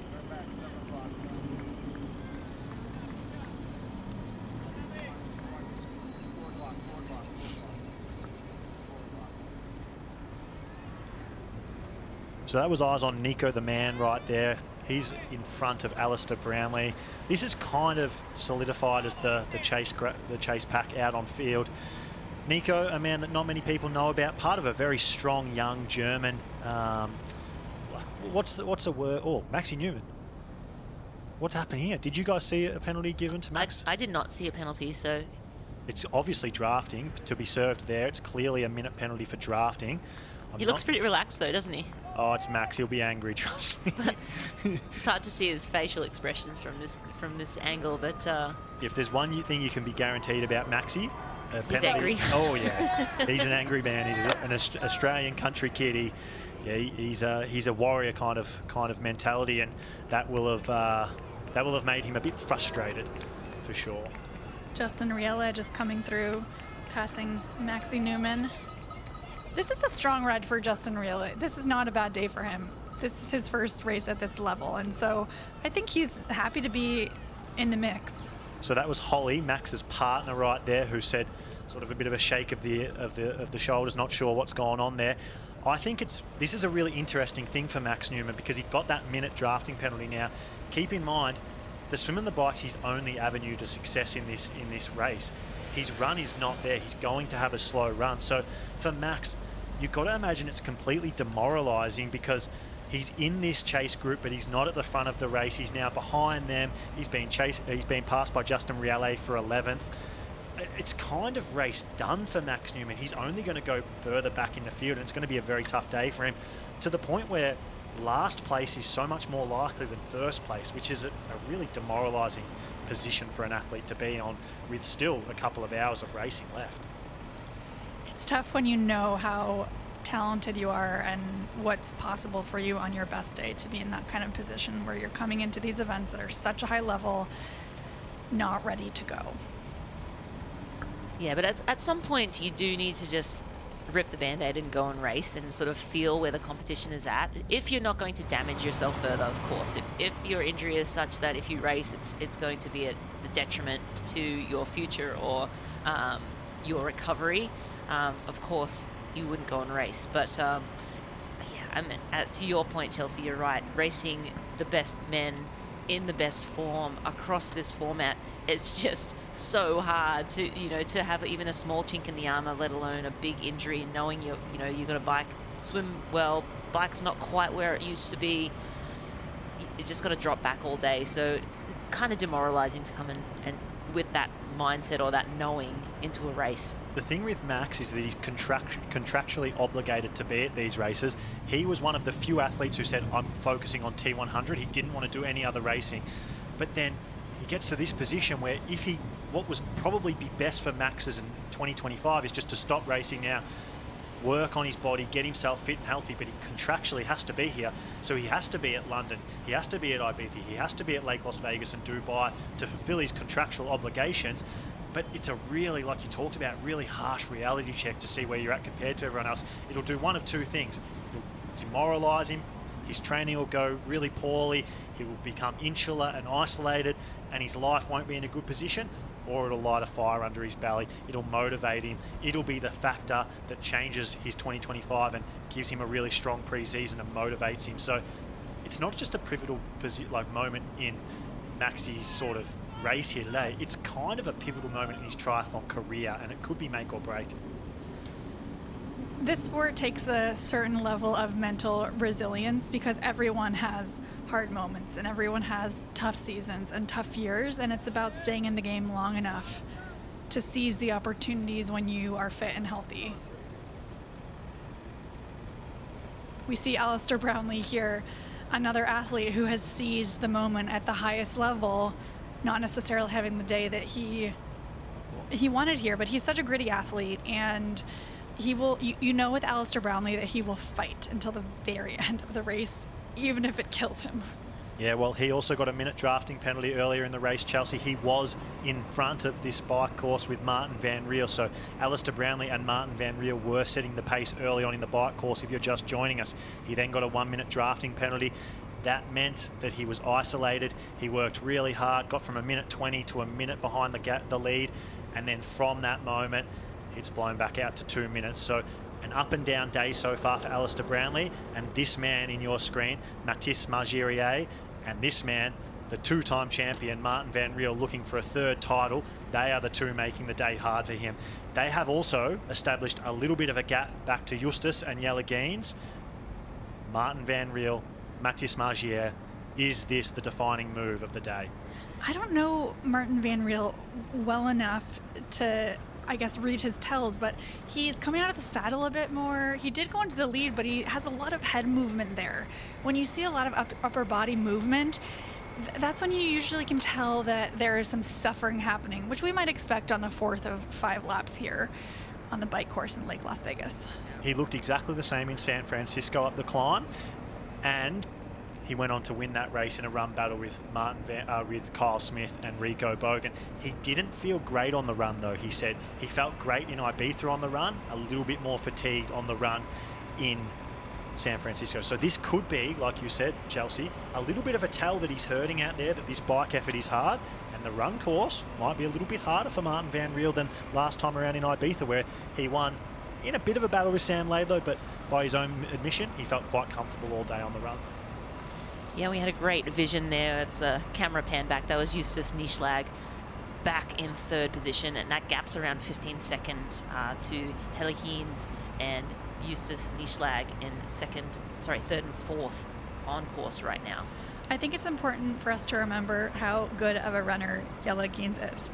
So that was eyes on Nico the man right there. He's in front of Alistair Brownlee. This is kind of solidified as the chase pack out on field. Nico, a man that not many people know about, part of a very strong young German. What's the word? Oh, Maxi Newman. What's happened here? Did you guys see a penalty given to Max? I did not see a penalty, so... It's obviously drafting to be served there. It's clearly a minute penalty for drafting. He looks pretty relaxed though, doesn't he? Oh, it's Max. He'll be angry, trust me. It's hard to see his facial expressions from this angle, but... If there's one thing you can be guaranteed about Maxi... He's angry. Oh, yeah. He's an angry man. He's an Australian country kid. He's a warrior kind of mentality, and that will have made him a bit frustrated, for sure. Justin Riel just coming through, passing Maxi Newman. This is a strong ride for Justin Riel. This is not a bad day for him. This is his first race at this level, and so I think he's happy to be in the mix. So that was Holly, Max's partner right there, who said sort of a bit of a shake of the shoulders, not sure what's going on there. I think this is a really interesting thing for Max Newman, because he got that minute drafting penalty now. Keep in mind, the swim and the bike's his only avenue to success in this race. His run is not there. He's going to have a slow run. So for Max, you've got to imagine it's completely demoralizing, because he's in this chase group, but he's not at the front of the race. He's now behind them. He's been passed by Justin Riel for 11th. It's kind of race done for Max Newman. He's only going to go further back in the field, and it's going to be a very tough day for him, to the point where last place is so much more likely than first place, which is a really demoralizing position for an athlete to be on, with still a couple of hours of racing left. It's tough when you know how talented you are and what's possible for you on your best day, to be in that kind of position where you're coming into these events that are such a high level, not ready to go. Yeah, but at some point you do need to just rip the band-aid and go and race and sort of feel where the competition is at. If you're not going to damage yourself further, of course. If your injury is such that if you race, it's going to be at the detriment to your future or your recovery, of course you wouldn't go and race. But yeah, I mean, to your point, Chelsea, you're right. Racing the best men in the best form across this format, it's just so hard to have even a small chink in the armor, let alone a big injury, knowing you're going to bike, swim well, bike's not quite where it used to be. You're just got to drop back all day. So kind of demoralizing to come in and with that mindset or that knowing into a race. The thing with Max is that he's contractually obligated to be at these races. He was one of the few athletes who said, I'm focusing on T100. He didn't want to do any other racing. But then he gets to this position where what was probably be best for Max in 2025 is just to stop racing now, work on his body, get himself fit and healthy, but he contractually has to be here. So he has to be at London, he has to be at Ibiza, he has to be at Lake Las Vegas and Dubai to fulfill his contractual obligations. But it's a really, like you talked about, really harsh reality check to see where you're at compared to everyone else. It'll do one of two things. It'll demoralize him, his training will go really poorly, he will become insular and isolated, and his life won't be in a good position. or it'll light a fire under his belly. It'll motivate him. It'll be the factor that changes his 2025 and gives him a really strong pre-season and motivates him. So it's not just a pivotal moment in Maxi's sort of race here today. It's kind of a pivotal moment in his triathlon career, and it could be make or break. This sport takes a certain level of mental resilience because everyone has hard moments and everyone has tough seasons and tough years, and it's about staying in the game long enough to seize the opportunities when you are fit and healthy. We see Alistair Brownlee here, another athlete who has seized the moment at the highest level, not necessarily having the day that he wanted here, but he's such a gritty athlete, and he will, you know with Alistair Brownlee that he will fight until the very end of the race, even if it kills him. Yeah, well, he also got a minute drafting penalty earlier in the race, Chelsea. He was in front of this bike course with Martin Van Riel. So Alistair Brownlee and Martin Van Riel were setting the pace early on in the bike course if you're just joining us. He then got a 1 minute drafting penalty. That meant that he was isolated. He worked really hard, got from a minute 20 to a minute behind the lead. And then from that moment, it's blown back out to 2 minutes. So an up and down day so far for Alistair Brownlee, and this man in your screen, Mathis Margirier, and this man, the two-time champion, Martin Van Riel, looking for a third title. They are the two making the day hard for him. They have also established a little bit of a gap back to Justus and Jelle Geens. Martin Van Riel, Mathis Margirier, is this the defining move of the day? I don't know Martin Van Riel well enough to, I guess, read his tells, but he's coming out of the saddle a bit more. He did go into the lead, but he has a lot of head movement there. When you see a lot of upper body movement, that's when you usually can tell that there is some suffering happening, which we might expect on the 4th of 5 laps here on the bike course in Lake Las Vegas. He looked exactly the same in San Francisco up the climb, and he went on to win that race in a run battle with with Kyle Smith and Rico Bogan. He didn't feel great on the run, though. He said he felt great in Ibiza on the run, a little bit more fatigued on the run in San Francisco. So this could be, like you said, Chelsea, a little bit of a tell that he's hurting out there, that this bike effort is hard, and the run course might be a little bit harder for Martin Van Riel than last time around in Ibiza, where he won in a bit of a battle with Sam Laidlow, but by his own admission, he felt quite comfortable all day on the run. Yeah, we had a great vision there. It's a camera pan back. That was Justus Nieschlag back in 3rd position, and that gap's around 15 seconds to Jelle Geens and Justus Nieschlag in 3rd and 4th on course right now. I think it's important for us to remember how good of a runner Jelle Geens is.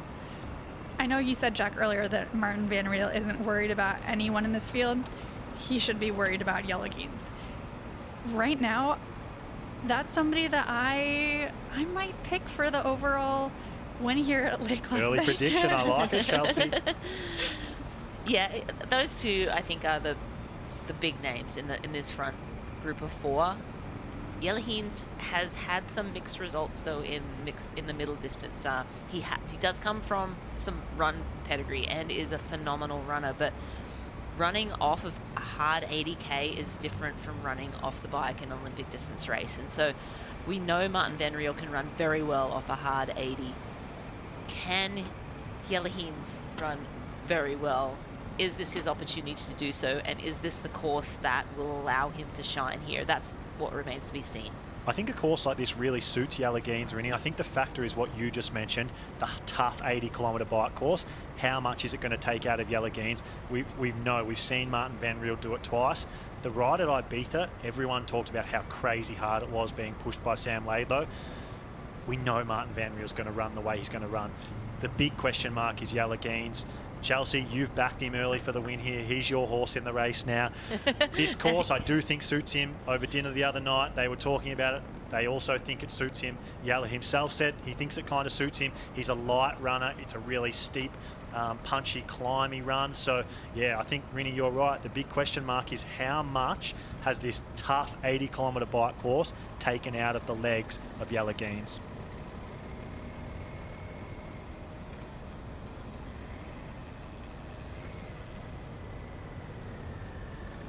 I know you said, Jack, earlier that Martin Van Riel isn't worried about anyone in this field. He should be worried about Jelle Geens. Right now, that's somebody that I might pick for the overall win here at Lake Las Vegas. Early prediction, I like it, Chelsea. Yeah, those two I think are the big names in this front group of 4. Jelle Geens has had some mixed results though in the middle distance. He does come from some run pedigree and is a phenomenal runner, but running off of a hard 80k is different from running off the bike in an Olympic distance race. And so we know Martin Van Riel can run very well off a hard 80. Can Jelle Geens run very well? Is this his opportunity to do so? And is this the course that will allow him to shine here? That's what remains to be seen. I think a course like this really suits Jelle Geens, Rinny. I think the factor is what you just mentioned, the tough 80-kilometre bike course. How much is it going to take out of Jelle Geens? We've seen Martin Van Riel do it twice. The ride at Ibiza, everyone talked about how crazy hard it was being pushed by Sam Laidlow. We know Martin Van Riel's going to run the way he's going to run. The big question mark is Jelle Geens. Chelsea, you've backed him early for the win here. He's your horse in the race now. This course, I do think suits him. Over dinner the other night, they were talking about it. They also think it suits him. Jelle himself said he thinks it kind of suits him. He's a light runner. It's a really steep, punchy, climby run. So, yeah, I think, Rinny, you're right. The big question mark is how much has this tough 80-kilometre bike course taken out of the legs of Jelle Geens?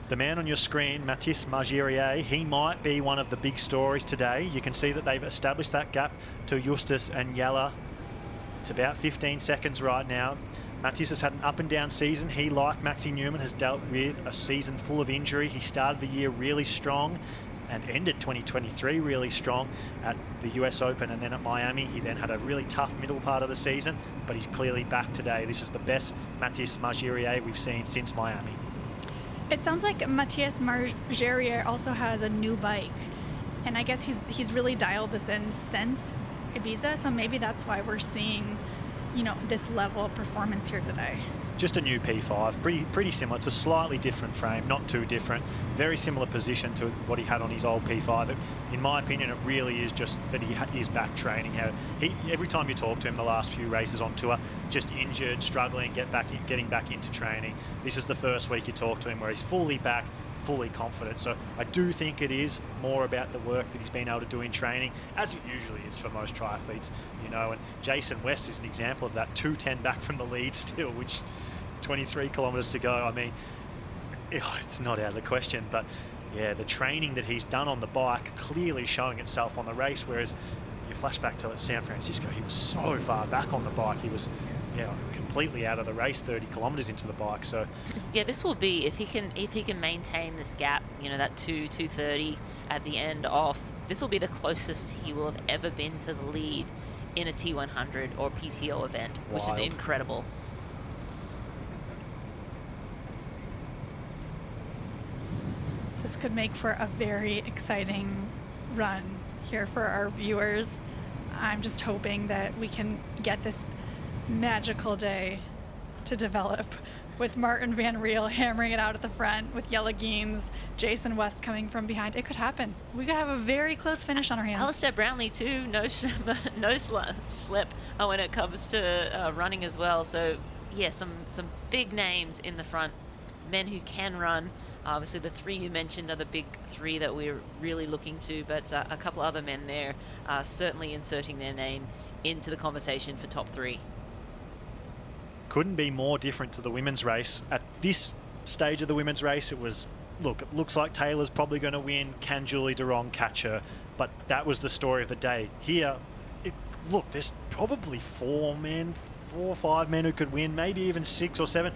The man on your screen, Mathis Margirier, he might be one of the big stories today. You can see that they've established that gap to Justus and Jelle. It's about 15 seconds right now. Matthias has had an up and down season. He, like Maxi Newman, has dealt with a season full of injury. He started the year really strong and ended 2023 really strong at the US Open and then at Miami. He then had a really tough middle part of the season, but he's clearly back today. This is the best Matthias Margerier we've seen since Miami. It sounds like Matthias Margerier also has a new bike, and I guess he's really dialed this in since Ibiza, so maybe that's why we're seeing, you know, this level of performance here today. Just a new P5, pretty similar. It's a slightly different frame, not too different. Very similar position to what he had on his old P5. In my opinion, it really is just that he is back training. Every time you talk to him the last few races on tour, just injured, struggling, getting back into training. This is the first week you talk to him where he's fully back, fully confident. So I do think it is more about the work that he's been able to do in training, as it usually is for most triathletes, you know. And Jason West is an example of that, 2:10 back from the lead still, which 23 kilometers to go. I mean, it's not out of the question, but yeah, the training that he's done on the bike clearly showing itself on the race, whereas you flash back to San Francisco, he was so far back on the bike. He was completely out of the race 30 kilometers into the bike. So yeah, this will be, if he can maintain this gap, you know, that 2:30 at the end off, this will be the closest he will have ever been to the lead in a T100 or PTO event, which is incredible. This could make for a very exciting run here for our viewers. I'm just hoping that we can get this magical day to develop with Martin Van Riel hammering it out at the front with Jelle Geens, Jason West coming from behind. It could happen. We could have a very close finish on our hands. Alistair Brownlee too, no slip when it comes to running as well. So yeah, some big names in the front, men who can run. Obviously the three you mentioned are the big three that we're really looking to, but a couple other men there certainly inserting their name into the conversation for top three. Couldn't be more different to the women's race. At this stage of the women's race, it was, look, it looks like Taylor's probably going to win. Can Julie Durong catch her? But that was the story of the day. Here, look, there's probably 4 or 5 men who could win, maybe even 6 or 7.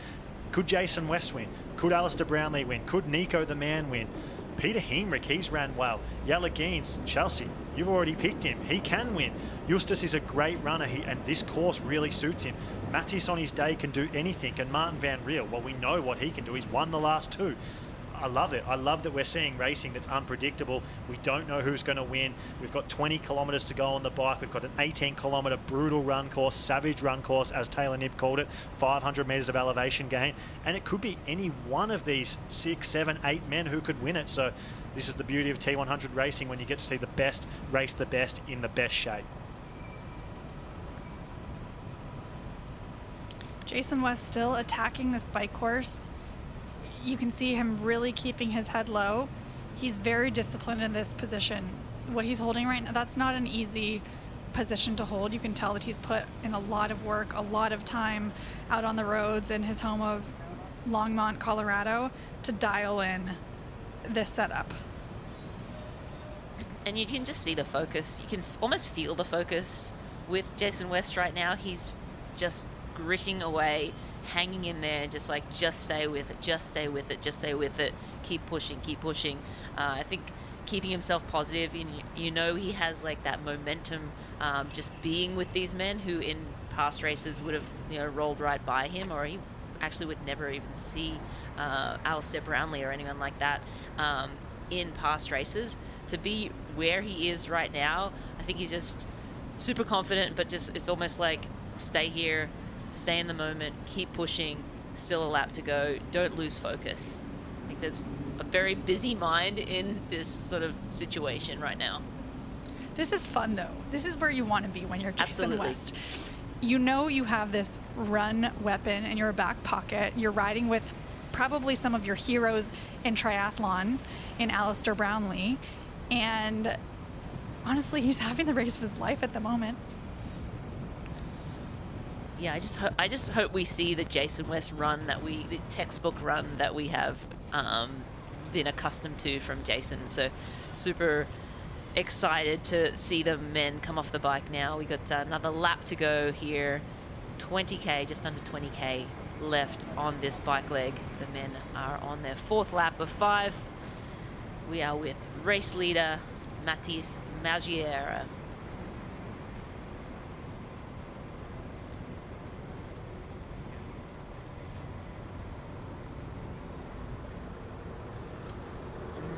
Could Jason West win? Could Alistair Brownlee win? Could Nico the man win? Peter Heinrich, he's ran well. Jelle Geens, Chelsea, you've already picked him. He can win. Justus is a great runner, and this course really suits him. Matthias on his day can do anything, and Martin Van Riel, well, we know what he can do. He's won the last 2. I love it. I love that we're seeing racing that's unpredictable. We don't know who's going to win. We've got 20 kilometres to go on the bike. We've got an 18-kilometre brutal run course, savage run course, as Taylor Knibb called it, 500 metres of elevation gain. And it could be any one of these 6, 7, 8 men who could win it. So this is the beauty of T100 racing, when you get to see the best race the best in the best shape. Jason West still attacking this bike course. You can see him really keeping his head low. He's very disciplined in this position. What he's holding right now, that's not an easy position to hold. You can tell that he's put in a lot of work, a lot of time out on the roads in his home of Longmont, Colorado, to dial in this setup. And you can just see the focus. You can almost feel the focus with Jason West right now. He's just gritting away, hanging in there, just stay with it, just stay with it, just stay with it, keep pushing, keep pushing. I think keeping himself positive, and you know he has like that momentum, just being with these men who in past races would have rolled right by him, or he actually would never even see Alistair Brownlee or anyone like that in past races. To be where he is right now, I think he's just super confident, but just it's almost like stay here, stay in the moment, keep pushing, still a lap to go, don't lose focus. I think there's a very busy mind in this sort of situation right now. This is fun though. This is where you want to be when you're Jason Absolutely. West. You know you have this run weapon in your back pocket. You're riding with probably some of your heroes in triathlon in Alistair Brownlee, and honestly he's having the race of his life at the moment. Yeah, I just hope we see the Jason West run the textbook run that we have been accustomed to from Jason. So super excited to see the men come off the bike now. We got another lap to go here. 20K, just under 20K left on this bike leg. The men are on their 4th lap of 5. We are with race leader Mathis Magiera.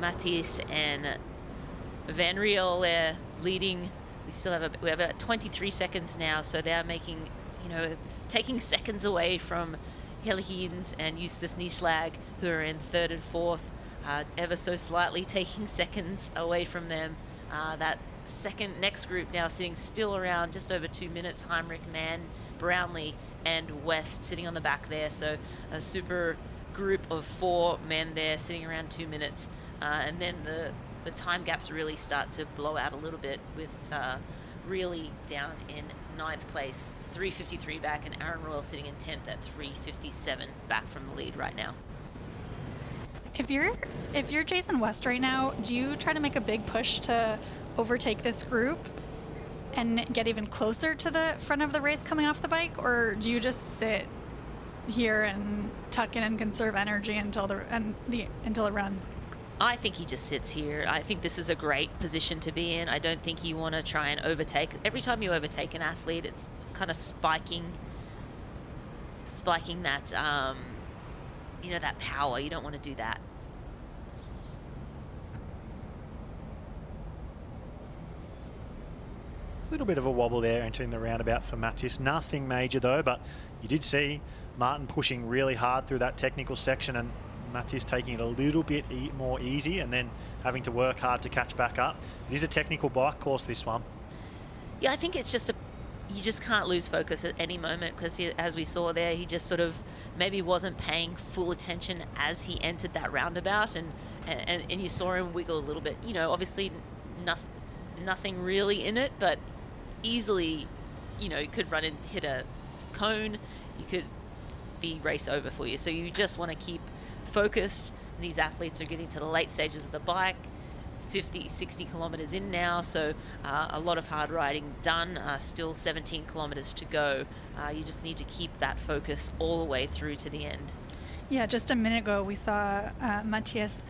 Mathis and Van Riel there leading. We have about 23 seconds now, so they're making, taking seconds away from Helleheens and Eustace Nieslag, who are in 3rd and 4th, ever so slightly taking seconds away from them. That next group now sitting still around just over 2 minutes. Heinrich, Mann, Brownlee, and West sitting on the back there. So a super group of 4 men there sitting around 2 minutes. And then the time gaps really start to blow out a little bit with really down in 9th place, 3:53 back, and Aaron Royal sitting in 10th at 3:57 back from the lead right now. If you're Jason West right now, do you try to make a big push to overtake this group and get even closer to the front of the race coming off the bike, or do you just sit here and tuck in and conserve energy until the run? I think he just sits here. I think this is a great position to be in. I don't think you want to try and overtake. Every time you overtake an athlete, it's kind of spiking that, that power. You don't want to do that. A little bit of a wobble there entering the roundabout for Mathis. Nothing major though, but you did see Martin pushing really hard through that technical section, and Mathis taking it a little bit more easy and then having to work hard to catch back up. It is a technical bike course, this one. Yeah, I think it's just you just can't lose focus at any moment, because as we saw there, he just sort of maybe wasn't paying full attention as he entered that roundabout, and you saw him wiggle a little bit. Obviously nothing really in it, but easily, you could run and hit a cone. You could be race over for you. So you just want to keep focused. These athletes are getting to the late stages of the bike, 50-60 kilometers in now, so a lot of hard riding done. Still 17 kilometers to go. You just need to keep that focus all the way through to the end. Yeah, just a minute ago we saw Matthias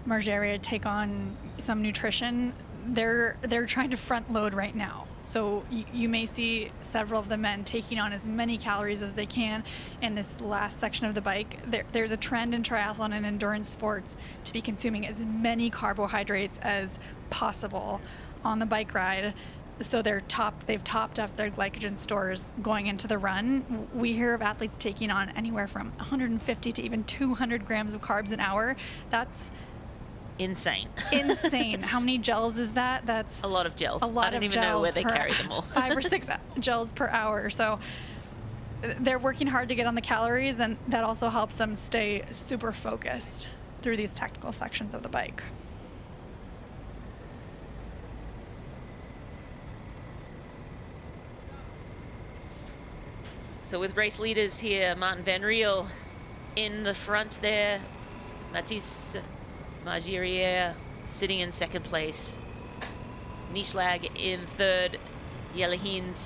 Margeria take on some nutrition. They're trying to front load right now, so you may see several of the men taking on as many calories as they can in this last section of the bike. There's a trend in triathlon and endurance sports to be consuming as many carbohydrates as possible on the bike ride, so they've topped up their glycogen stores going into the run. We hear of athletes taking on anywhere from 150 to even 200 grams of carbs an hour. That's insane. How many gels is that? That's a lot of gels. A lot I don't of even know where they carry them all. 5 or 6 gels per hour. So they're working hard to get on the calories, and that also helps them stay super focused through these technical sections of the bike. So with race leaders here, Martin Van Riel in the front there, Mathis Margeria sitting in 2nd place, Nieslag in 3rd, Helleheens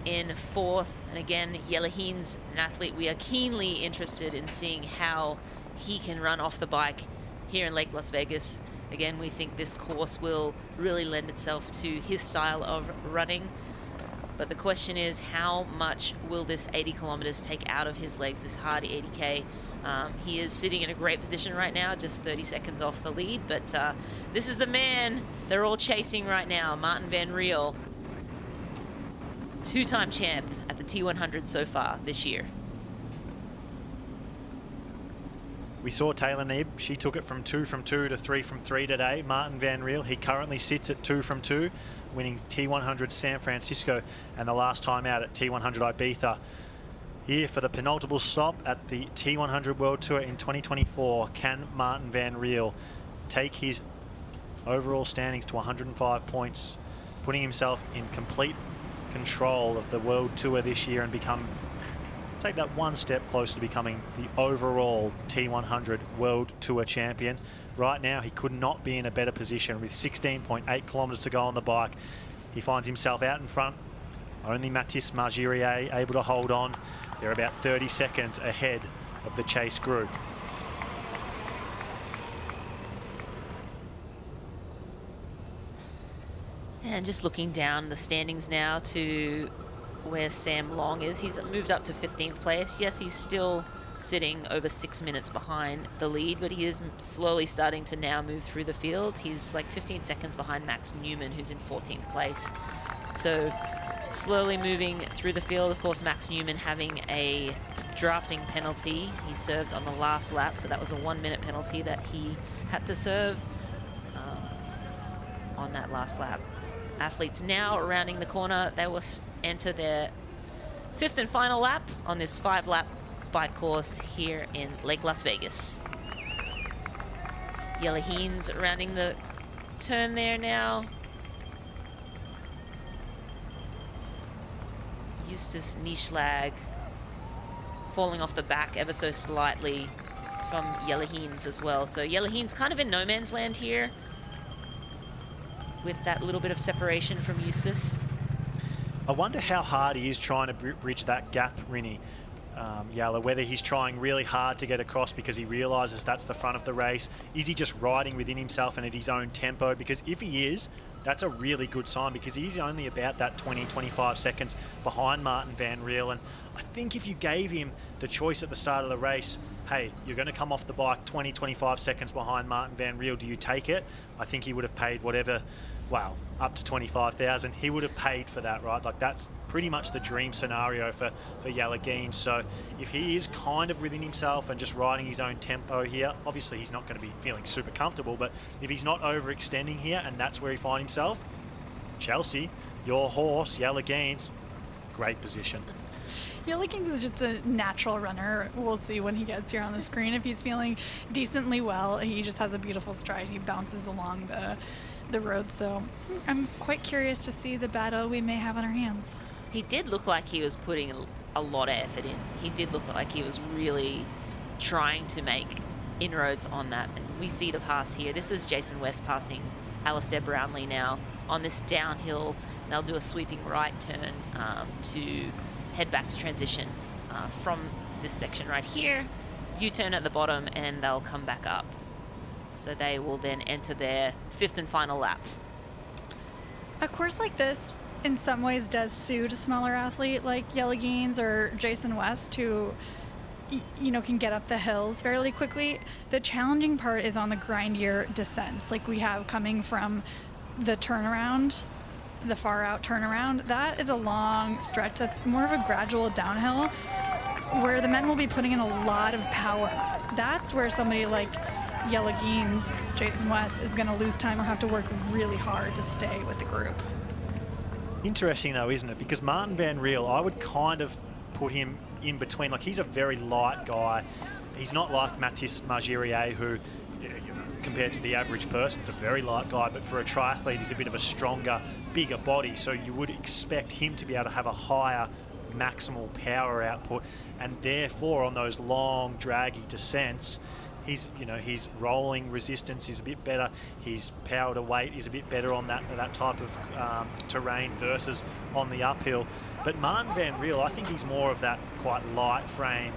in 4th, and again, Helleheens, an athlete we are keenly interested in seeing how he can run off the bike here in Lake Las Vegas. Again, we think this course will really lend itself to his style of running. But the question is, how much will this 80 kilometers take out of his legs, this hard 80K? He is sitting in a great position right now, just 30 seconds off the lead, but this is the man they're all chasing right now, Martin Van Riel, 2-time champ at the T100 so far this year. We saw Taylor Neeb. She took it from 2 from 2 to 3 from 3 today. Martin Van Riel, he currently sits at 2 from 2, winning T100 San Francisco and the last time out at T100 Ibiza. Here for the penultimate stop at the T100 World Tour in 2024, can Martin Van Riel take his overall standings to 105 points, putting himself in complete control of the World Tour this year and take that one step closer to becoming the overall T100 World Tour champion? right now he could not be in a better position. With 16.8 kilometres to go on the bike, he finds himself out in front. Only Mathis Margirier able to hold on. They're about 30 seconds ahead of the chase group. And just looking down the standings now to where Sam Long is, he's moved up to 15th place. Yes, he's still sitting over 6 minutes behind the lead, but he is slowly starting to now move through the field. He's like 15 seconds behind Max Newman, who's in 14th place. So slowly moving through the field. Of course, Max Newman having a drafting penalty. He served on the last lap, so that was a 1-minute penalty that he had to serve on that last lap. Athletes now rounding the corner. They will enter their 5th and final lap on this 5-lap bike course here in Lake Las Vegas. Jelle Heens rounding the turn there now. Justus Nieschlag falling off the back ever so slightly from Jelle Heens as well. So Jelle Heens kind of in no man's land here, with that little bit of separation from Justus. I wonder how hard he is trying to bridge that gap, Rinny, Jelle, whether he's trying really hard to get across because he realises that's the front of the race. Is he just riding within himself and at his own tempo? Because if he is, that's a really good sign, because he's only about that 20-25 seconds behind Martin Van Riel. And I think if you gave him the choice at the start of the race, hey, you're going to come off the bike 20-25 seconds behind Martin Van Riel, do you take it? I think he would have paid whatever, well, up to 25,000. He would have paid for that, right? Like, that's pretty much the dream scenario for Jelle Heens. So if he is kind of within himself and just riding his own tempo here, obviously he's not going to be feeling super comfortable, but if he's not overextending here and that's where he finds himself, Chelsea, your horse, Jelle Heens, great position. Jelle Heens is just a natural runner. We'll see when he gets here on the screen if he's feeling decently well. He just has a beautiful stride. He bounces along the road, so I'm quite curious to see the battle we may have on our hands. He did look like he was putting a lot of effort in. He did look like he was really trying to make inroads on that. And we see the pass here. This is Jason West passing Alistair Brownlee now on this downhill. They'll do a sweeping right turn to head back to transition from this section right here. U-turn at the bottom and they'll come back up. So they will then enter their 5th and final lap. A course like this in some ways does suit a smaller athlete like Jelle Heens or Jason West, who can get up the hills fairly quickly. The challenging part is on the grindier descents, like we have coming from the turnaround, the far out turnaround. That is a long stretch that's more of a gradual downhill where the men will be putting in a lot of power. That's where somebody like Jelle Heens, Jason West, is going to lose time or have to work really hard to stay with the group. Interesting though, isn't it? Because Martin Van Riel, I would kind of put him in between. Like, he's a very light guy. He's not like Mathis Margirier, who, compared to the average person, is a very light guy, but for a triathlete, he's a bit of a stronger, bigger body. So you would expect him to be able to have a higher maximal power output, and therefore on those long, draggy descents, his rolling resistance is a bit better. His power to weight is a bit better on that type of terrain versus on the uphill. But Martin Van Riel, I think he's more of that quite light frame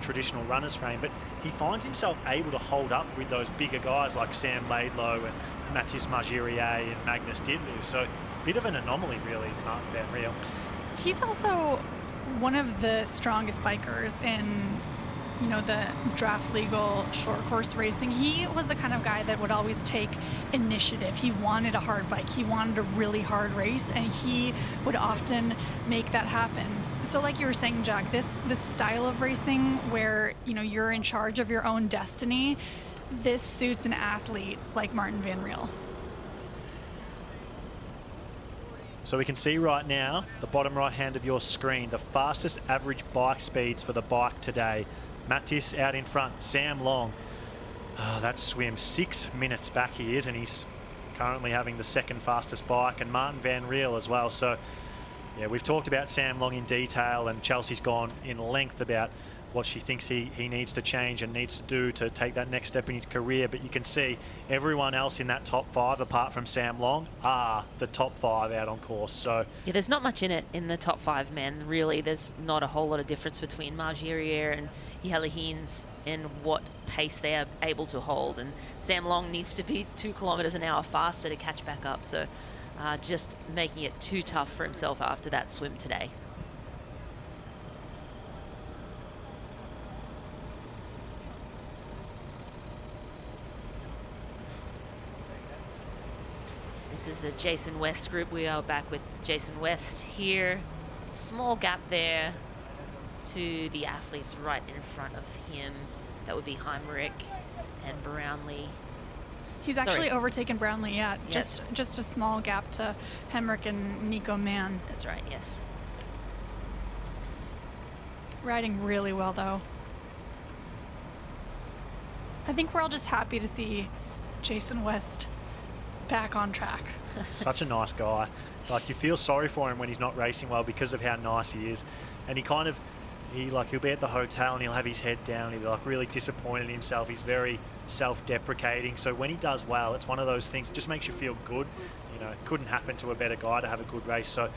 traditional runner's frame, but he finds himself able to hold up with those bigger guys like Sam Laidlow and Mathis Margirier and Magnus Ditlev. So a bit of an anomaly really, Martin Van Riel. He's also one of the strongest bikers in the draft legal short course racing. He was the kind of guy that would always take initiative. He wanted a hard bike. He wanted a really hard race, and he would often make that happen. So like you were saying, Jack, this style of racing where, you're in charge of your own destiny, this suits an athlete like Martin Van Riel. So we can see right now, the bottom right hand of your screen, the fastest average bike speeds for the bike today. Mathis out in front, Sam Long. That swim 6 minutes back he is, and he's currently having the second fastest bike, and Martin Van Riel as well. So yeah, we've talked about Sam Long in detail, and Chelsea's gone in length about what she thinks he needs to change and needs to do to take that next step in his career. But you can see everyone else in that top 5, apart from Sam Long, are the top 5 out on course. So yeah, there's not much in it in the top 5 men, really. There's not a whole lot of difference between Margerier and Jelle Heens in what pace they are able to hold. And Sam Long needs to be 2 kilometers an hour faster to catch back up. So just making it too tough for himself after that swim today. This is the Jason West group. We are back with Jason West here. Small gap there to the athletes right in front of him. That would be Heimrich and Brownlee. He's actually overtaken Brownlee, yeah. Yes. Just a small gap to Heimrich and Nico Mann. That's right, yes. Riding really well, though. I think we're all just happy to see Jason West back on track. Such a nice guy. Like, you feel sorry for him when he's not racing well because of how nice he is. And he'll be at the hotel and he'll have his head down. He'll be like really disappointed in himself. He's very self-deprecating. So when he does well, it's one of those things that just makes you feel good. You know, it couldn't happen to a better guy to have a good race. So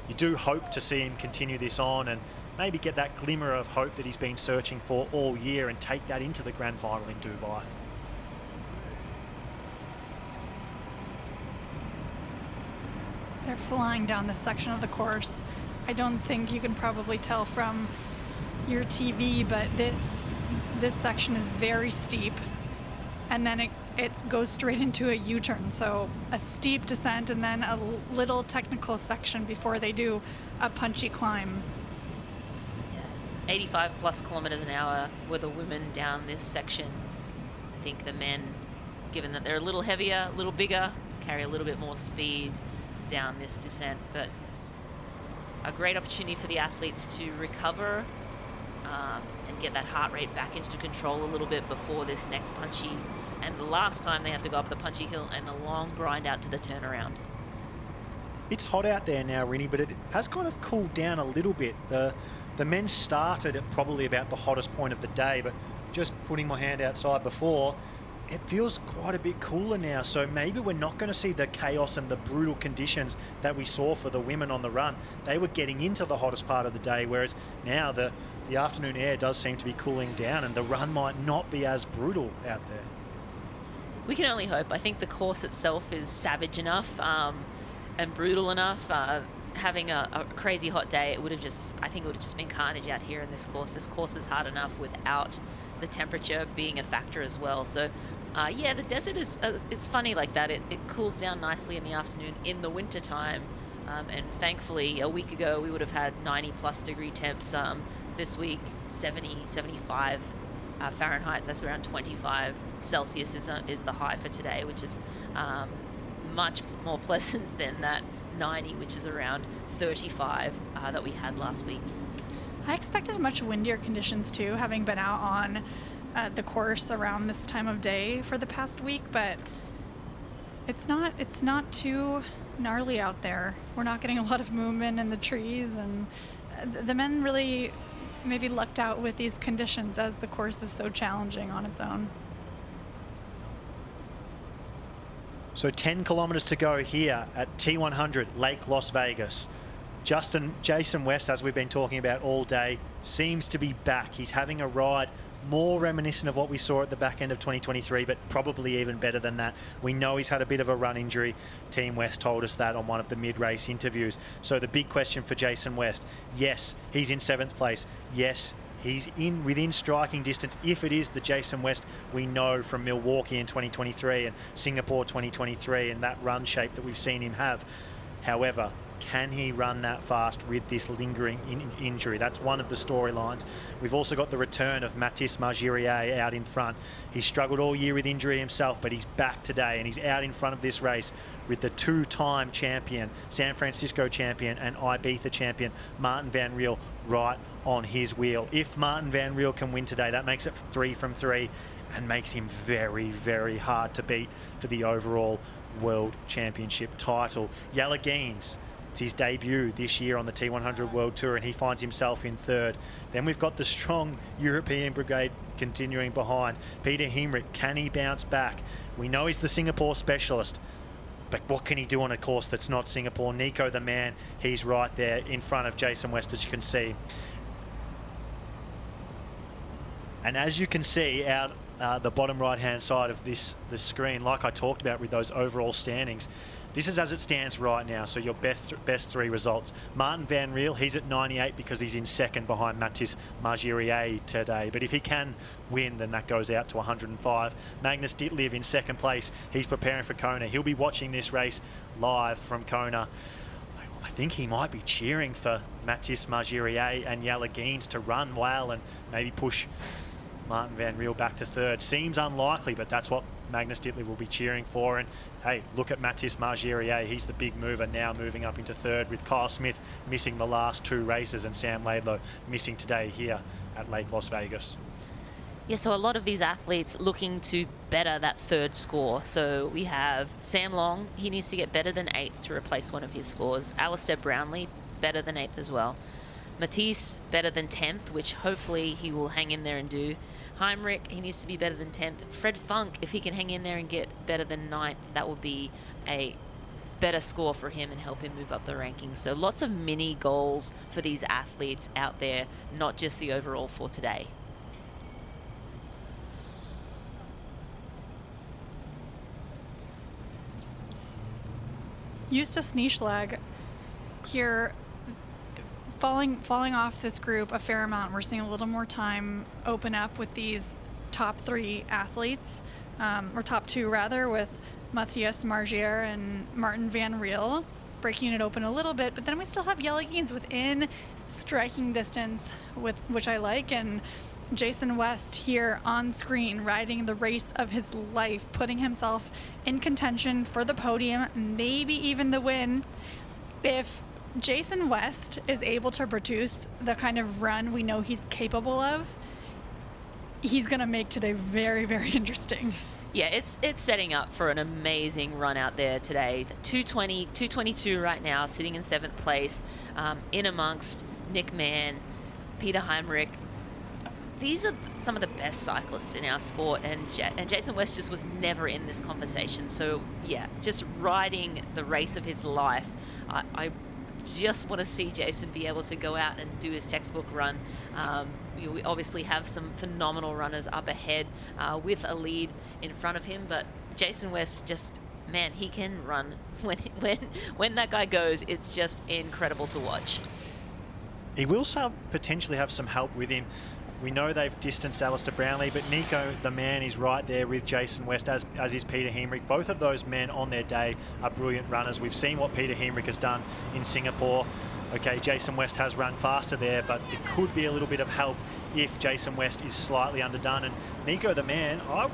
you do hope to see him continue this on and maybe get that glimmer of hope that he's been searching for all year and take that into the grand final in Dubai. They're flying down this section of the course. I don't think you can probably tell from your TV, but this section is very steep, and then it goes straight into a U-turn. So a steep descent and then a little technical section before they do a punchy climb. 85 plus kilometers an hour with the women down this section. I think the men, given that they're a little heavier, a little bigger, carry a little bit more speed down this descent, but a great opportunity for the athletes to recover and get that heart rate back into control a little bit before this next punchy and the last time they have to go up the punchy hill and the long grind out to the turnaround. It's hot out there now, Rinny, but it has kind of cooled down a little bit. The men started at probably about the hottest point of the day, but just putting my hand outside before, it feels quite a bit cooler now. So maybe we're not going to see the chaos and the brutal conditions that we saw for the women on the run. They were getting into the hottest part of the day, whereas now the afternoon air does seem to be cooling down and the run might not be as brutal out there. We can only hope. I think the course itself is savage enough and brutal enough. Having a crazy hot day, I think it would have just been carnage out here in this course. This course is hard enough without the temperature being a factor as well. So yeah, the desert is funny like that. It cools down nicely in the afternoon in the winter time. And thankfully a week ago we would have had 90 plus degree temps. This week 70, 75 Fahrenheit, that's around 25 Celsius is the high for today, which is much more pleasant than that 90, which is around 35 that we had last week. I expected much windier conditions too, having been out on the course around this time of day for the past week, but it's not too gnarly out there. We're not getting a lot of movement in the trees, and the men really maybe lucked out with these conditions as the course is so challenging on its own. So 10 kilometers to go here at T100 Lake Las Vegas. Jason West, as we've been talking about all day, seems to be back. He's having a ride more reminiscent of what we saw at the back end of 2023, but probably even better than that. We know he's had a bit of a run injury. Team West told us that on one of the mid-race interviews. So the big question for Jason West, yes, he's in 7th place. Yes, he's within striking distance if it is the Jason West we know from Milwaukee in 2023 and Singapore 2023 and that run shape that we've seen him have. However, can he run that fast with this lingering injury? That's one of the storylines. We've also got the return of Mathis Margerier out in front. He struggled all year with injury himself, but he's back today and he's out in front of this race with the 2-time champion, San Francisco champion and Ibiza champion, Martin Van Riel, right on his wheel. If Martin Van Riel can win today, that makes it 3 from 3 and makes him very, very hard to beat for the overall World Championship title. Jelle Heens It's his debut this year on the T100 World Tour, and he finds himself in third. Then we've got the strong European brigade continuing behind. Peter Hemrich, can he bounce back? We know he's the Singapore specialist, but what can he do on a course that's not Singapore? Nico the man, he's right there in front of Jason West, as you can see. And as you can see out the bottom right-hand side of the screen, like I talked about with those overall standings, this is as it stands right now, so your best three results. Martin Van Riel, he's at 98 because he's in second behind Mathis Margirier today. But if he can win, then that goes out to 105. Magnus Ditlev in second place. He's preparing for Kona. He'll be watching this race live from Kona. I think he might be cheering for Mathis Margirier and Jelle Geens to run well and maybe push Martin Van Riel back to third. Seems unlikely, but that's what Magnus Ditlev will be cheering for. And hey, look at Mathis Margirier. He's the big mover now, moving up into third, with Kyle Smith missing the last two races and Sam Laidlow missing today here at Lake Las Vegas. Yeah, so a lot of these athletes looking to better that third score. So we have Sam Long, he needs to get better than 8th to replace one of his scores. Alistair Brownlee, better than 8th as well. Matisse, better than 10th, which hopefully he will hang in there and do. Heinrich, he needs to be better than 10th. Fred Funk, if he can hang in there and get better than 9th, that will be a better score for him and help him move up the rankings. So lots of mini goals for these athletes out there, not just the overall for today. Eustace Nieschlag here, falling off this group a fair amount. We're seeing a little more time open up with these top 3 athletes, or top 2 rather, with Matthias Margier and Martin Van Riel breaking it open a little bit. But then we still have Jelle Geens within striking distance, which I like, and Jason West here on screen riding the race of his life, putting himself in contention for the podium, maybe even the win. If Jason West is able to produce the kind of run we know he's capable of, he's going to make today very, very interesting. Yeah, it's setting up for an amazing run out there today. 220, 222 right now, sitting in 7th place, in amongst Nick Mann, Peter Heinrich. These are some of the best cyclists in our sport, and Jason West just was never in this conversation. So yeah, just riding the race of his life. I just want to see Jason be able to go out and do his textbook run. We obviously have some phenomenal runners up ahead with a lead in front of him, but Jason West just, man, he can run. When that guy goes, it's just incredible to watch. He will potentially have some help with him. We know they've distanced Alistair Brownlee, but Nico, the man, is right there with Jason West, as is Peter Hemrich. Both of those men on their day are brilliant runners. We've seen what Peter Hemrich has done in Singapore. Okay, Jason West has run faster there, but it could be a little bit of help if Jason West is slightly underdone. And Nico, the man, I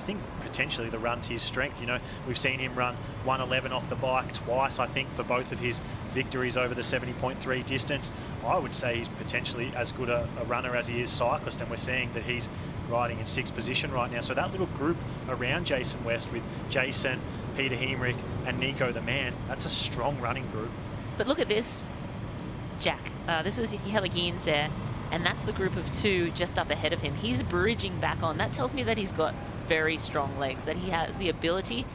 think potentially the run's his strength. You know, we've seen him run 1:11 off the bike twice, I think, for both of his victories over the 70.3 distance. I would say he's potentially as good a runner as he is cyclist, and we're seeing that he's riding in 6th position right now. So that little group around Jason West with Jason, Peter Hemrich and Nico the man, that's a strong running group. But look at this, Jack. This is Jelle Geens there, and that's the group of 2 just up ahead of him. He's bridging back on. That tells me that he's got very strong legs, that he has the ability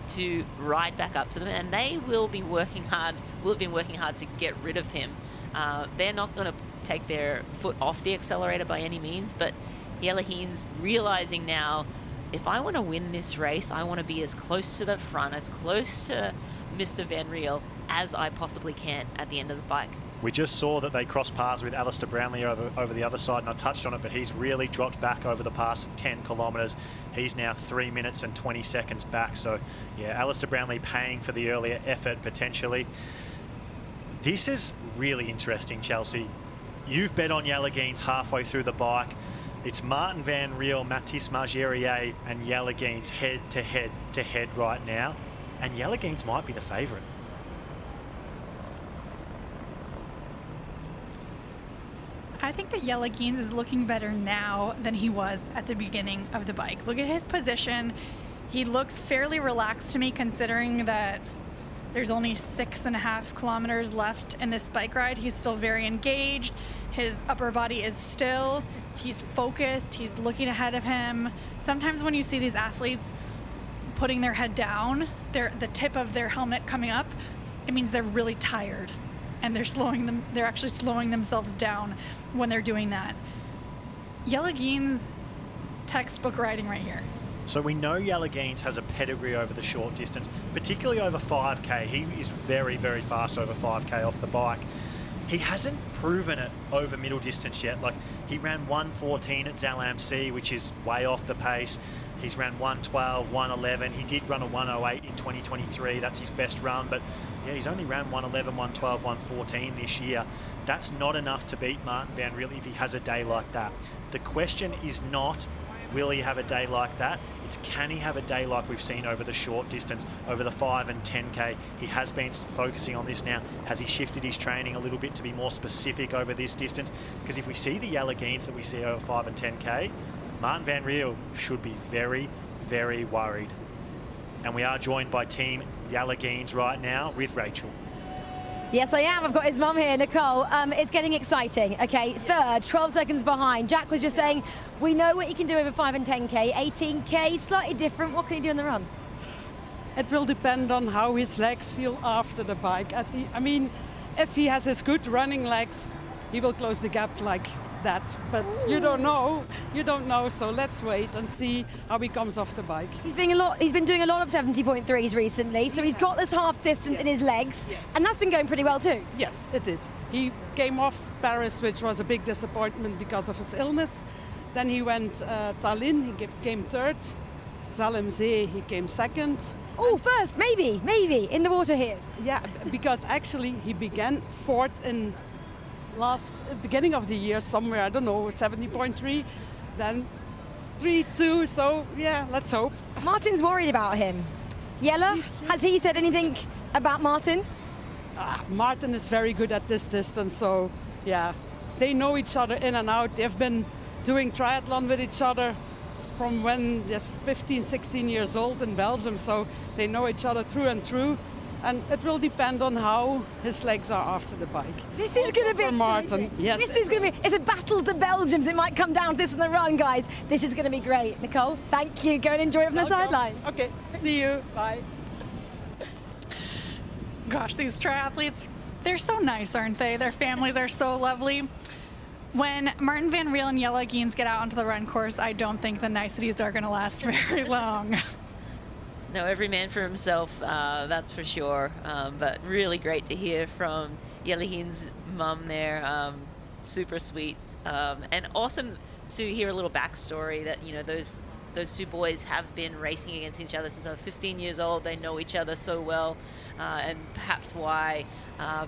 to ride back up to them, and they will be working hard, will have been working hard to get rid of him. They're not going to take their foot off the accelerator by any means, but Jelle Geens realizing now, if I want to win this race, I want to be as close to the front, as close to Mr. Van Riel as I possibly can at the end of the bike. We just saw that they crossed paths with Alistair Brownlee over the other side, and I touched on it, but he's really dropped back over the past 10 kilometres. He's now 3 minutes and 20 seconds back. So, yeah, Alistair Brownlee paying for the earlier effort, potentially. This is really interesting, Chelsea. You've bet on Jelle Geens halfway through the bike. It's Martin Van Riel, Mathis Margirier and Jelle Geens head to head right now. And Jelle Geens might be the favourite. I think that Jelle Geens is looking better now than he was at the beginning of the bike. Look at his position. He looks fairly relaxed to me, considering that There's only 6.5 kilometers left in this bike ride. He's still very engaged. His upper body is still. He's focused. He's looking ahead of him. Sometimes when you see these athletes putting their head down, the tip of their helmet coming up, it means they're really tired, and they're actually slowing themselves down when they're doing that. Yelageen's textbook riding right here. So we know Yelageen's has a pedigree over the short distance, particularly over 5K. He is very, very fast over 5K off the bike. He hasn't proven it over middle distance yet. Like, he ran 1:14 at Zal MC, which is way off the pace. He's ran 1:12, 1:11. He did run a 1:08 in 2023. That's his best run, but yeah, he's only ran 1:11, 1:12, 1:14 this year. That's not enough to beat Martin Van Riel if he has a day like that. The question is not, will he have a day like that? It's, can he have a day like we've seen over the short distance, over the 5 and 10K? He has been focusing on this now. Has he shifted his training a little bit to be more specific over this distance? Because if we see the Yelageen's that we see over 5 and 10K, Martin Van Riel should be very, very worried. And we are joined by Team Yelageen's right now with Rachel. Yes, I am. I've got his mum here, Nicole. It's getting exciting. Okay, third, 12 seconds behind. Jack was just saying, we know what he can do over 5 and 10K. 18K, slightly different. What can he do on the run? It will depend on how his legs feel after the bike. I mean, if he has his good running legs, he will close the gap like that. But you don't know. You don't know. So let's wait and see how he comes off the bike. He's been doing a lot of 70.3s recently, so he's got this half distance in his legs, and that's been going pretty well too. Yes, it did. He came off Paris, which was a big disappointment because of his illness. Then he went Tallinn, he came third. Salemzee, he came second. Oh, first, maybe, in the water here. Yeah, because actually he began fourth in beginning of the year somewhere, I don't know, 70.3, then 3.2, so yeah, let's hope. Martin's worried about him. Yella, has he said anything about Martin? Martin is very good at this distance, so yeah, they know each other in and out. They've been doing triathlon with each other from when they're 15, 16 years old in Belgium, so they know each other through and through. And it will depend on how his legs are after the bike. This is going to be exciting. Martin. Yes. This is going to be, it's a battle of the Belgians. It might come down to this in the run, guys. This is going to be great. Nicole, thank you. Go and enjoy it from the sidelines. Okay, see you. Bye. Gosh, these triathletes, they're so nice, aren't they? Their families are so lovely. When Martin Van Riel and Yelageen's get out onto the run course, I don't think the niceties are going to last very long. No, every man for himself, that's for sure. But really great to hear from Yelageen's mum there. Super sweet. And awesome to hear a little backstory that, you know, those two boys have been racing against each other since they were 15 years old. They know each other so well. And perhaps why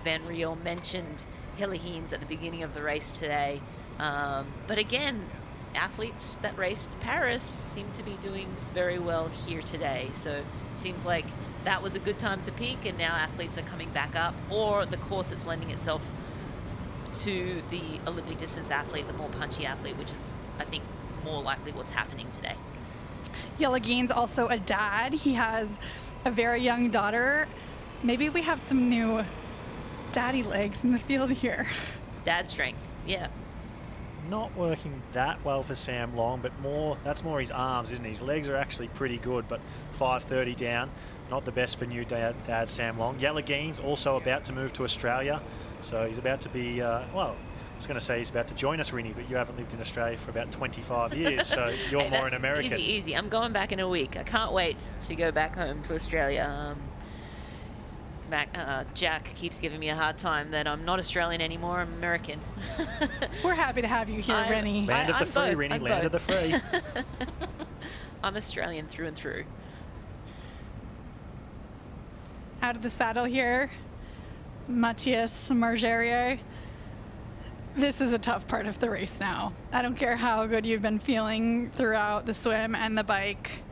Van Riel mentioned Yelageen's at the beginning of the race today. But again, athletes that raced Paris seem to be doing very well here today. So it seems like that was a good time to peak, and now athletes are coming back up, or the course is lending itself to the Olympic distance athlete, the more punchy athlete, which is, I think, more likely what's happening today. Yelageen's also a dad. He has a very young daughter. Maybe we have some new daddy legs in the field here. Dad strength, yeah. Not working that well for Sam Long, but that's more his arms, isn't it? His legs are actually pretty good, but 5:30 down, not the best for new dad Sam Long. Yelageen's also about to move to Australia, so he's about to be, well, I was going to say he's about to join us, Rinny, but you haven't lived in Australia for about 25 years, so you're hey, more an American. Easy. I'm going back in a week. I can't wait to go back home to Australia. Jack keeps giving me a hard time that I'm not Australian anymore, I'm American. We're happy to have you here, Rinny. Land of the free, Rinny, land of the free. I'm Australian through and through. Out of the saddle here, Matthias Margerier. This is a tough part of the race now. I don't care how good you've been feeling throughout the swim and the bike.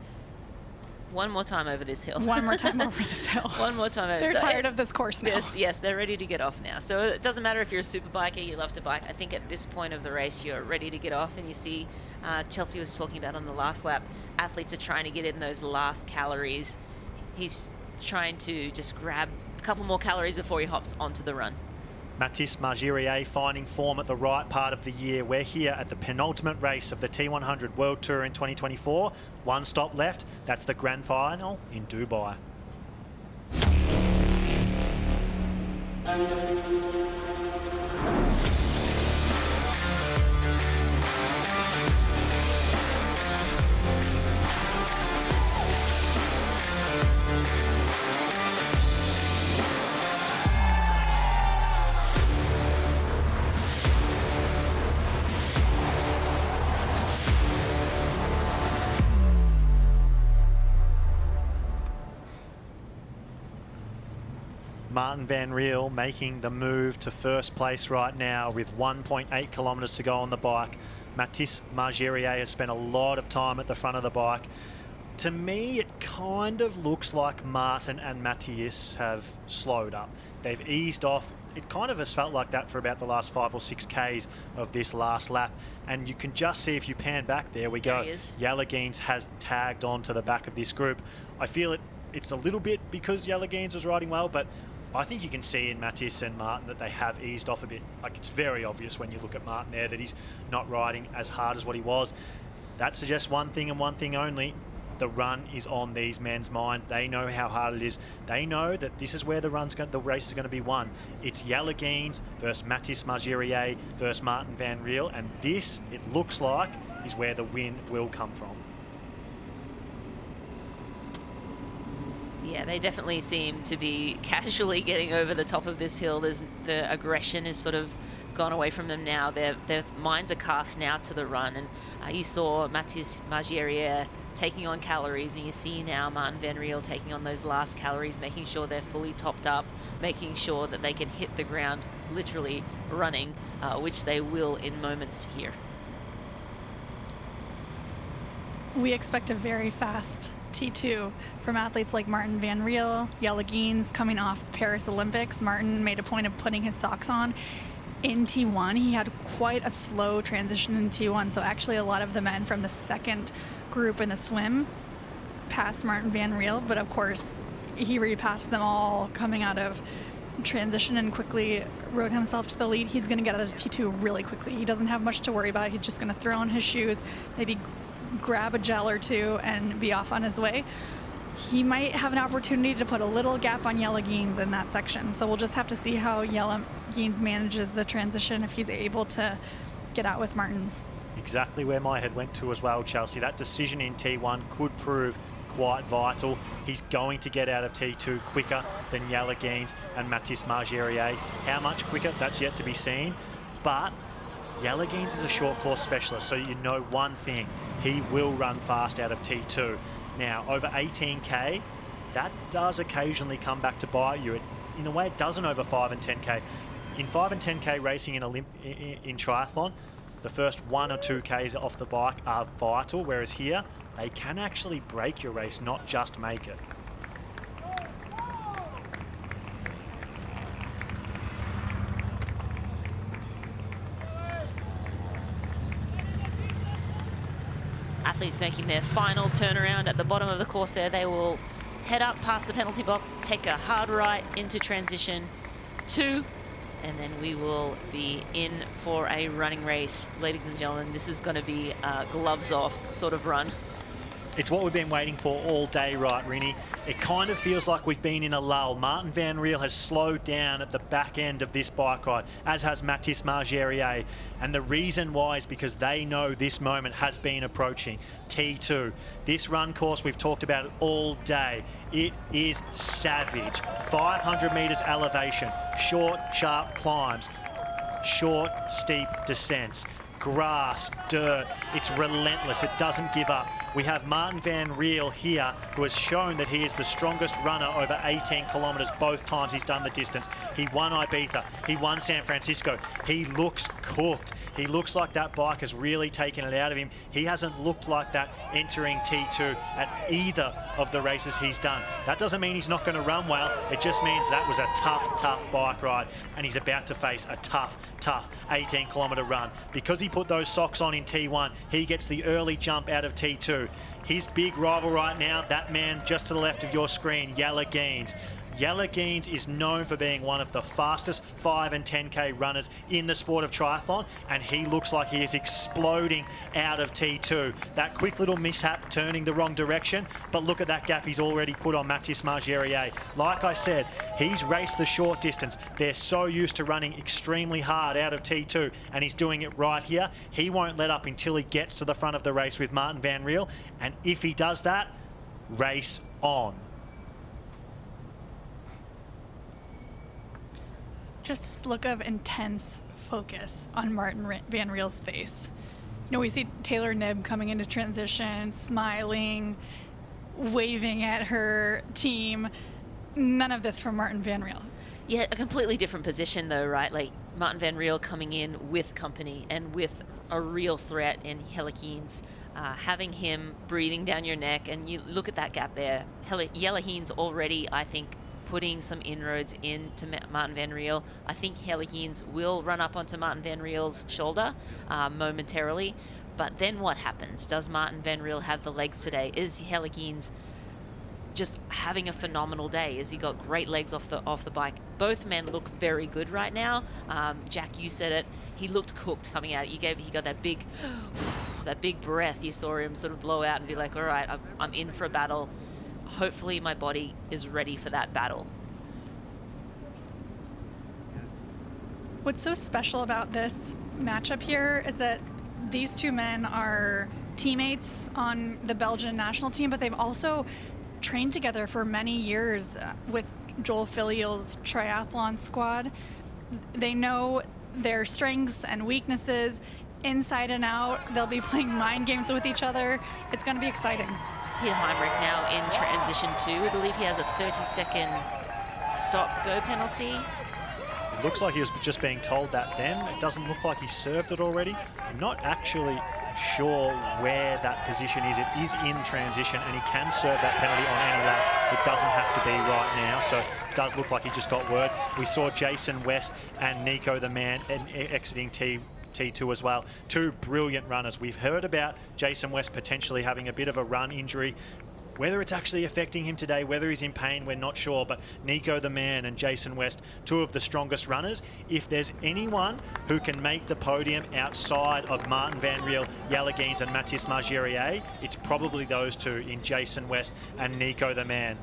One more time over this hill. One more time over this hill. One more time over. They're tired of this course now. Yes, they're ready to get off now. So it doesn't matter if you're a super biker, you love to bike. I think at this point of the race, you're ready to get off. And you see, Chelsea was talking about on the last lap, athletes are trying to get in those last calories. He's trying to just grab a couple more calories before he hops onto the run. Mathis Margirier finding form at the right part of the year. We're here at the penultimate race of the T100 World Tour in 2024. One stop left. That's the grand final in Dubai. Martin Van Riel making the move to first place right now with 1.8 kilometres to go on the bike. Mathis Margirier has spent a lot of time at the front of the bike. To me, it kind of looks like Martin and Matthias have slowed up. They've eased off. It kind of has felt like that for about the last 5 or 6 Ks of this last lap. And you can just see, if you pan back, there we go. Yalagines has tagged on to the back of this group. I feel it's a little bit because Yalagines was riding well, but I think you can see in Mathis and Martin that they have eased off a bit. Like, it's very obvious when you look at Martin there that he's not riding as hard as what he was. That suggests one thing and one thing only. The run is on these men's mind. They know how hard it is. They know that this is where the race is going to be won. It's Yalagines versus Mathis Margirier versus Martin Van Riel, and this, it looks like, is where the win will come from. Yeah, they definitely seem to be casually getting over the top of this hill. The aggression is sort of gone away from them now. Their minds are cast now to the run. And you saw Mathis Margirier taking on calories, and you see now Martin Van Riel taking on those last calories, making sure they're fully topped up, making sure that they can hit the ground literally running, which they will in moments here. We expect a very fast T2 from athletes like Martin Van Riel, Yalagines coming off Paris Olympics. Martin made a point of putting his socks on in T1. He had quite a slow transition in T1, so actually a lot of the men from the second group in the swim passed Martin Van Riel, but of course he repassed them all coming out of transition and quickly rode himself to the lead. He's going to get out of T2 really quickly. He doesn't have much to worry about. He's just going to throw on his shoes, maybe grab a gel or two and be off on his way. He might have an opportunity to put a little gap on Yalagines in that section, so we'll just have to see how Yalagines manages the transition, if he's able to get out with Martin. Exactly where my head went to as well, Chelsea. That decision in T1 could prove quite vital. He's going to get out of T2 quicker than Yalagines and Mathis Margirier. How much quicker? That's yet to be seen. But Yalagines is a short course specialist, so you know one thing. He will run fast out of T2. Now, over 18K, that does occasionally come back to bite you. In a way, it doesn't over 5 and 10K. In 5 and 10K racing in triathlon, the first 1 or 2 Ks off the bike are vital, whereas here, they can actually break your race, not just make it. Athletes making their final turnaround at the bottom of the course there. They will head up past the penalty box, take a hard right into transition 2, and then we will be in for a running race. Ladies and gentlemen, this is going to be a gloves off sort of run. It's what we've been waiting for all day, right, Rinny? It kind of feels like we've been in a lull. Martin Van Riel has slowed down at the back end of this bike ride, as has Mathis Margirier. And the reason why is because they know this moment has been approaching. T2. This run course, we've talked about it all day. It is savage. 500 metres elevation, short, sharp climbs, short, steep descents. Grass, dirt, it's relentless, it doesn't give up. We have Martin Van Riel here, who has shown that he is the strongest runner over 18 kilometres both times he's done the distance. He won Ibiza, he won San Francisco. He looks cooked. He looks like that bike has really taken it out of him. He hasn't looked like that entering T2 at either of the races he's done. That doesn't mean he's not going to run well. It just means that was a tough bike ride, and he's about to face a tough 18-kilometre run. Because he put those socks on in T1, he gets the early jump out of T2. T2. His big rival right now, that man just to the left of your screen, Jelle Geens. Jelle Geens is known for being one of the fastest 5 and 10K runners in the sport of triathlon, and he looks like he is exploding out of T2. That quick little mishap turning the wrong direction, but look at that gap he's already put on Mathis Margerier. Like I said, he's raced the short distance. They're so used to running extremely hard out of T2, and he's doing it right here. He won't let up until he gets to the front of the race with Martin Van Riel, and if he does that, race on. Just this look of intense focus on Martin Van Riel's face. You know, we see Taylor Knibb coming into transition, smiling, waving at her team. None of this from Martin Van Riel. Yeah, a completely different position though, right? Like Martin Van Riel coming in with company and with a real threat in Jelle Geens. Having him breathing down your neck, and you look at that gap there. Jelle Geens already, I think, putting some inroads into Martin Van Riel. I think Jelle Geens will run up onto Martin Van Riel's shoulder momentarily, but then what happens? Does Martin Van Riel have the legs today? Is Jelle Geens just having a phenomenal day? Has he got great legs off the bike? Both men look very good right now. Jack, you said it. He looked cooked coming out. He got that big breath. You saw him sort of blow out and be like, all right, I'm in for a battle. Hopefully my body is ready for that battle. What's so special about this matchup here is that these two men are teammates on the Belgian national team, but they've also trained together for many years with Joel Filial's triathlon squad. They know their strengths and weaknesses inside and out. They'll be playing mind games with each other. It's going to be exciting. It's Peter Heinrich now in transition 2. I believe he has a 30-second stop-go penalty. It looks like he was just being told that then. It doesn't look like he served it already. I'm not actually sure where that position is. It is in transition, and he can serve that penalty on any lap. It doesn't have to be right now, so it does look like he just got word. We saw Jason West and Nico the man exiting T2 as well. Two brilliant runners. We've heard about Jason West potentially having a bit of a run injury. Whether it's actually affecting him today, whether he's in pain, we're not sure. But Nico the man and Jason West, two of the strongest runners. If there's anyone who can make the podium outside of Martin Van Riel, Jelle Geens and Mathis Margerier, it's probably those two in Jason West and Nico the man.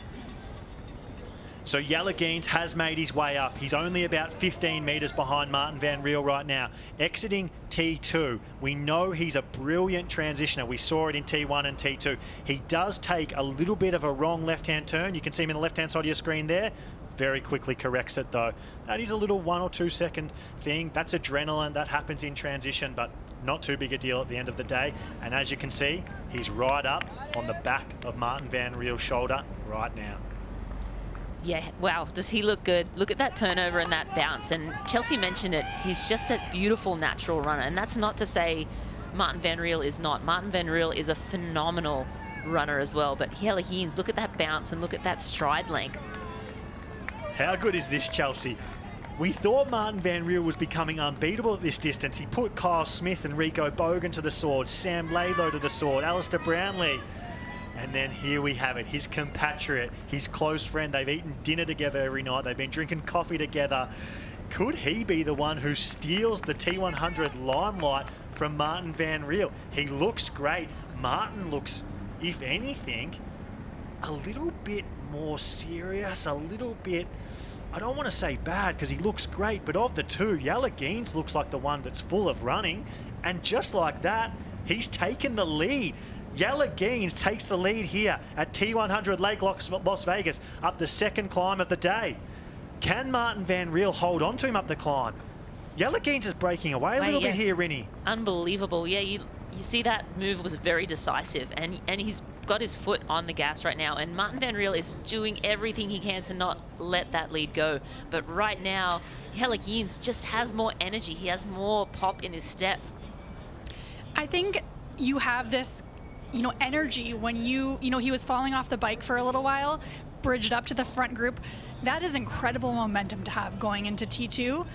So Jelle Geens has made his way up. He's only about 15 metres behind Martin Van Riel right now. Exiting T2, we know he's a brilliant transitioner. We saw it in T1 and T2. He does take a little bit of a wrong left-hand turn. You can see him in the left-hand side of your screen there. Very quickly corrects it though. That is a little 1 or 2 second thing. That's adrenaline. That happens in transition, but not too big a deal at the end of the day. And as you can see, he's right up on the back of Martin Van Riel's shoulder right now. Yeah, wow, does he look good? Look at that turnover and that bounce. And Chelsea mentioned it, he's just a beautiful natural runner. And that's not to say Martin Van Riel is not. Martin Van Riel is a phenomenal runner as well. But Jelle Geens, look at that bounce and look at that stride length. How good is this, Chelsea? We thought Martin Van Riel was becoming unbeatable at this distance. He put Kyle Smith and Rico Bogan to the sword, Sam Laidlow to the sword, Alistair Brownlee. And then here we have it, his compatriot, his close friend. They've eaten dinner together every night. They've been drinking coffee together. Could he be the one who steals the T100 limelight from Martin Van Riel? He looks great. Martin looks, if anything, a little bit more serious, a little bit, I don't want to say bad because he looks great, but of the two, Jelle Geens looks like the one that's full of running. And just like that, he's taken the lead. Jelle Geens takes the lead here at T100 Lake Las Vegas up the second climb of the day. Can Martin Van Riel hold on to him up the climb? Jelle Geens is breaking away a little bit here, Rinny. Unbelievable. Yeah, you see that move was very decisive, and he's got his foot on the gas right now, and Martin Van Riel is doing everything he can to not let that lead go. But right now, Jelle Geens just has more energy. He has more pop in his step. I think you have this energy when he was falling off the bike for a little while, bridged up to the front group. That is incredible momentum to have going into T2,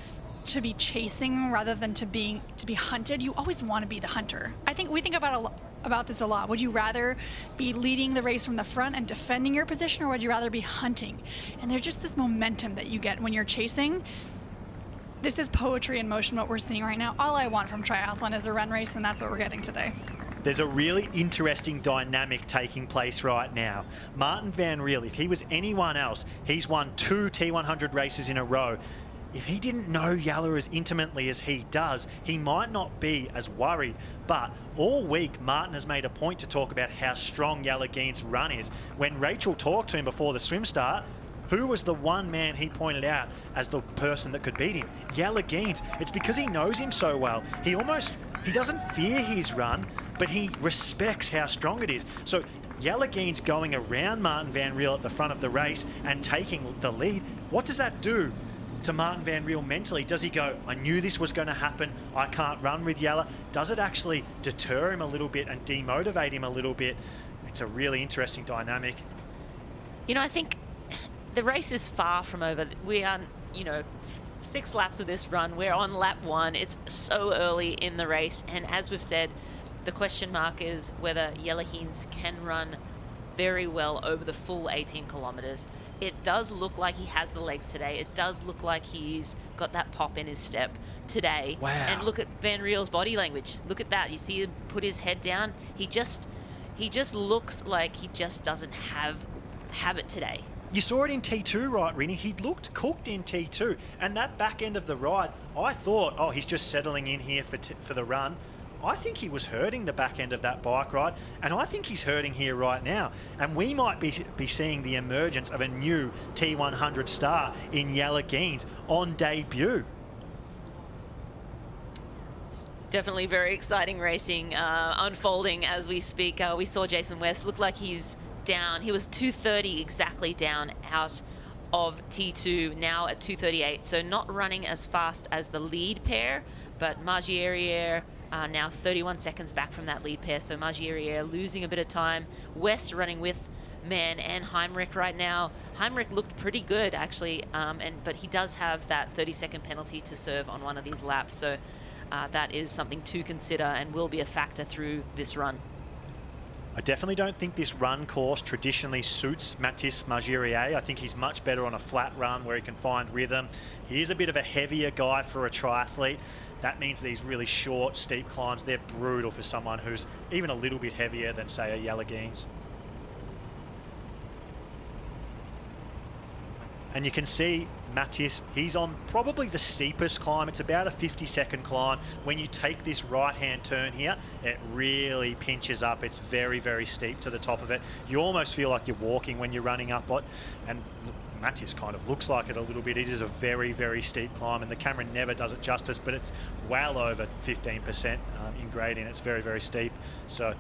to be chasing rather than to be hunted. You always want to be the hunter. I think we think about about this a lot. Would you rather be leading the race from the front and defending your position, or would you rather be hunting? And there's just this momentum that you get when you're chasing. This is poetry in motion, what we're seeing right now. All I want from triathlon is a run race, and that's what we're getting today. There's a really interesting dynamic taking place right now. Martin Van Riel, if he was anyone else, he's won 2 T100 races in a row. If he didn't know Jelle as intimately as he does, he might not be as worried. But all week, Martin has made a point to talk about how strong Jelle Geens' run is. When Rachel talked to him before the swim start, who was the one man he pointed out as the person that could beat him? Jelle Geens. It's because he knows him so well. He doesn't fear his run, but he respects how strong it is. So Jelle Geens going around Martin Van Riel at the front of the race and taking the lead, what does that do to Martin Van Riel mentally? Does he go, I knew this was going to happen, I can't run with Jelle? Does it actually deter him a little bit and demotivate him a little bit? It's a really interesting dynamic. You know, I think the race is far from over. We are, 6 laps of this run. We're on lap 1. It's so early in the race. And as we've said, the question mark is whether Jelle Geens can run very well over the full 18 kilometers. It does look like he has the legs today. It does look like he's got that pop in his step today. Wow. And look at Van Riel's body language. Look at that. You see him put his head down. He just looks like he just doesn't have it today. You saw it in T2, right, Rini? He looked cooked in T2. And that back end of the ride, I thought, oh, he's just settling in here for the run. I think he was hurting the back end of that bike ride, and I think he's hurting here right now. And we might be seeing the emergence of a new T100 star in Jelle Geens on debut. Definitely very exciting racing unfolding as we speak. We saw Jason West look like he's down. He was 2:30 exactly down out of T2, now at 2:38. So not running as fast as the lead pair, but Margierier now 31 seconds back from that lead pair. So Margierier losing a bit of time. West running with Mann and Heimrich right now. Heimrich looked pretty good actually, but he does have that 30-second penalty to serve on one of these laps. So that is something to consider and will be a factor through this run. I definitely don't think this run course traditionally suits Mathis Margierier. I think he's much better on a flat run where he can find rhythm. He is a bit of a heavier guy for a triathlete. That means these really short, steep climbs, they're brutal for someone who's even a little bit heavier than, say, a Jelle Geens. And you can see Mathis, he's on probably the steepest climb. It's about a 50-second climb. When you take this right-hand turn here, it really pinches up. It's very, very steep to the top of it. You almost feel like you're walking when you're running up it. And Mathis kind of looks like it a little bit. It is a very, very steep climb, and the camera never does it justice, but it's well over 15% in gradient. It's very, very steep. So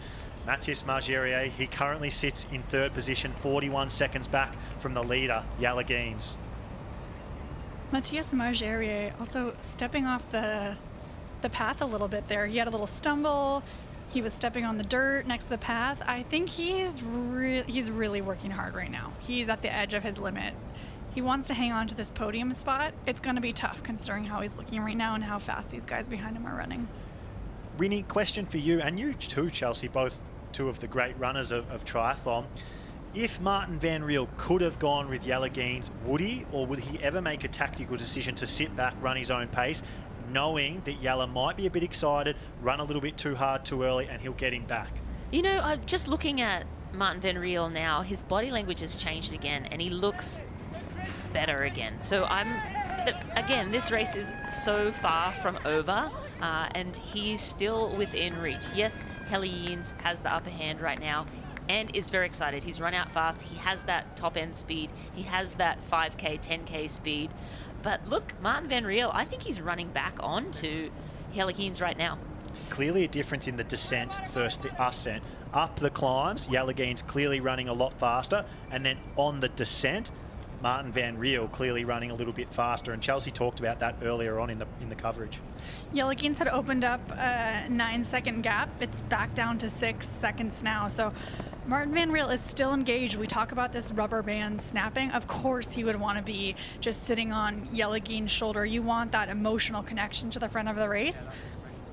Mathis Margierier, he currently sits in 3rd position, 41 seconds back from the leader, Jelle Geens. Matthias Margierier also stepping off the path a little bit there. He had a little stumble. He was stepping on the dirt next to the path. I think he's really working hard right now. He's at the edge of his limit. He wants to hang on to this podium spot. It's going to be tough considering how he's looking right now and how fast these guys behind him are running. Rini, question for you, and you too, Chelsea, both two of the great runners of triathlon. If Martin Van Riel could have gone with Jelle Geens, would he, or would he ever make a tactical decision to sit back, run his own pace, knowing that Jelle might be a bit excited, run a little bit too hard too early, and he'll get him back? You know, I'm just looking at Martin Van Riel now. His body language has changed again, and he looks better again. So again, this race is so far from over, and he's still within reach. Yes, Jelle Geens has the upper hand right now and is very excited. He's run out fast. He has that top end speed. He has that 5K, 10K speed. But look, Martin Van Riel, I think he's running back on to Jelle Geens right now. Clearly a difference in the descent versus the ascent. Up the climbs, Jelle Geens clearly running a lot faster, and then on the descent, Martin Van Riel clearly running a little bit faster, and Chelsea talked about that earlier on in the coverage. Jelle Geens had opened up a 9-second gap. It's back down to 6 seconds now. So Martin Van Riel is still engaged. We talk about this rubber band snapping. Of course he would want to be just sitting on Jelle Geens' shoulder. You want that emotional connection to the front of the race.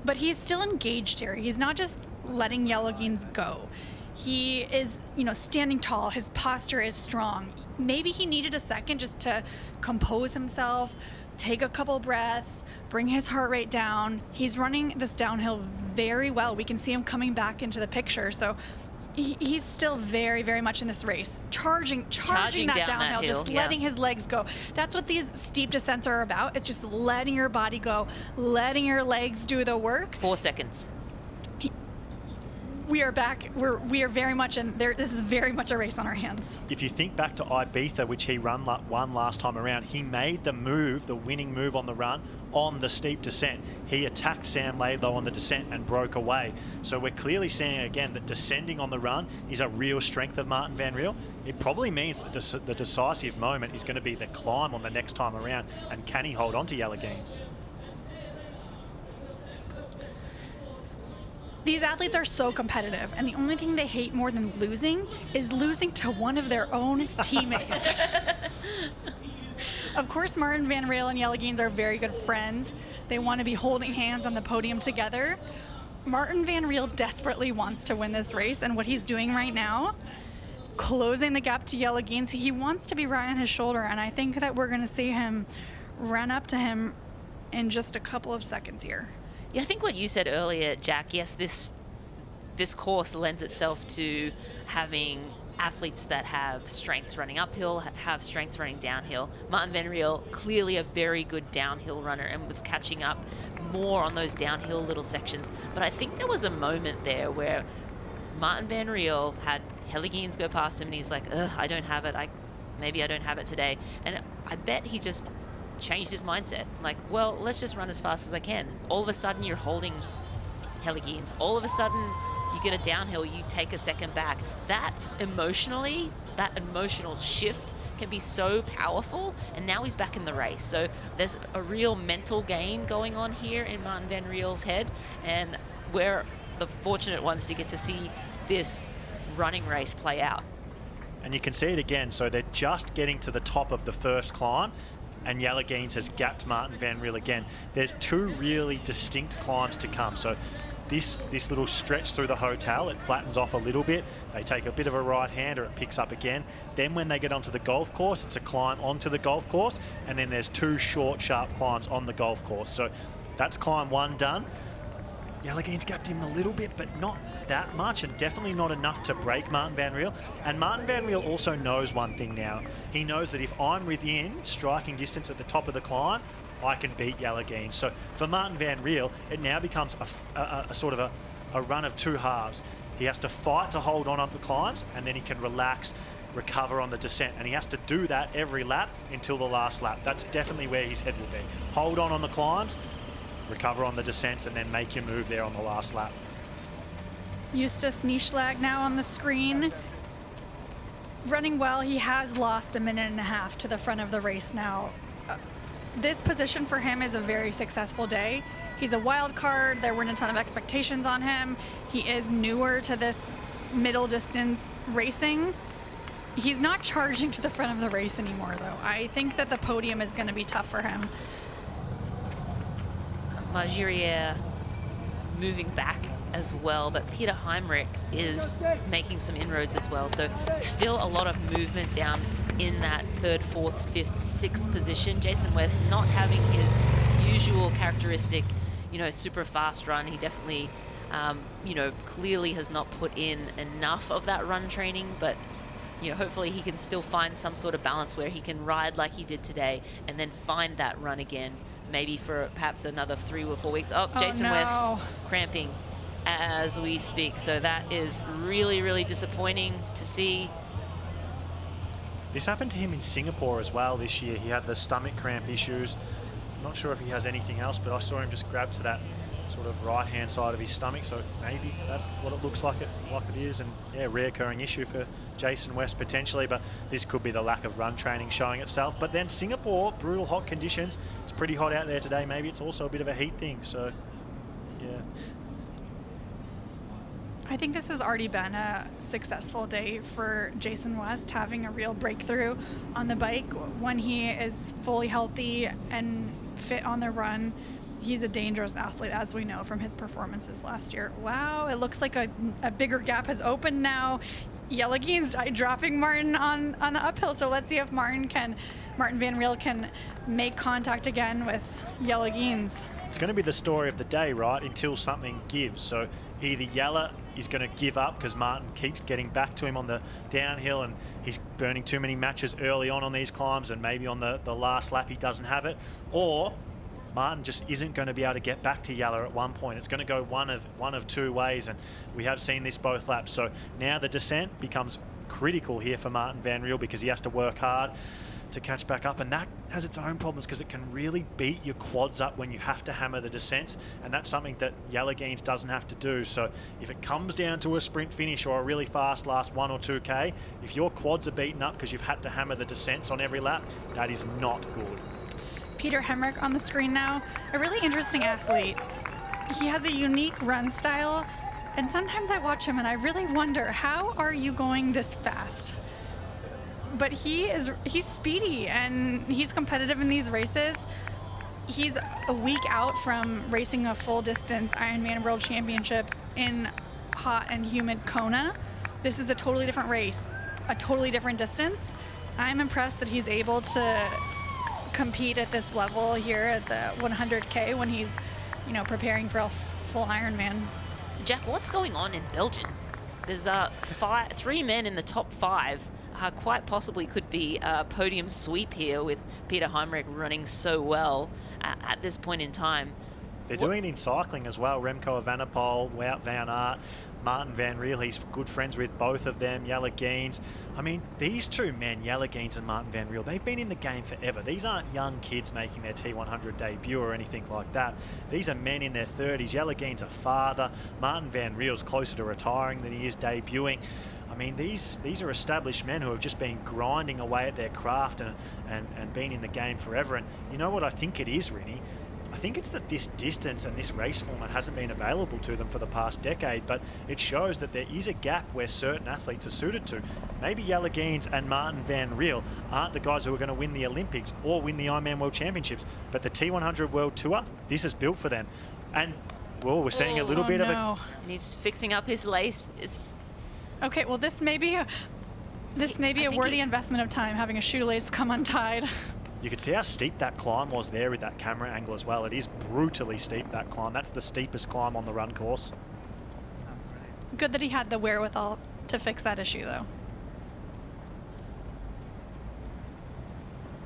But he's still engaged here. He's not just letting Yellowgeens go. He is, standing tall. His posture is strong. Maybe he needed a second just to compose himself, take a couple breaths, bring his heart rate down. He's running this downhill very well. We can see him coming back into the picture. So he's still very, very much in this race, charging that downhill, just letting his legs go. That's what these steep descents are about. It's just letting your body go, letting your legs do the work. 4 seconds. We are back. We are very much in there. This is very much a race on our hands. If you think back to Ibiza, which he won last time around, he made the winning move on the run on the steep descent. He attacked Sam Laidlow on the descent and broke away. So we're clearly seeing again that descending on the run is a real strength of Martin Van Riel. It probably means that the decisive moment is going to be the climb on the next time around, and can he hold on to Yellowgeens? These athletes are so competitive, and the only thing they hate more than losing is losing to one of their own teammates. Of course, Martin Van Riel and Yellowgeens are very good friends. They want to be holding hands on the podium together. Martin Van Riel desperately wants to win this race, and what he's doing right now, closing the gap to Yellowgeens, he wants to be right on his shoulder, and I think that we're going to see him run up to him in just a couple of seconds here. Yeah, I think what you said earlier, Jack, yes, this course lends itself to having athletes that have strengths running uphill, have strengths running downhill. Martin Van Riel, clearly a very good downhill runner, and was catching up more on those downhill little sections. But I think there was a moment there where Martin Van Riel had Yellowgeens go past him, and he's like, ugh, I don't have it. Maybe I don't have it today. And I bet he just changed his mindset. Like, well, let's just run as fast as I can. All of a sudden, you're holding Yellowgeens. All of a sudden, you get a downhill, you take a second back. That emotional shift can be so powerful, and now he's back in the race. So there's a real mental game going on here in Martin Van Riel's head, and we're the fortunate ones to get to see this running race play out. And you can see it again, so they're just getting to the top of the first climb, and Yellowgeens has gapped Martin Van Riel again. There's two really distinct climbs to come. So this little stretch through the hotel, it flattens off a little bit. They take a bit of a right-hander, it picks up again. Then when they get onto the golf course, it's a climb onto the golf course, and then there's two short, sharp climbs on the golf course. So that's climb one done. Yellowgeens gapped him a little bit, but not that much, and definitely not enough to break Martin Van Riel. And Martin Van Riel also knows one thing now. He knows that if I'm within striking distance at the top of the climb, I can beat Yellowgeens. So for Martin Van Riel, it now becomes a sort of a run of two halves. He has to fight to hold on the climbs, and then he can relax, recover on the descent, and he has to do that every lap until the last lap. That's definitely where his head will be. Hold on the climbs, recover on the descents, and then make your move there on the last lap. Eustace Nieschlag now on the screen. Running well, he has lost a minute and a half to the front of the race now. This position for him is a very successful day. He's a wild card. There weren't a ton of expectations on him. He is newer to this middle distance racing. He's not charging to the front of the race anymore, though. I think that the podium is going to be tough for him. Margirier moving back as well, but Peter Heimrich is making some inroads as well. So still a lot of movement down in that third, fourth, fifth, sixth position. Jason West not having his usual characteristic, super fast run. He definitely, clearly has not put in enough of that run training, but hopefully he can still find some sort of balance where he can ride like he did today and then find that run again, maybe for perhaps another 3 or 4 weeks. Jason West cramping as we speak. So that is really, really disappointing to see. This happened to him in Singapore as well this year. He had the stomach cramp issues. I'm not sure if he has anything else, but I saw him just grab to that sort of right-hand side of his stomach. So maybe that's what it looks like it is. And yeah, reoccurring issue for Jason West potentially, but this could be the lack of run training showing itself. But then Singapore, brutal hot conditions. It's pretty hot out there today. Maybe it's also a bit of a heat thing. So yeah. I think this has already been a successful day for Jason West, having a real breakthrough on the bike when he is fully healthy and fit on the run. he's a dangerous athlete, as we know from his performances last year. Wow, it looks like a bigger gap has opened now. Jellegien's dropping Martin on the uphill, so let's see if Martin Van Riel can make contact again with Jellegiens. It's going to be the story of the day, right, until something gives. So either Jelle is going to give up because Martin keeps getting back to him on the downhill and he's burning too many matches early on these climbs, and maybe on the last lap he doesn't have it, or Martin just isn't going to be able to get back to Jelle at one point. It's going to go one of two ways, and we have seen this both laps. So now the descent becomes critical here for Martin Van Riel because he has to work hard to catch back up, and that has its own problems because it can really beat your quads up when you have to hammer the descents, and that's something that Jellegiens doesn't have to do. So if it comes down to a sprint finish or a really fast last 1 or 2K, if your quads are beaten up because you've had to hammer the descents on every lap, that is not good. Peter Hemrick on the screen now, a really interesting athlete. He has a unique run style, and sometimes I watch him and I really wonder, how are you going this fast? But he's speedy and he's competitive in these races. He's a week out from racing a full distance Ironman World Championships in hot and humid Kona. This is a totally different race, a totally different distance. I'm impressed that he's able to compete at this level here at the 100K when he's, preparing for a full Ironman. Jack, what's going on in Belgium? There's 3 men in the top 5. Quite possibly could be a podium sweep here with Peter Hemrick running so well at this point in time. They're doing it in cycling as well. Remco Evenepoel, Wout van Aert, Martin Van Riel, he's good friends with both of them, Jellegiens. I mean, these two men, Jellegiens and Martin Van Riel, they've been in the game forever. These aren't young kids making their T100 debut or anything like that. These are men in their 30s. Jellegiens a father. Martin Van Riel's closer to retiring than he is debuting. I mean, these are established men who have just been grinding away at their craft and been in the game forever. And you know what I think it is, Rinny? I think it's that this distance and this race format hasn't been available to them for the past decade, but it shows that there is a gap where certain athletes are suited to. Maybe Jellegiens and Martin Van Riel aren't the guys who are going to win the Olympics or win the Ironman World Championships, but the T100 World Tour, this is built for them. And, well, we're seeing a little bit of a... And he's fixing up his lace. Okay, well, this may be a worthy investment of time, having a shoelace come untied. You can see how steep that climb was there with that camera angle as well. It is brutally steep, that climb. That's the steepest climb on the run course. Good that he had the wherewithal to fix that issue, though.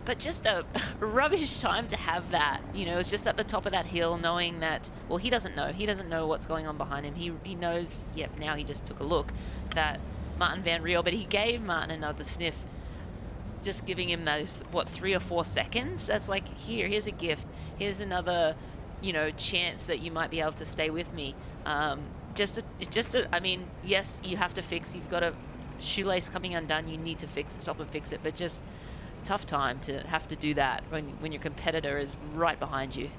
But just a rubbish time to have that. It's just at the top of that hill, knowing that, well, he doesn't know. He doesn't know what's going on behind him. He knows, now he just took a look, that Martin Van Riel, but he gave Martin another sniff, just giving him those, 3 or 4 seconds. That's like, here's a gift. Here's another, chance that you might be able to stay with me. I mean, yes, you have to fix. You've got a shoelace coming undone. You need to stop and fix it. But just tough time to have to do that when your competitor is right behind you.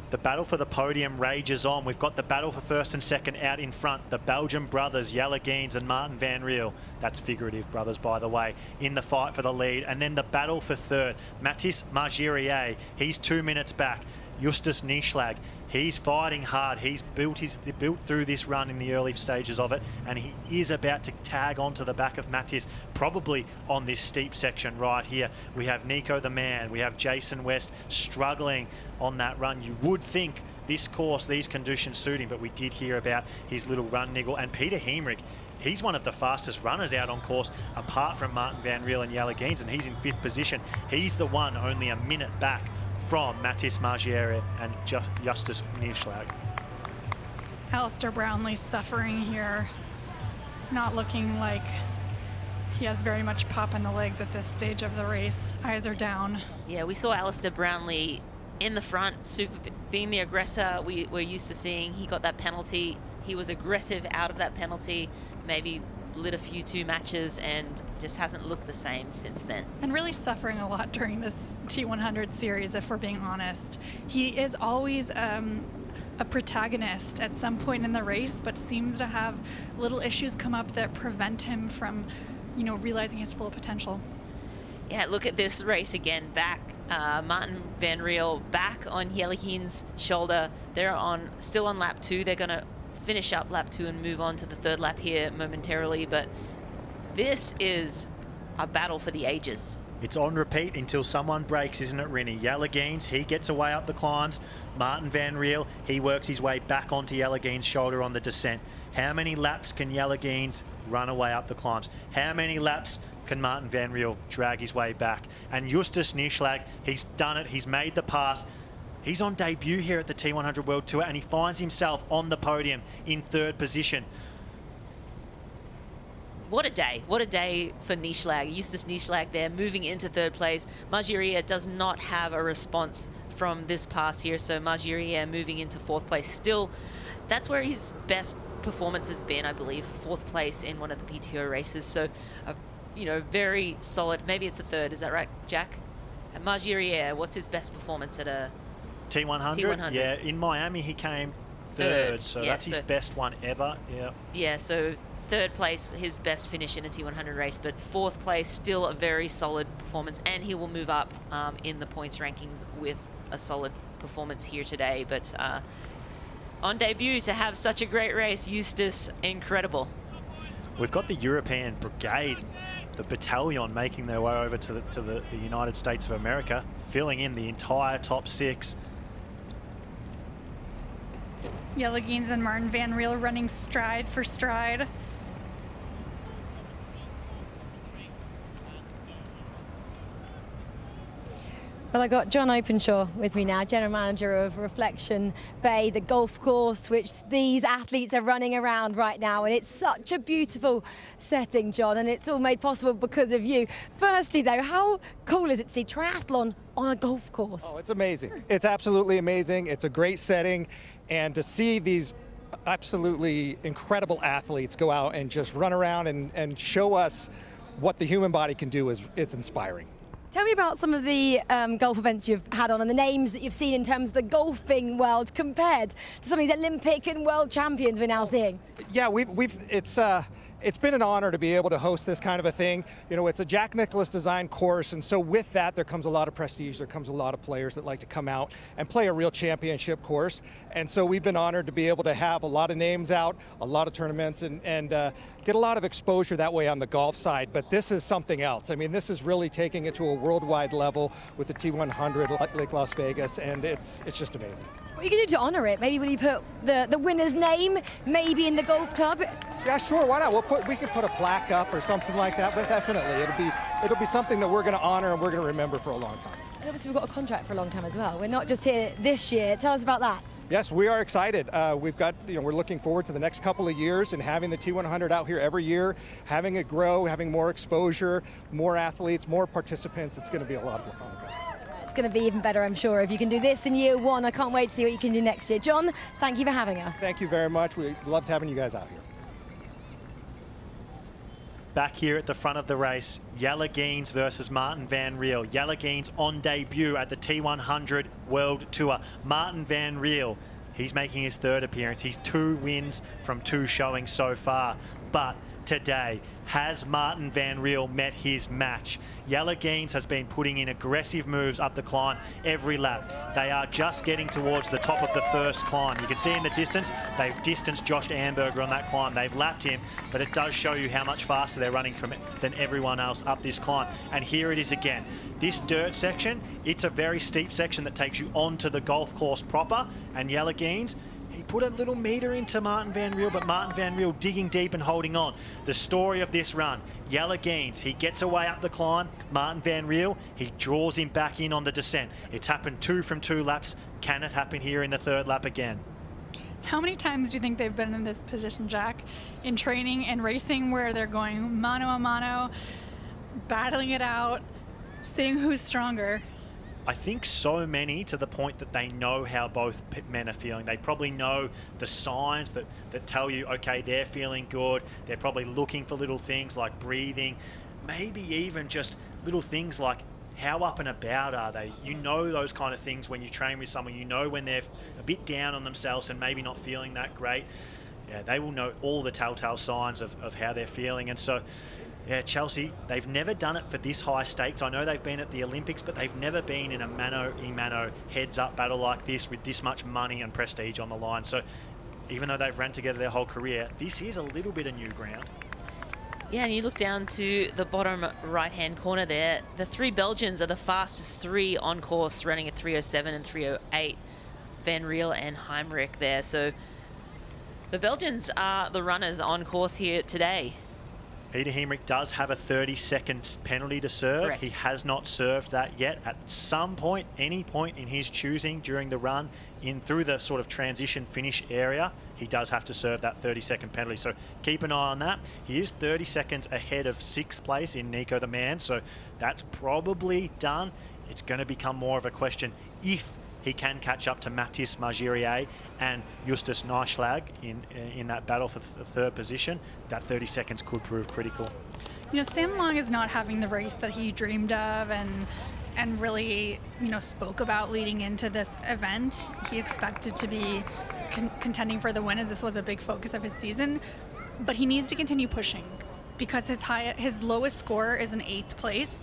The battle for the podium rages on. We've got the battle for first and second out in front. The Belgian brothers, Jellegiens and Martin Van Riel. That's figurative brothers, by the way, in the fight for the lead. And then the battle for third. Mathis Margirier, he's 2 minutes back. Justus Nieschlag, he's fighting hard. He's built through this run in the early stages of it, and he is about to tag onto the back of Mathis, probably on this steep section right here. We have Nico the man, we have Jason West struggling on that run. You would think this course, these conditions suit him, but we did hear about his little run niggle. And Peter Hemrick, he's one of the fastest runners out on course, apart from Martin Van Riel and Jellegiens, and he's in 5th position. He's the one only a minute back from Mathis Margirier and Justus Nieschlag. Alistair Brownlee suffering here, not looking like he has very much pop in the legs at this stage of the race. Eyes are down. Yeah, we saw Alistair Brownlee in the front, being the aggressor we're used to seeing. He got that penalty. He was aggressive out of that penalty, maybe lit a few 2 matches, and just hasn't looked the same since then. And really suffering a lot during this T100 series, if we're being honest. He is always a protagonist at some point in the race, but seems to have little issues come up that prevent him from, realizing his full potential. Yeah, look at this race again, back Martin Van Riel back on Jellegeen's shoulder. They're still on lap 2. They're going to finish up lap 2 and move on to the 3rd lap here momentarily. But this is a battle for the ages. It's on repeat until someone breaks, isn't it, Rinny? Jellegeen's, he gets away up the climbs. Martin Van Riel, he works his way back onto Jellegeen's shoulder on the descent. How many laps can Jellegeen's run away up the climbs? How many laps can Martin Van Riel drag his way back? And Justus Nieschlag, he's done it. He's made the pass. He's on debut here at the T100 World Tour, and he finds himself on the podium in 3rd position. What a day. What a day for Nieschlag. Justus Nieschlag there moving into 3rd place. Margiria does not have a response from this pass here, so Margiria moving into 4th place. Still, that's where his best performance has been, I believe. 4th place in one of the PTO races. So, you know, very solid. Maybe it's a 3rd. Is that right, Jack? And Margiria, what's his best performance at a T100? T100? Yeah, in Miami he came 3rd, so yeah, that's his best one ever. Yeah. Yeah, so 3rd place, his best finish in a T100 race, but 4th place, still a very solid performance, and he will move up in the points rankings with a solid performance here today. But on debut to have such a great race, Justus, incredible. We've got the European Brigade, the battalion, making their way over to the United States of America, filling in the entire top 6. Jellegeen's and Martin Van Riel running stride for stride. Well, I got John Openshaw with me now, General Manager of Reflection Bay, the golf course which these athletes are running around right now. And it's such a beautiful setting, John, and it's all made possible because of you. Firstly, though, how cool is it to see triathlon on a golf course? Oh, it's amazing. It's absolutely amazing. It's a great setting. And to see these absolutely incredible athletes go out and just run around and show us what the human body can do is inspiring. Tell me about some of the golf events you've had on and the names that you've seen in terms of the golfing world compared to some of these Olympic and world champions we're now seeing. Yeah, it's been an honor to be able to host this kind of a thing. You know, it's a Jack Nicklaus designed course, and so with that there comes a lot of prestige, there comes a lot of players that like to come out and play a real championship course. And so we've been honored to be able to have a lot of names out, a lot of tournaments, and get a lot of exposure that way on the golf side. But this is something else. I mean, this is really taking it to a worldwide level with the T100 Lake Las Vegas, and it's just amazing. What are you going to do to honor it? Maybe will you put the winner's name maybe in the golf club? Yeah, sure, why not? We could put a plaque up or something like that, but definitely it'll be something that we're going to honor and we're going to remember for a long time. And obviously we've got a contract for a long time as well. We're not just here this year. Tell us about that. Yes, we are excited. We're looking forward to the next couple of years and having the T100 out here every year, having it grow, having more exposure, more athletes, more participants. It's going to be a lot of fun. It's going to be even better, I'm sure, if you can do this in year 1. I can't wait to see what you can do next year. John, thank you for having us. Thank you very much. We loved having you guys out here. Back here at the front of the race, Jellegeen's versus Martin Van Riel. Jellegeen's on debut at the T100 World Tour. Martin Van Riel, he's making his 3rd appearance. He's 2 wins from 2 showings so far. But today, has Martin Van Riel met his match? Jellegeen's has been putting in aggressive moves up the climb every lap. They are just getting towards the top of the 1st climb. You can see in the distance, they've distanced Josh Amberger on that climb. They've lapped him, but it does show you how much faster they're running than everyone else up this climb. And here it is again. This dirt section, it's a very steep section that takes you onto the golf course proper, and Jellegeen's, he put a little meter into Martin Van Riel, but Martin Van Riel digging deep and holding on. The story of this run, Jellegeen's, he gets away up the climb. Martin Van Riel, he draws him back in on the descent. It's happened 2 from 2 laps. Can it happen here in the 3rd lap again? How many times do you think they've been in this position, Jack, in training and racing where they're going mano a mano, battling it out, seeing who's stronger? I think so many, to the point that they know how both men are feeling. They probably know the signs that tell you, okay, they're feeling good. They're probably looking for little things like breathing, maybe even just little things like how up and about are they. You know those kind of things when you train with someone. You know when they're a bit down on themselves and maybe not feeling that great. Yeah, they will know all the telltale signs of how they're feeling. And so Yeah, Chelsea, they've never done it for this high stakes. I know they've been at the Olympics, but they've never been in a mano-a-mano heads-up battle like this with this much money and prestige on the line. So even though they've ran together their whole career, this is a little bit of new ground. Yeah, and you look down to the bottom right-hand corner there. The three Belgians are the fastest three on course, running at 3:07 and 3:08. Van Riel and Heimrich there. So the Belgians are the runners on course here today. Peter Heimrich does have a 30-second penalty to serve. Correct. He has not served that yet. At some point, any point in his choosing during the run, through the sort of transition finish area, he does have to serve that 30-second penalty. So keep an eye on that. He is 30 seconds ahead of 6th place in Nico the Man, so that's probably done. It's going to become more of a question if he can catch up to Mathis Margirier and Justus Nyschlag in that battle for the 3rd position. That 30 seconds could prove critical. You know, Sam Long is not having the race that he dreamed of and really, you know, spoke about leading into this event. He expected to be contending for the win, as this was a big focus of his season, but he needs to continue pushing because his lowest score is an 8th place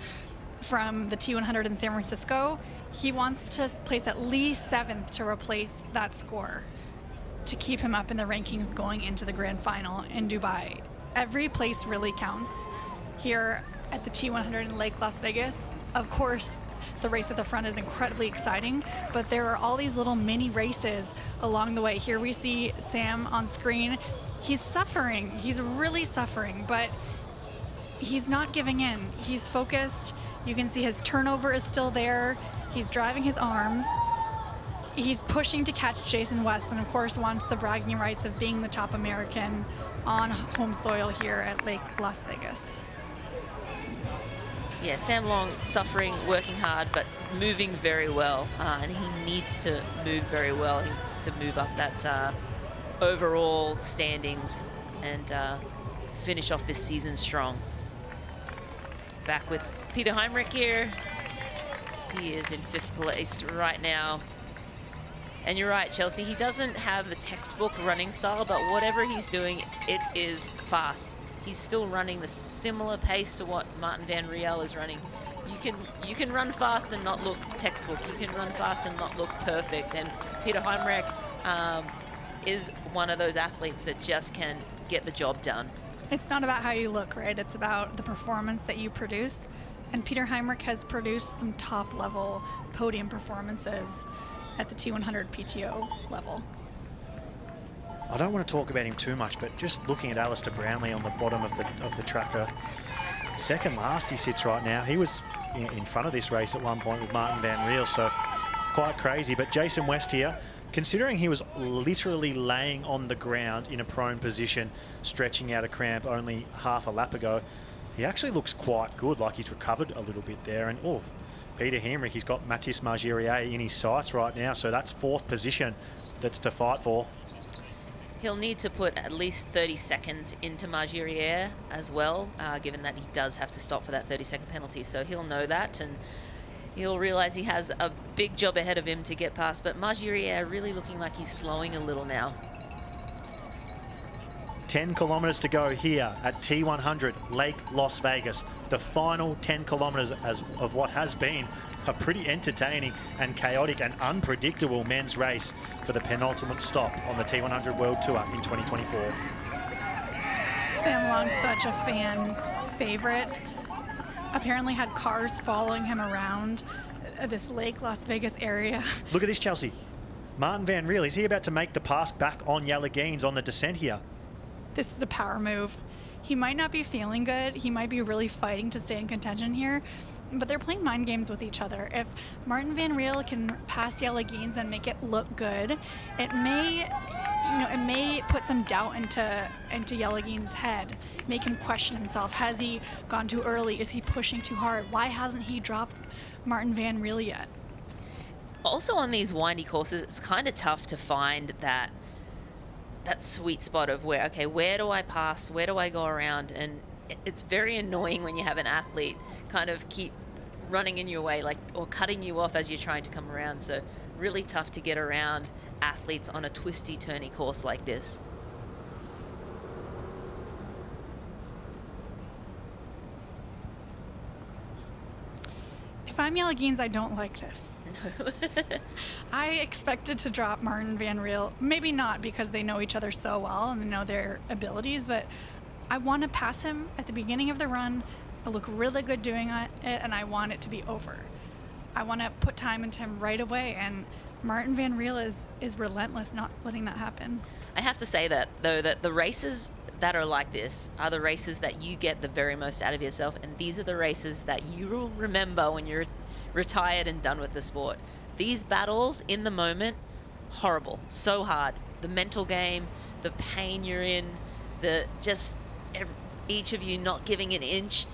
from the T100 in San Francisco. He wants to place at least 7th to replace that score to keep him up in the rankings going into the grand final in Dubai. Every place really counts here at the T100 in Lake Las Vegas. Of course, the race at the front is incredibly exciting, but there are all these little mini races along the way. Here we see Sam on screen. He's suffering. He's really suffering, but he's not giving in. He's focused. You can see his turnover is still there. He's driving his arms. He's pushing to catch Jason West, and of course wants the bragging rights of being the top American on home soil here at Lake Las Vegas. Yeah, Sam Long suffering, working hard, but moving very well, and he needs to move very well to move up that overall standings and finish off this season strong. Back with Peter Heimrich here. He is in 5th place right now. And you're right, Chelsea, he doesn't have the textbook running style, but whatever he's doing, it is fast. He's still running the similar pace to what Martin Van Riel is running. You can run fast and not look textbook. You can run fast and not look perfect. And Peter Heimrich is one of those athletes that just can get the job done. It's not about how you look, right? It's about the performance that you produce. And Peter Heimrich has produced some top-level podium performances at the T100 PTO level. I don't want to talk about him too much, but just looking at Alistair Brownlee on the bottom of the tracker, 2nd last he sits right now. He was in front of this race at one point with Martin Van Riel, so quite crazy. But Jason West here, considering he was literally laying on the ground in a prone position, stretching out a cramp only half a lap ago, he actually looks quite good, like he's recovered a little bit there. And oh, Peter Heimrich, he's got Mathis Margirier in his sights right now, so that's 4th position that's to fight for. He'll need to put at least 30 seconds into Margirier as well, given that he does have to stop for that 30-second penalty. So he'll know that, and he'll realize he has a big job ahead of him to get past. But Margirier really looking like he's slowing a little now. 10 kilometres to go here at T100 Lake Las Vegas. The final 10 kilometres of what has been a pretty entertaining and chaotic and unpredictable men's race for the penultimate stop on the T100 World Tour in 2024. Sam Long's such a fan favorite. Apparently had cars following him around this Lake Las Vegas area. Look at this, Chelsea. Martin Van Riel, is he about to make the pass back on Yalagines on the descent here? This is a power move. He might not be feeling good. He might be really fighting to stay in contention here, but they're playing mind games with each other. If Martin Van Riel can pass Yalagines and make it look good, it may put some doubt into Yalagines' head, make him question himself. Has he gone too early? Is he pushing too hard? Why hasn't he dropped Martin Van Riel yet? Also on these windy courses, it's kind of tough to find that sweet spot of where do I pass? Where do I go around? And it's very annoying when you have an athlete kind of keep running in your way, or cutting you off as you're trying to come around. So really tough to get around athletes on a twisty, turny course like this. I'm Yelagines, I don't like this. No. I expected to drop Martin Van Riel, maybe not because they know each other so well and they know their abilities, but I want to pass him at the beginning of the run. I look really good doing it, and I want it to be over. I want to put time into him right away, and Martin Van Riel is relentless not letting that happen. I have to say that, though, that the races that are like this are the races that you get the very most out of yourself, and these are the races that you will remember when you're retired and done with the sport. These battles in the moment, horrible, so hard. The mental game, the pain you're in, each of you not giving an inch,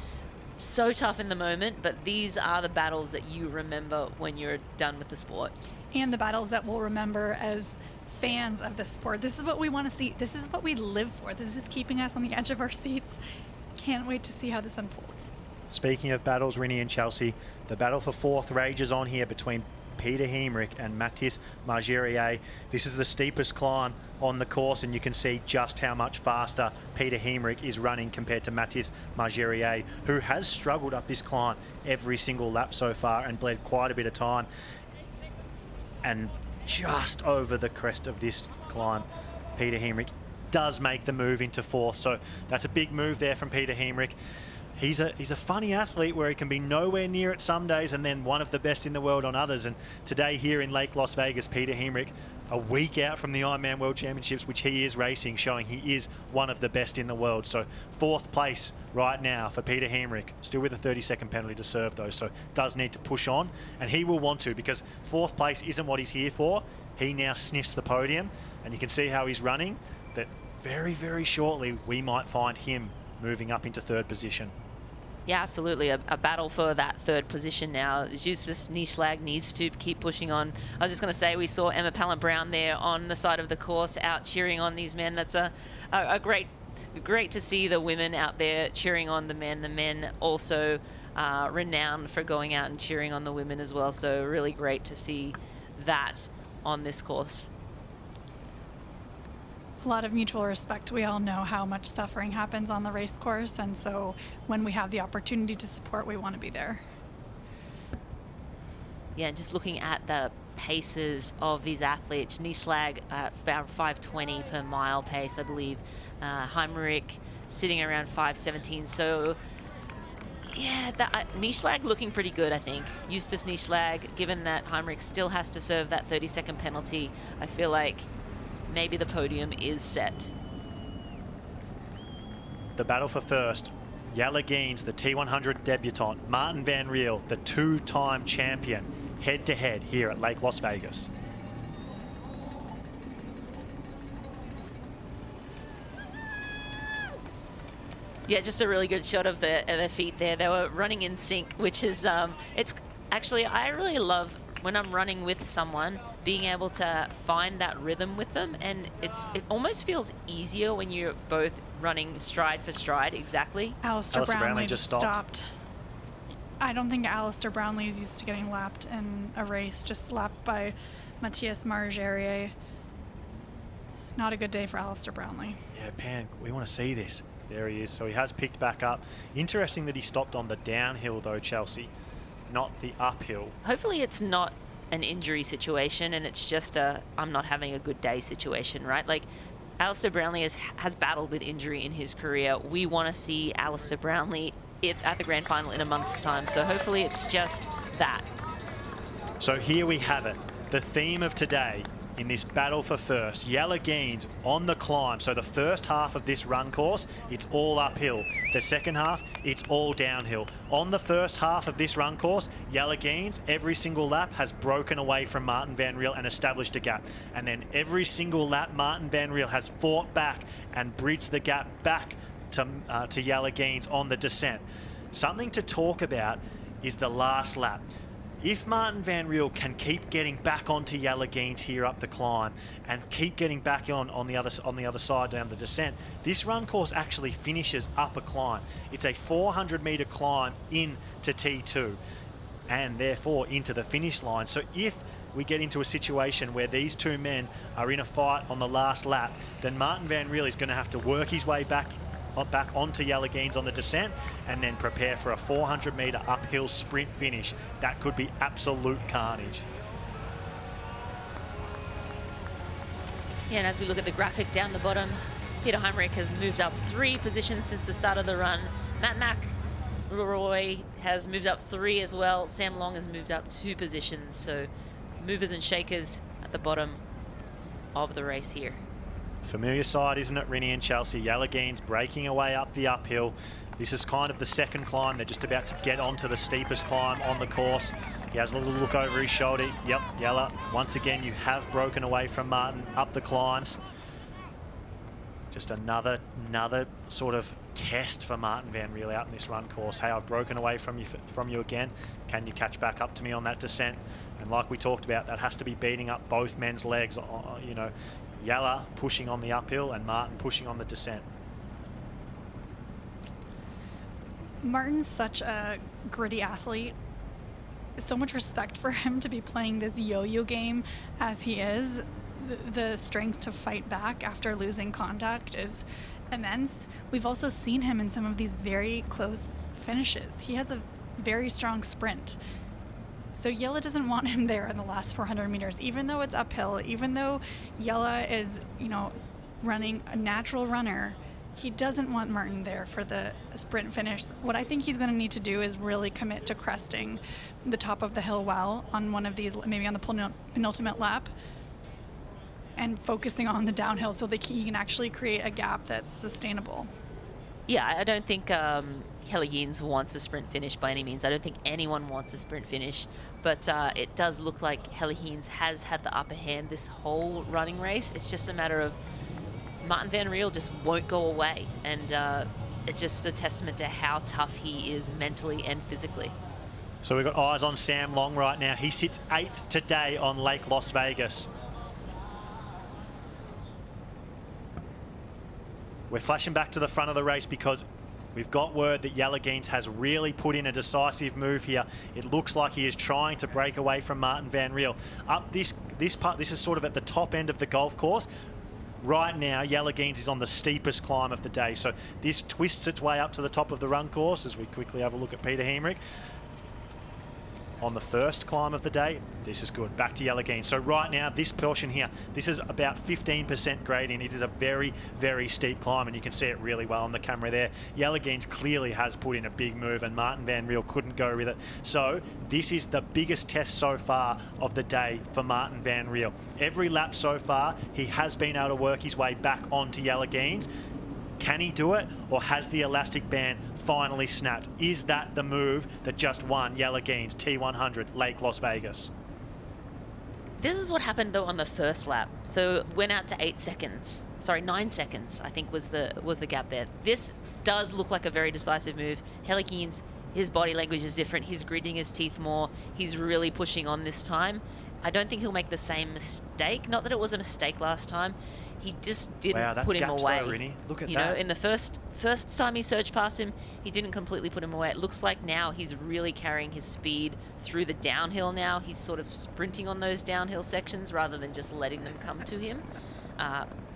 so tough in the moment, but these are the battles that you remember when you're done with the sport. And the battles that we'll remember as fans of the sport. This is what we want to see. This is what we live for. This is keeping us on the edge of our seats. Can't wait to see how this unfolds. Speaking of battles, Rinny and Chelsea, the battle for fourth rages on here between Peter Hemrich and Mathis Margerier. This is the steepest climb on the course, and you can see just how much faster Peter Hemrich is running compared to Mathis Margerier, who has struggled up this climb every single lap so far and bled quite a bit of time. And just over the crest of this climb, Peter Hemrich does make the move into fourth, so that's a big move there from Peter Hemrich. He's a funny athlete where he can be nowhere near it some days and then one of the best in the world on others. And today here in Lake Las Vegas, Peter Hemrich, a week out from the Ironman World Championships, which he is racing, showing he is one of the best in the world. So fourth place right now for Peter Hemrich, still with a 30-second penalty to serve though, so does need to push on, and he will want to, because fourth place isn't what he's here for. He now sniffs the podium, and you can see how he's running, that very, very shortly we might find him moving up into third position. Yeah, absolutely. A battle for that third position now. Justus Nieschlag needs to keep pushing on. I was just going to say, we saw Emma Pallant-Brown there on the side of the course out cheering on these men. That's a great to see the women out there cheering on the men. The men also renowned for going out and cheering on the women as well. So really great to see that on this course. A lot of mutual respect. We all know how much suffering happens on the race course, and so when we have the opportunity to support, we want to be there. Yeah, just looking at the paces of these athletes, Nieschlag about 5:20 per mile pace, I believe. Heinrich sitting around 5:17. So yeah, Nieschlag looking pretty good, I think. Justus Nieschlag, given that Heinrich still has to serve that 30-second penalty, I feel like maybe the podium is set. The battle for first. Yelagines, the T100 debutant. Martin Van Riel, the two-time champion, head-to-head here at Lake Las Vegas. Yeah, just a really good shot of their feet there. They were running in sync, which is, it's actually, I really love when I'm running with someone, being able to find that rhythm with them, and it almost feels easier when you're both running stride for stride. Exactly. Alistair Brownlee just stopped. I don't think Alistair Brownlee is used to getting lapped in a race, just lapped by Matthias Margerier. Not a good day for Alistair Brownlee. Yeah, Pan, we want to see this. There he is. So he has picked back up. Interesting that he stopped on the downhill though, Chelsea, not the uphill. Hopefully it's not an injury situation and it's just a I'm not having a good day situation, right? Like Alistair Brownlee has battled with injury in his career. We want to see Alistair Brownlee at the grand final in a month's time. So hopefully it's just that. So here we have it. The theme of today in this battle for first, Yelagines on the climb. So the first half of this run course, it's all uphill. The second half, it's all downhill. On the first half of this run course, Yelagines, every single lap has broken away from Martin Van Riel and established a gap. And then every single lap, Martin Van Riel has fought back and bridged the gap back to Yelagines on the descent. Something to talk about is the last lap. If Martin Van Riel can keep getting back onto Yelagines here up the climb and keep getting back on the other side down the descent, this run course actually finishes up a climb. It's a 400-meter climb into T2 and therefore into the finish line. So if we get into a situation where these two men are in a fight on the last lap, then Martin Van Riel is going to have to work his way back back onto Yellowgeens on the descent, and then prepare for a 400-metre uphill sprint finish. That could be absolute carnage. Yeah, and as we look at the graphic down the bottom, Peter Heinrich has moved up 3 positions since the start of the run. Matt McElroy has moved up 3 as well. Sam Long has moved up 2 positions. So movers and shakers at the bottom of the race here. Familiar side, isn't it, Rinny and Chelsea? Yellowgeens breaking away up the uphill. This is kind of the second climb. They're just about to get onto the steepest climb on the course. He has a little look over his shoulder. Yep, Yella. Once again, you have broken away from Martin up the climbs. Just another sort of test for Martin Van Riel out in this run course. Hey, I've broken away from you again. Can you catch back up to me on that descent? And like we talked about, that has to be beating up both men's legs. You know, Yella pushing on the uphill and Martin pushing on the descent. Martin's such a gritty athlete. So much respect for him to be playing this yo-yo game as he is. The strength to fight back after losing contact is immense. We've also seen him in some of these very close finishes. He has a very strong sprint. So Yella doesn't want him there in the last 400 meters, even though it's uphill, even though Yella is, you know, running a natural runner. He doesn't want Martin there for the sprint finish. What I think he's going to need to do is really commit to cresting the top of the hill well on one of these, maybe on the penultimate lap, and focusing on the downhill so that he can actually create a gap that's sustainable. Yeah, I don't think Yellowgeens wants a sprint finish by any means. I don't think anyone wants a sprint finish, but it does look like Yellowgeens has had the upper hand this whole running race. It's just a matter of Martin Van Riel just won't go away, and it's just a testament to how tough he is mentally and physically. So we've got eyes on Sam Long right now. He sits 8th today on Lake Las Vegas. We're flashing back to the front of the race because we've got word that Yellowgeens has really put in a decisive move here. It looks like he is trying to break away from Martin Van Riel. Up this part, this is sort of at the top end of the golf course. Right now, Yellowgeens is on the steepest climb of the day. So this twists its way up to the top of the run course as we quickly have a look at Peter Heinrich. On the first climb of the day, this is good. Back to Yellowgeens. So right now, this portion here, this is about 15% gradient. It is a very, very steep climb, and you can see it really well on the camera there. Yellowgeens clearly has put in a big move, and Martin Van Riel couldn't go with it. So this is the biggest test so far of the day for Martin Van Riel. Every lap so far, he has been able to work his way back onto Yellowgeens. Can he do it, or has the elastic band finally snapped? Is that the move that just won Yellowgeens T100 Lake Las Vegas? This is what happened though on the first lap. So went out to 8 seconds. Sorry, 9 seconds I think was the gap there. This does look like a very decisive move. Yellowgeens, his body language is different. He's gritting his teeth more. He's really pushing on this time. I don't think he'll make the same mistake. Not that it was a mistake last time. He just didn't put him away. Though, Rinny. Look at you that. know, in the first time he surged past him, he didn't completely put him away. It looks like now he's really carrying his speed through the downhill now. He's sort of sprinting on those downhill sections rather than just letting them come to him.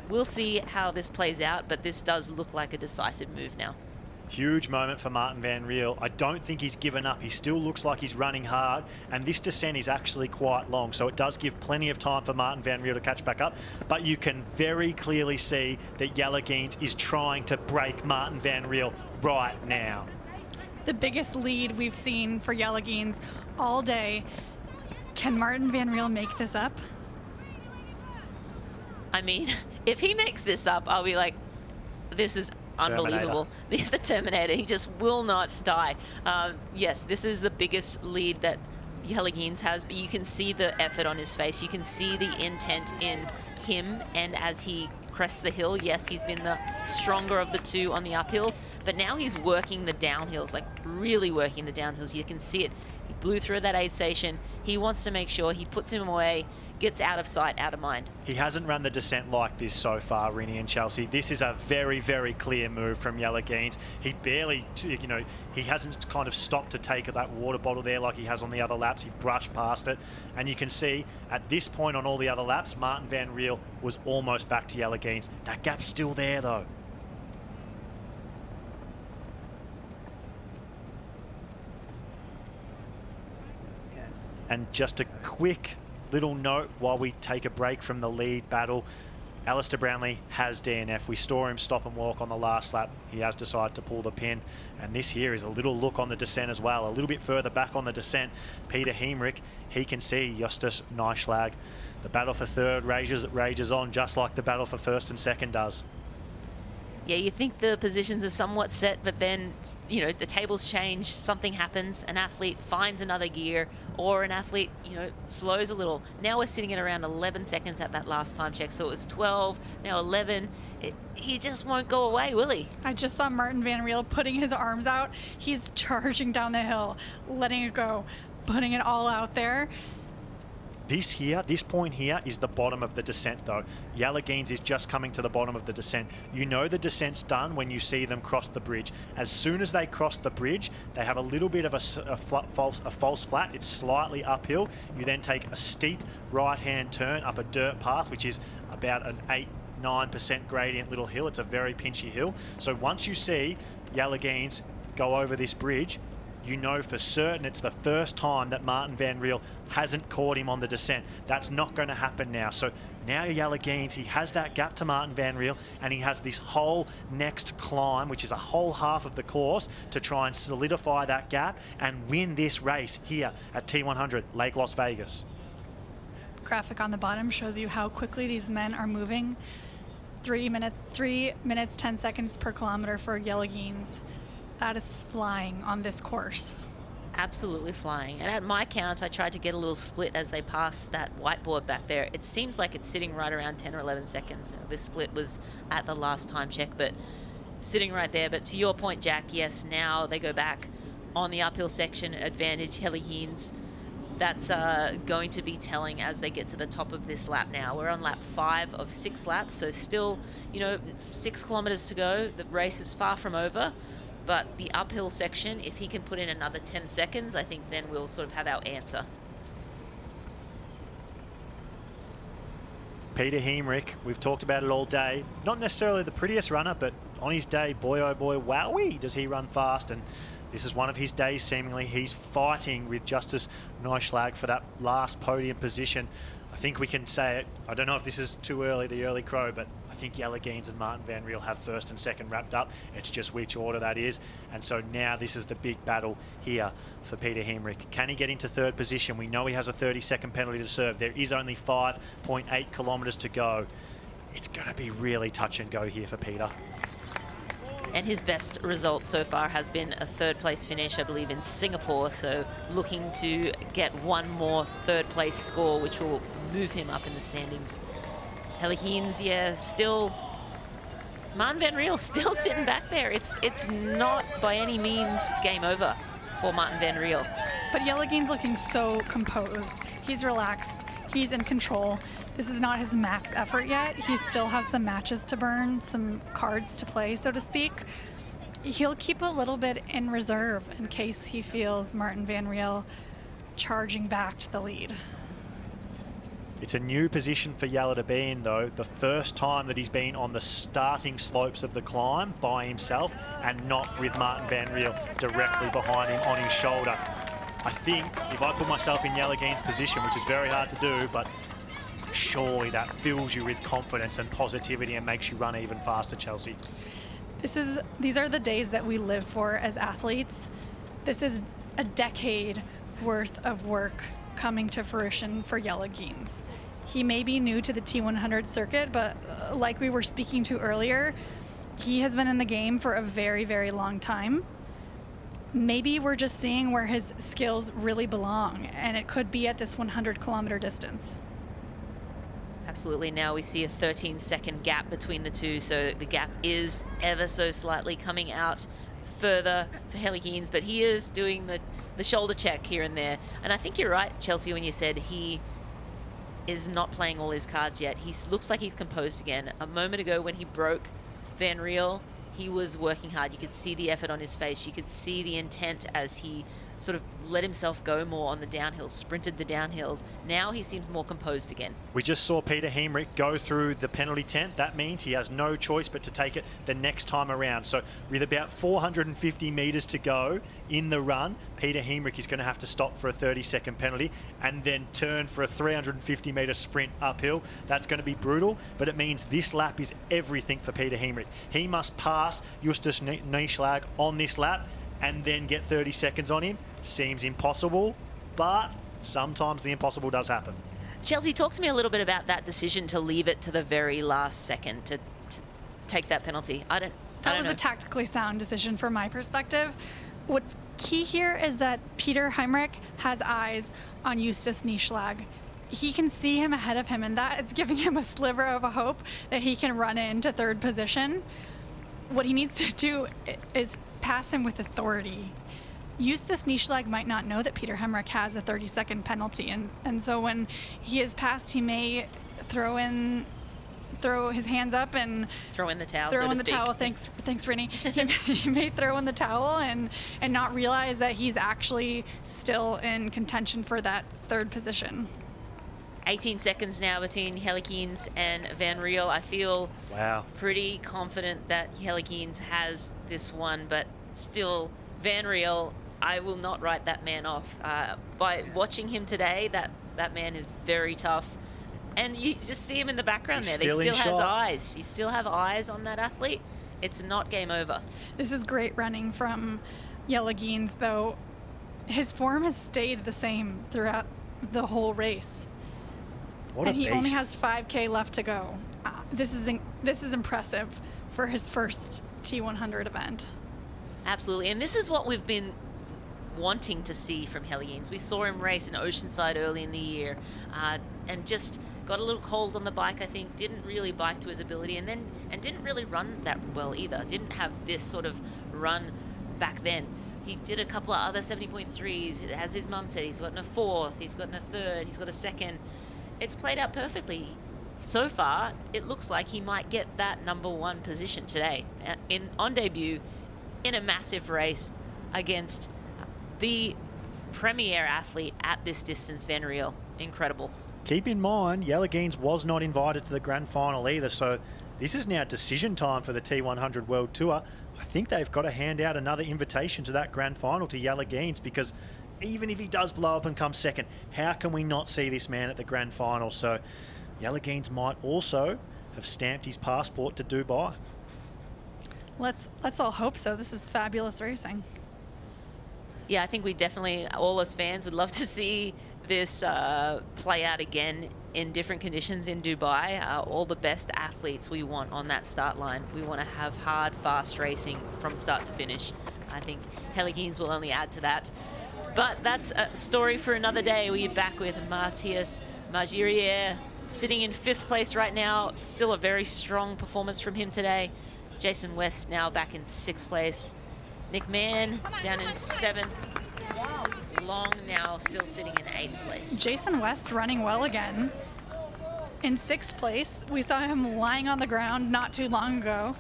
We'll see how this plays out, but this does look like a decisive move now. Huge moment for Martin Van Riel. I don't think he's given up. He still looks like he's running hard, and this descent is actually quite long, so it does give plenty of time for Martin Van Riel to catch back up. But you can very clearly see that Yellowgeens is trying to break Martin Van Riel right now. The biggest lead we've seen for Yellowgeens all day. Can Martin Van Riel make this up? I mean, if he makes this up, I'll be like, this is unbelievable. The Terminator, he just will not die. Yes, this is the biggest lead that Yellowgeens has, but you can see the effort on his face. You can see the intent in him, and as he crests the hill, yes, he's been the stronger of the two on the uphills, but now he's working the downhills, like really working the downhills. You can see it. He blew through that aid station. He wants to make sure he puts him away, gets out of sight, out of mind. He hasn't run the descent like this so far, Rinny and Chelsea. This is a very, very clear move from Yellowgeens. He barely, you know, he hasn't kind of stopped to take that water bottle there like he has on the other laps. He brushed past it. And you can see at this point on all the other laps, Martin Van Riel was almost back to Yellowgeens. That gap's still there though. And just a quick little note while we take a break from the lead battle. Alistair Brownlee has DNF. We saw him stop and walk on the last lap. He has decided to pull the pin. And this here is a little look on the descent as well. A little bit further back on the descent, Peter Hemrich, he can see Justus Nyslag. The battle for third rages on, just like the battle for first and second does. Yeah, you think the positions are somewhat set, but then, you know, the tables change, something happens, an athlete finds another gear, or an athlete, you know, slows a little. Now we're sitting at around 11 seconds at that last time check, so it was 12, now 11. He just won't go away, will he? I just saw Martin Van Riel putting his arms out. He's charging down the hill, letting it go, putting it all out there. This point here is the bottom of the descent though. Yalagines is just coming to the bottom of the descent. You know the descent's done when you see them cross the bridge. As soon as they cross the bridge, they have a little bit of a false flat. It's slightly uphill. You then take a steep right-hand turn up a dirt path, which is about an 8-9% gradient little hill. It's a very pinchy hill. So once you see Yalagines go over this bridge, you know for certain it's the first time that Martin Van Riel hasn't caught him on the descent. That's not going to happen now. So now Yalagines, he has that gap to Martin Van Riel, and he has this whole next climb, which is a whole half of the course, to try and solidify that gap and win this race here at T100 Lake Las Vegas. Graphic on the bottom shows you how quickly these men are moving. 3 minutes 10 seconds per kilometer for Yalagines. That is flying on this course. Absolutely flying. And at my count, I tried to get a little split as they passed that whiteboard back there. It seems like it's sitting right around 10 or 11 seconds. This split was at the last time check, but sitting right there. But to your point, Jack, yes, now they go back on the uphill section, advantage Yalagines. That's going to be telling as they get to the top of this lap now. We're on lap 5 of 6 laps, so still, you know, 6 kilometers to go. The race is far from over. But the uphill section, if he can put in another 10 seconds, I think then we'll sort of have our answer. Peter Hemrich, we've talked about it all day. Not necessarily the prettiest runner, but on his day, boy oh boy, wowee, does he run fast. And this is one of his days, seemingly. He's fighting with Justus Nyslag for that last podium position. I think we can say it. I don't know if this is too early, the early crow, but I think Yalagines and Martin Van Riel have first and second wrapped up. It's just which order that is. And so now this is the big battle here for Peter Hemrich. Can he get into third position? We know he has a 30-second penalty to serve. There is only 5.8 kilometers to go. It's going to be really touch and go here for Peter. And his best result so far has been a third place finish, I believe, in Singapore. So looking to get one more third place score, which will move him up in the standings. Yalagines, yeah, still, Martin Van Riel still sitting back there. It's not by any means game over for Martin Van Riel. But Yalagines looking so composed. He's relaxed, he's in control. This is not his max effort yet. He still has some matches to burn, some cards to play, so to speak. He'll keep a little bit in reserve in case he feels Martin Van Riel charging back to the lead. It's a new position for Yala to be in, though. The first time that he's been on the starting slopes of the climb by himself and not with Martin Van Riel directly behind him on his shoulder. I think if I put myself in Yalagines' position, which is very hard to do, but surely that fills you with confidence and positivity and makes you run even faster, Chelsea. These are the days that we live for as athletes. This is a decade worth of work coming to fruition for Yalagines. He may be new to the T100 circuit, but like we were speaking to earlier, he has been in the game for a very, very long time. Maybe we're just seeing where his skills really belong, and it could be at this 100-kilometer distance. Absolutely. Now we see a 13-second gap between the two, so the gap is ever so slightly coming out further for Yalagines, but he is doing the shoulder check here and there. And I think you're right, Chelsea, when you said he is not playing all his cards yet. He looks like he's composed again. A moment ago when he broke Van Riel, he was working hard. You could see the effort on his face. You could see the intent as he sort of let himself go more on the downhills, sprinted the downhills. Now he seems more composed again. We just saw Peter Hemrich go through the penalty tent. That means he has no choice but to take it the next time around. So with about 450 metres to go in the run, Peter Hemrich is going to have to stop for a 30-second penalty and then turn for a 350-metre sprint uphill. That's going to be brutal, but it means this lap is everything for Peter Hemrich. He must pass Justus Nieschlag on this lap and then get 30 seconds on him. Seems impossible, but sometimes the impossible does happen. Chelsea, talk to me a little bit about that decision to leave it to the very last second to take that penalty. That was a tactically sound decision from my perspective. What's key here is that Peter Hemrich has eyes on Justus Nieschlag. He can see him ahead of him, and that is giving him a sliver of a hope that he can run into third position. What he needs to do is pass him with authority. Justus Nieschlag might not know that Peter Hemrich has a 30-second penalty, and so when he is passed, he may throw his hands up and throw in the towel. Throw in the towel. Thanks, Rennie. He may throw in the towel and not realize that he's actually still in contention for that third position. 18 seconds now between Hellequins and Van Riel. I feel pretty confident that Hellequins has this one, but still, Van Riel, I will not write that man off. By watching him today, that man is very tough. And you just see him in the background there. He still has eyes. You still have eyes on that athlete. It's not game over. This is great running from Hellequins, though. His form has stayed the same throughout the whole race. What and a he beast. only has 5K left to go. This is impressive for his first T100 event. Absolutely, and this is what we've been wanting to see from Hellequins. We saw him race in Oceanside early in the year, and just got a little cold on the bike, I think, didn't really bike to his ability, and didn't really run that well either. Didn't have this sort of run back then. He did a couple of other 70.3s, as his mum said. He's gotten a 4th, he's gotten a 3rd, he's got a 2nd. It's played out perfectly. So far, it looks like he might get that #1 position today on debut in a massive race against the premier athlete at this distance, Van Riel. Incredible. Keep in mind, Hellequins was not invited to the grand final either, so this is now decision time for the T100 World Tour. I think they've got to hand out another invitation to that grand final to Hellequins, because even if he does blow up and come second, how can we not see this man at the grand final? So Hellequins might also have stamped his passport to Dubai. Let's all hope so. This is fabulous racing. Yeah, I think we definitely, all us fans, would love to see this play out again in different conditions in Dubai. All the best athletes we want on that start line. We want to have hard, fast racing from start to finish. I think Hellequins will only add to that. But that's a story for another day. We're back with Matthias Magirier sitting in 5th place right now. Still a very strong performance from him today. Jason West now back in 6th place. Nick Mann down in 7th. Long now still sitting in 8th place. Jason West running well again. In 6th place, we saw him lying on the ground not too long ago,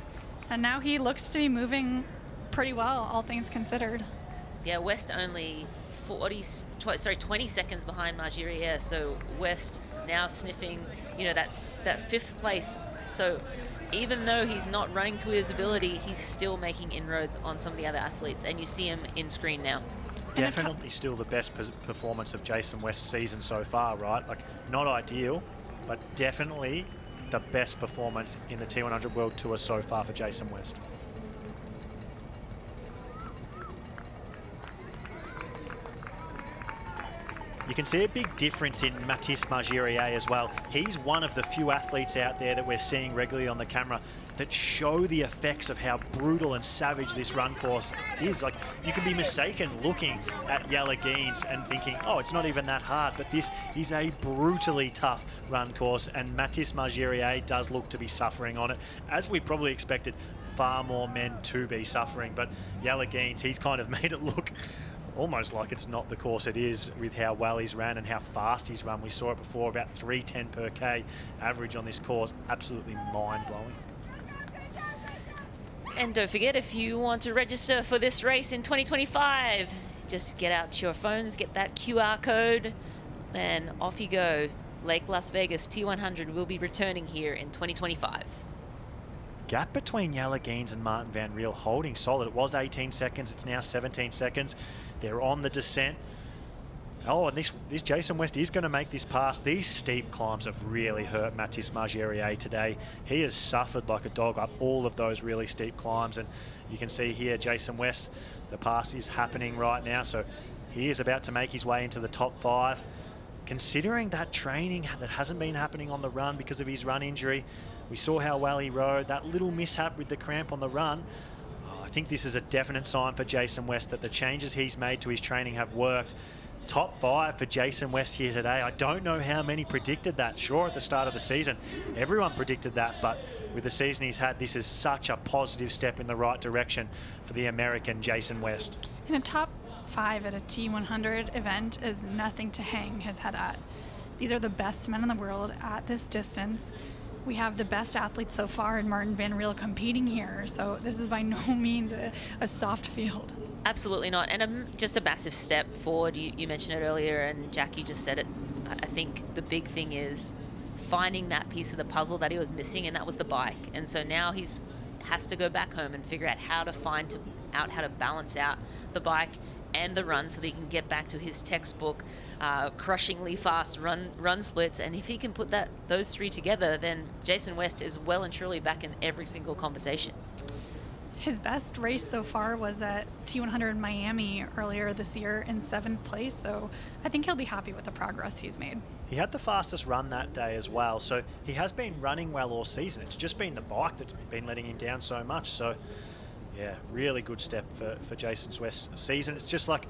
and now he looks to be moving pretty well, all things considered. Yeah, West only 20 seconds behind Magirier, so West now sniffing, that 5th place. So even though he's not running to his ability, he's still making inroads on some of the other athletes, and you see him in screen now. Definitely still the best performance of Jason West's season so far, right? Like, not ideal, but definitely the best performance in the T100 World Tour so far for Jason West. You can see a big difference in Mathis Magirier as well. He's one of the few athletes out there that we're seeing regularly on the camera that show the effects of how brutal and savage this run course is. Like, you can be mistaken looking at Hellequins and thinking, oh, it's not even that hard, but this is a brutally tough run course, and Mathis Magirier does look to be suffering on it, as we probably expected far more men to be suffering. But Hellequins, he's kind of made it look almost like it's not the course it is, with how well he's ran and how fast he's run. We saw it before, about 3:10 per K average on this course. Absolutely mind-blowing. And don't forget, if you want to register for this race in 2025, just get out your phones, get that QR code, and off you go. Lake Las Vegas T100 will be returning here in 2025. Gap between Yalagines and Martin Van Riel holding solid. It was 18 seconds, it's now 17 seconds. They're on the descent. Oh, and this Jason West is going to make this pass. These steep climbs have really hurt Mathis Margerier today. He has suffered like a dog up all of those really steep climbs, and you can see here Jason West, the pass is happening right now, so he is about to make his way into the top 5. Considering that training that hasn't been happening on the run because of his run injury, we saw how well he rode. That little mishap with the cramp on the run, I think this is a definite sign for Jason West that the changes he's made to his training have worked. Top 5 for Jason West here today. I don't know how many predicted that. Sure, at the start of the season, everyone predicted that, but with the season he's had, this is such a positive step in the right direction for the American Jason West. In a top 5 at a T100 event is nothing to hang his head at. These are the best men in the world at this distance. We have the best athletes so far in Martin Van Riel competing here, so this is by no means a soft field. Absolutely not, and just a massive step forward. You mentioned it earlier, and Jackie just said it. I think the big thing is finding that piece of the puzzle that he was missing, and that was the bike. And so now he's has to go back home and figure out how to how to balance out the bike and the run so that he can get back to his textbook crushingly fast run splits. And if he can put those 3 together, then Jason West is well and truly back in every single conversation. His best race so far was at T100 in Miami earlier this year in 7th place, so I think he'll be happy with the progress he's made. He had the fastest run that day as well, so he has been running well all season. It's just been the bike that's been letting him down so much. So yeah, really good step for Jason West's season. It's just like,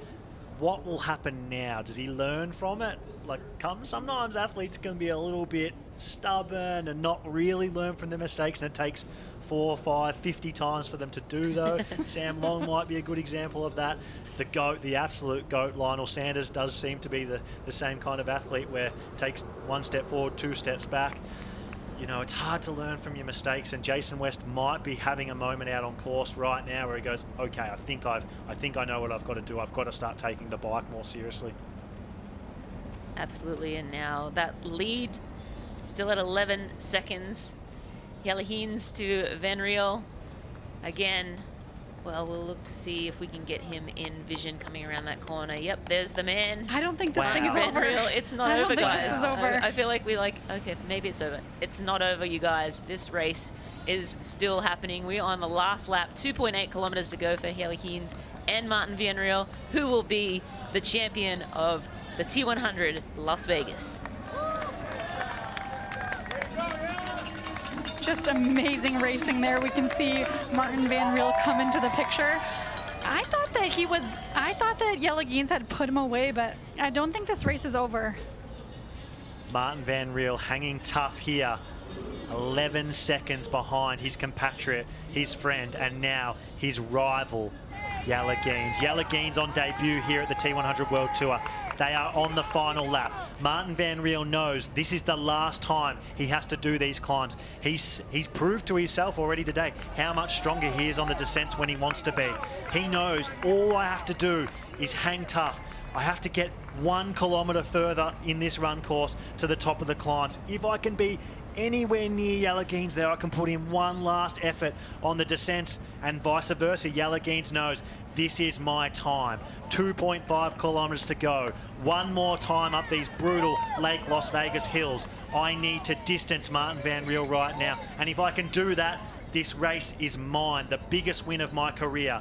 what will happen now? Does he learn from it? Like, sometimes athletes can be a little bit stubborn and not really learn from their mistakes, and it takes 4, 5, 50 times for them to do though. Sam Long might be a good example of that. The GOAT, the absolute GOAT, Lionel Sanders, does seem to be the same kind of athlete where it takes 1 step forward, 2 steps back. You know, it's hard to learn from your mistakes, and Jason West might be having a moment out on course right now where he goes, okay, I think I know what I've got to do. I've got to start taking the bike more seriously. Absolutely, and now that lead still at 11 seconds. Yalagines to Van Riel. Again, well, we'll look to see if we can get him in vision coming around that corner. Yep, there's the man. I don't think this thing is over. It's not over, guys. I don't think this is over. I feel like okay, maybe it's over. It's not over, you guys. This race is still happening. We're on the last lap, 2.8 kilometers to go for Yalagines and Martin Van Riel, who will be the champion of the T100 Las Vegas. Just amazing racing there. We can see Martin Van Riel come into the picture. I thought that Yalagines had put him away, but I don't think this race is over. Martin Van Riel hanging tough here. 11 seconds behind his compatriot, his friend, and now his rival, Yalagines. Yalagines on debut here at the T100 World Tour. They are on the final lap. Martin Van Riel knows this is the last time he has to do these climbs. He's proved to himself already today how much stronger he is on the descents when he wants to be. He knows all I have to do is hang tough. I have to get 1 kilometre further in this run course to the top of the climbs. If I can be anywhere near Yalagines there, I can put in one last effort on the descents, and vice versa. Yalagines knows this is my time. 2.5 kilometers to go. One more time up these brutal Lake Las Vegas hills. I need to distance Martin Van Riel right now. And if I can do that, this race is mine. The biggest win of my career.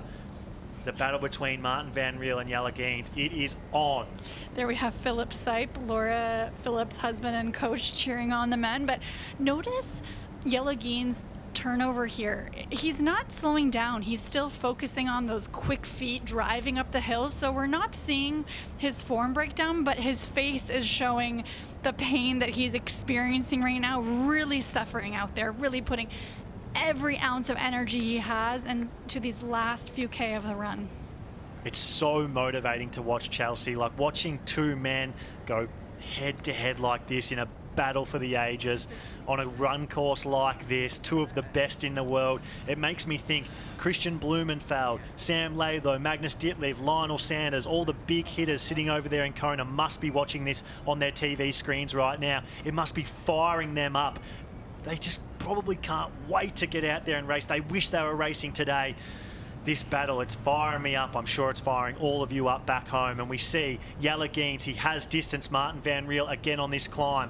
The battle between Martin Van Riel and Yalagines, it is on. There we have Philip Sipe, Laura Phillips' husband and coach, cheering on the men. But notice Yalagines' turnover here. He's not slowing down. He's still focusing on those quick feet driving up the hills. So we're not seeing his form breakdown, but his face is showing the pain that he's experiencing right now, really suffering out there, really putting every ounce of energy he has into these last few K of the run. It's so motivating to watch, Chelsea, like watching 2 men go head-to-head like this in a battle for the ages on a run course like this, two of the best in the world. It makes me think Christian Blumenfeld, Sam Laidlow, Magnus Ditlev, Lionel Sanders, all the big hitters sitting over there in Kona must be watching this on their TV screens right now. It must be firing them up. They just probably can't wait to get out there and race. They wish they were racing today. This battle, it's firing me up. I'm sure it's firing all of you up back home. And we see Jelle Geens, he has distanced Martin Van Riel again on this climb.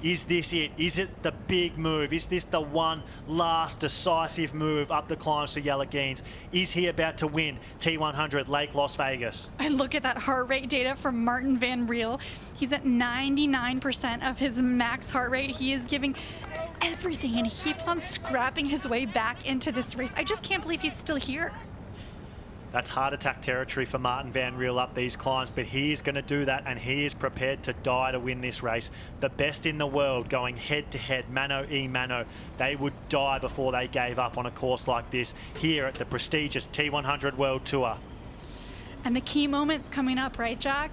Is this it? Is it the big move? Is this the one last decisive move up the climbs for Jelle Geens? Is he about to win T100 Lake Las Vegas? And look at that heart rate data from Martin Van Riel. He's at 99% of his max heart rate. He is giving everything, and he keeps on scrapping his way back into this race. I just can't believe he's still here. That's heart attack territory for Martin Van Riel up these climbs, but he is going to do that, and he is prepared to die to win this race. The best in the world going head-to-head, mano-a-mano. They would die before they gave up on a course like this here at the prestigious T100 World Tour. And the key moments coming up, right, Jack?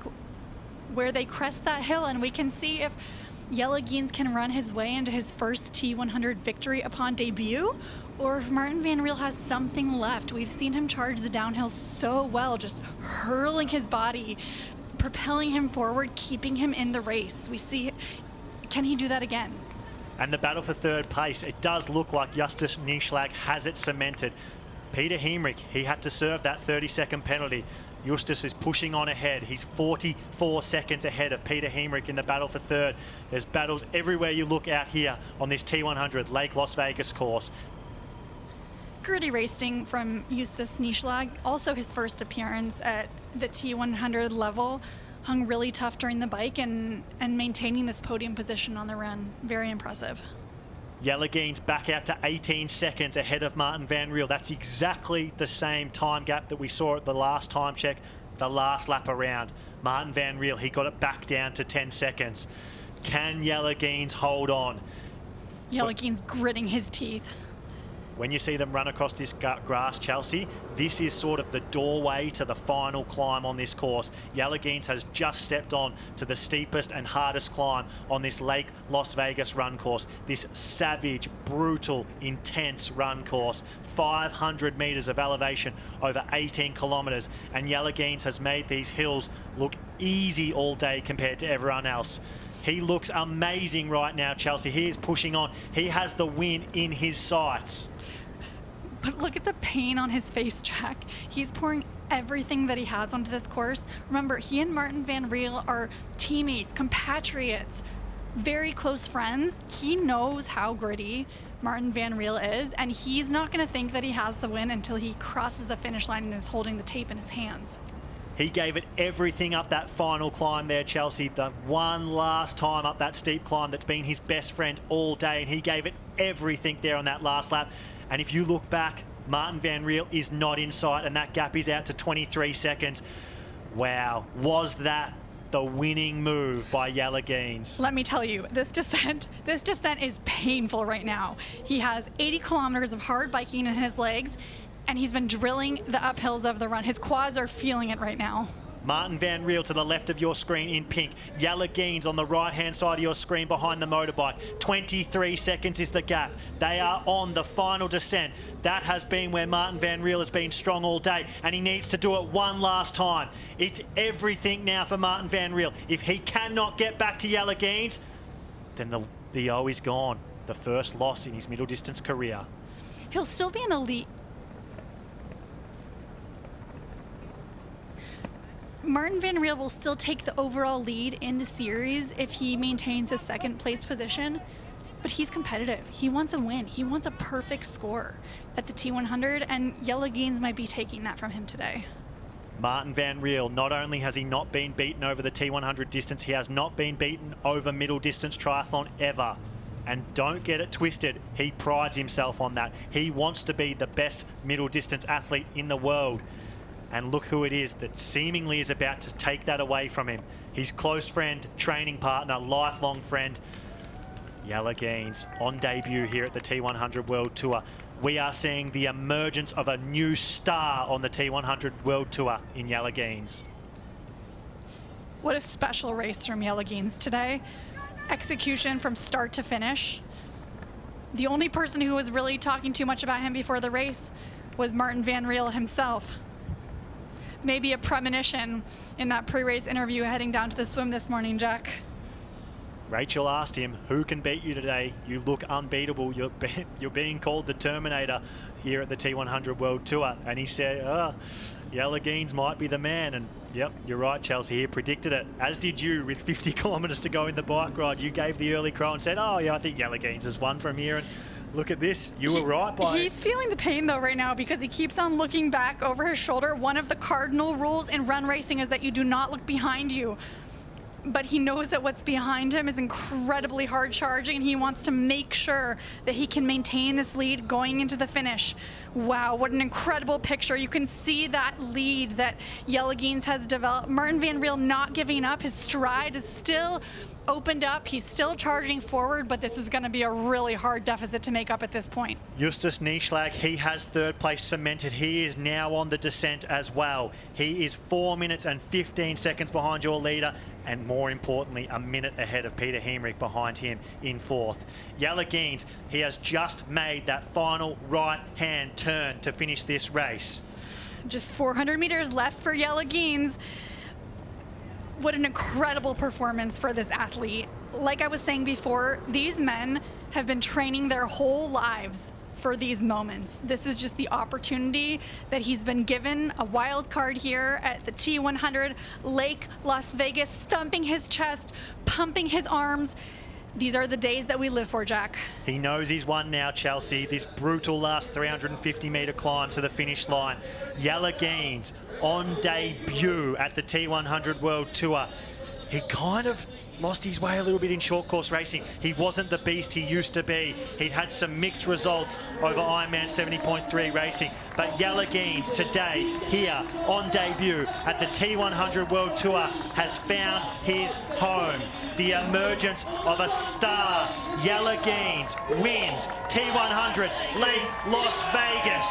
Where they crest that hill, and we can see if Jelle Geens can run his way into his first T100 victory upon debut, or if Martin Van Riel has something left. We've seen him charge the downhill so well, just hurling his body, propelling him forward, keeping him in the race. We see, can he do that again? And the battle for third place, it does look like Justus Nieschlag has it cemented. Peter Hemrich, he had to serve that 30-second penalty. Justus is pushing on ahead. He's 44 seconds ahead of Peter Hemrich in the battle for third. There's battles everywhere you look out here on this T100 Lake Las Vegas course. Gritty racing from Justus Nieschlag, also his first appearance at the T100 level, hung really tough during the bike and maintaining this podium position on the run. Very impressive. Jelle Geens back out to 18 seconds ahead of Martin Van Riel. That's exactly the same time gap that we saw at the last time check, the last lap around. Martin Van Riel, he got it back down to 10 seconds. Can Jelle Geens hold on? Jelle Geens gritting his teeth. When you see them run across this grass, Chelsea, this is sort of the doorway to the final climb on this course. Jelle Geens has just stepped on to the steepest and hardest climb on this Lake Las Vegas run course. This savage, brutal, intense run course. 500 meters of elevation over 18 kilometers. And Jelle Geens has made these hills look easy all day compared to everyone else. He looks amazing right now, Chelsea. He is pushing on. He has the win in his sights. But look at the pain on his face, Jack. He's pouring everything that he has onto this course. Remember, he and Martin Van Riel are teammates, compatriots, very close friends. He knows how gritty Martin Van Riel is, and he's not going to think that he has the win until he crosses the finish line and is holding the tape in his hands. He gave it everything up that final climb there, Chelsea. The one last time up that steep climb that's been his best friend all day, and he gave it everything there on that last lap. And if you look back, Martin Van Riel is not in sight, and that gap is out to 23 seconds. Wow, was that the winning move by Jelle Geens? Let me tell you, this descent is painful right now. He has 80 kilometers of hard biking in his legs, and he's been drilling the uphills of the run. His quads are feeling it right now. Martin Van Riel to the left of your screen in pink. Jelle Geens on the right-hand side of your screen behind the motorbike. 23 seconds is the gap. They are on the final descent. That has been where Martin Van Riel has been strong all day, and he needs to do it one last time. It's everything now for Martin Van Riel. If he cannot get back to Jelle Geens, then the O is gone. The first loss in his middle distance career. He'll still be an elite. Martin Van Riel will still take the overall lead in the series if he maintains his second place position, but he's competitive. He wants a win. He wants a perfect score at the T100, and Jelle Geens might be taking that from him today. Martin Van Riel, not only has he not been beaten over the T100 distance, he has not been beaten over middle distance triathlon ever. And don't get it twisted, he prides himself on that. He wants to be the best middle distance athlete in the world. And look who it is that seemingly is about to take that away from him. His close friend, training partner, lifelong friend, Jelle Geens, on debut here at the T100 World Tour. We are seeing the emergence of a new star on the T100 World Tour in Jelle Geens. What a special race from Riel today. Execution from start to finish. The only person who was really talking too much about him before the race was Martin Van Riel himself. Maybe a premonition in that pre-race interview heading down to the swim this morning, Jack. Rachel asked him, who can beat you today? You look unbeatable. You're being called the Terminator here at the T100 World Tour. And he said, Yelagines might be the man. And yep, you're right, Chelsea. He predicted it, as did you, with 50 kilometres to go in the bike ride. You gave the early crow and said, oh yeah, I think Yelagines has won from here. And look at this, you were right by He's feeling the pain though right now because he keeps on looking back over his shoulder. One of the cardinal rules in run racing is that you do not look behind you. But he knows that what's behind him is incredibly hard charging, and he wants to make sure that he can maintain this lead going into the finish. Wow, what an incredible picture. You can see that lead that Yelagines has developed. Martin Van Riel not giving up. His stride is still opened up. He's still charging forward, but this is going to be a really hard deficit to make up at this point. Justus Nieschlag, he has third place cemented. He is now on the descent as well. He is 4 minutes and 15 seconds behind your leader, and more importantly, a minute ahead of Peter Hemrich behind him in fourth. Yelagines, he has just made that final right-hand turn to finish this race. Just 400 meters left for Yelagines. What an incredible performance for this athlete. Like I was saying before, these men have been training their whole lives for these moments. This is just the opportunity that he's been given, a wild card here at the T100, Lake Las Vegas, thumping his chest, pumping his arms. These are the days that we live for, Jack. He knows he's won now, Chelsea. This brutal last 350-metre climb to the finish line. Yelagines on debut at the T100 World Tour. He kind of lost his way a little bit in short course racing. He wasn't the beast he used to be. He had some mixed results over Ironman 70.3 racing. But Yelagines today, here on debut at the T100 World Tour, has found his home. The emergence of a star. Yelagines wins T100 Lake Las Vegas.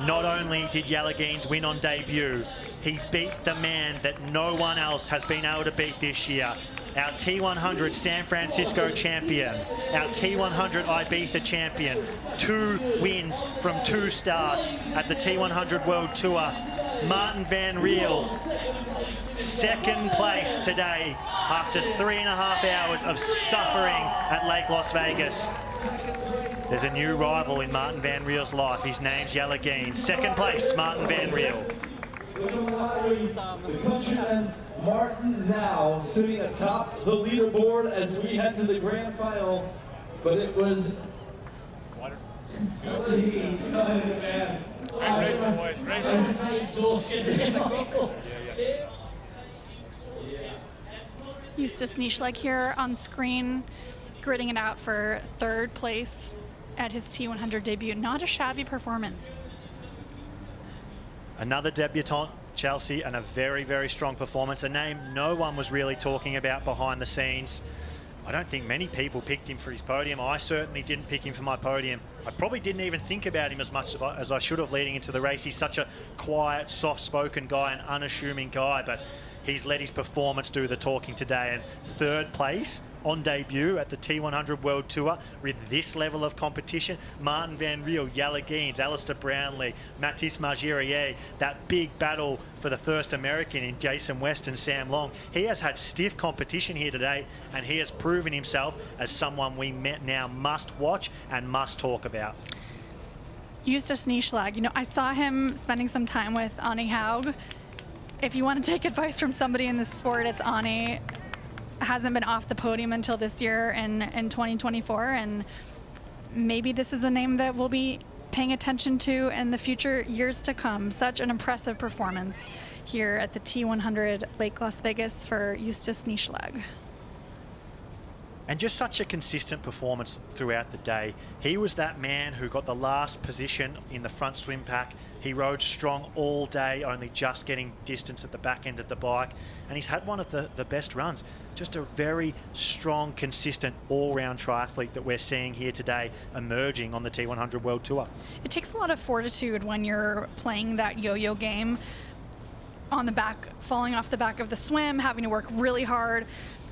Not only did Yelagines win on debut, he beat the man that no one else has been able to beat this year. Our T100 San Francisco champion, our T100 Ibiza champion. 2 wins from 2 starts at the T100 World Tour. Martin Van Riel, second place today after 3.5 hours of suffering at Lake Las Vegas. There's a new rival in Martin Van Riel's life. His name's Yelagines. Second place, Martin Van Riel. The countryman Martin now sitting atop the leaderboard as we head to the grand final. But it was man. Great racing, boys. Great racing. Justus Nieschlag here on screen, gritting it out for third place at his T100 debut. Not a shabby performance. Another debutant, Chelsea, and a very, very strong performance. A name no one was really talking about behind the scenes. I don't think many people picked him for his podium. I certainly didn't pick him for my podium. I probably didn't even think about him as much as I should have leading into the race. He's such a quiet, soft-spoken guy, an unassuming guy, but he's let his performance do the talking today. And third place on debut at the T100 World Tour with this level of competition. Martin Van Riel, Yelagines, Alistair Brownlee, Mathis Margerier, that big battle for the first American in Jason West and Sam Long. He has had stiff competition here today, and he has proven himself as someone we now must watch and must talk about. Justus Nieschlag, you know, I saw him spending some time with Annie Haug. If you want to take advice from somebody in this sport, it's Annie. Hasn't been off the podium until this year in 2024, and maybe this is a name that we'll be paying attention to in the future years to come. Such an impressive performance here at the T100 Lake Las Vegas for Justus Nieschlag. And just such a consistent performance throughout the day. He was that man who got the last position in the front swim pack. He rode strong all day, only just getting distance at the back end of the bike. And he's had one of the best runs. Just a very strong, consistent, all-round triathlete that we're seeing here today emerging on the T100 World Tour. It takes a lot of fortitude when you're playing that yo-yo game on the back, falling off the back of the swim, having to work really hard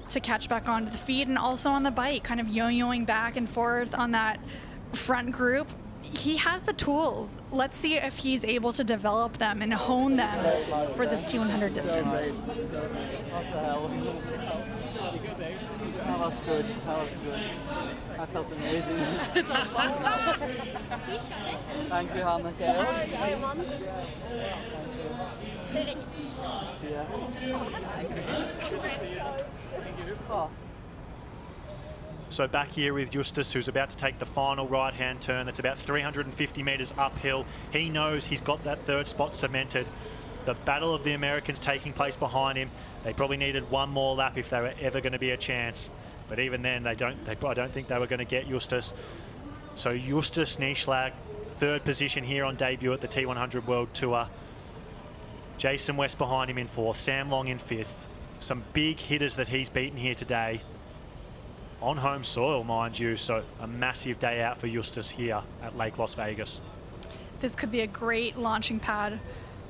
to catch back onto the feet, and also on the bike, kind of yo-yoing back and forth on that front group. He has the tools. Let's see if he's able to develop them and hone them for this T100 distance. What the hell? That was good. That was good. I felt amazing. Thank you, Hannah. See ya. Oh. So back here with Justus, who's about to take the final right-hand turn. That's about 350 metres uphill. He knows he's got that third spot cemented. The battle of the Americans taking place behind him. They probably needed one more lap if they were ever going to be a chance. But even then, I don't think they were going to get Justus. So Justus Nieschlag, third position here on debut at the T100 World Tour. Jason West behind him in fourth. Sam Long in fifth. Some big hitters that he's beaten here today. On home soil, mind you, so a massive day out for Justus here at Lake Las Vegas. This could be a great launching pad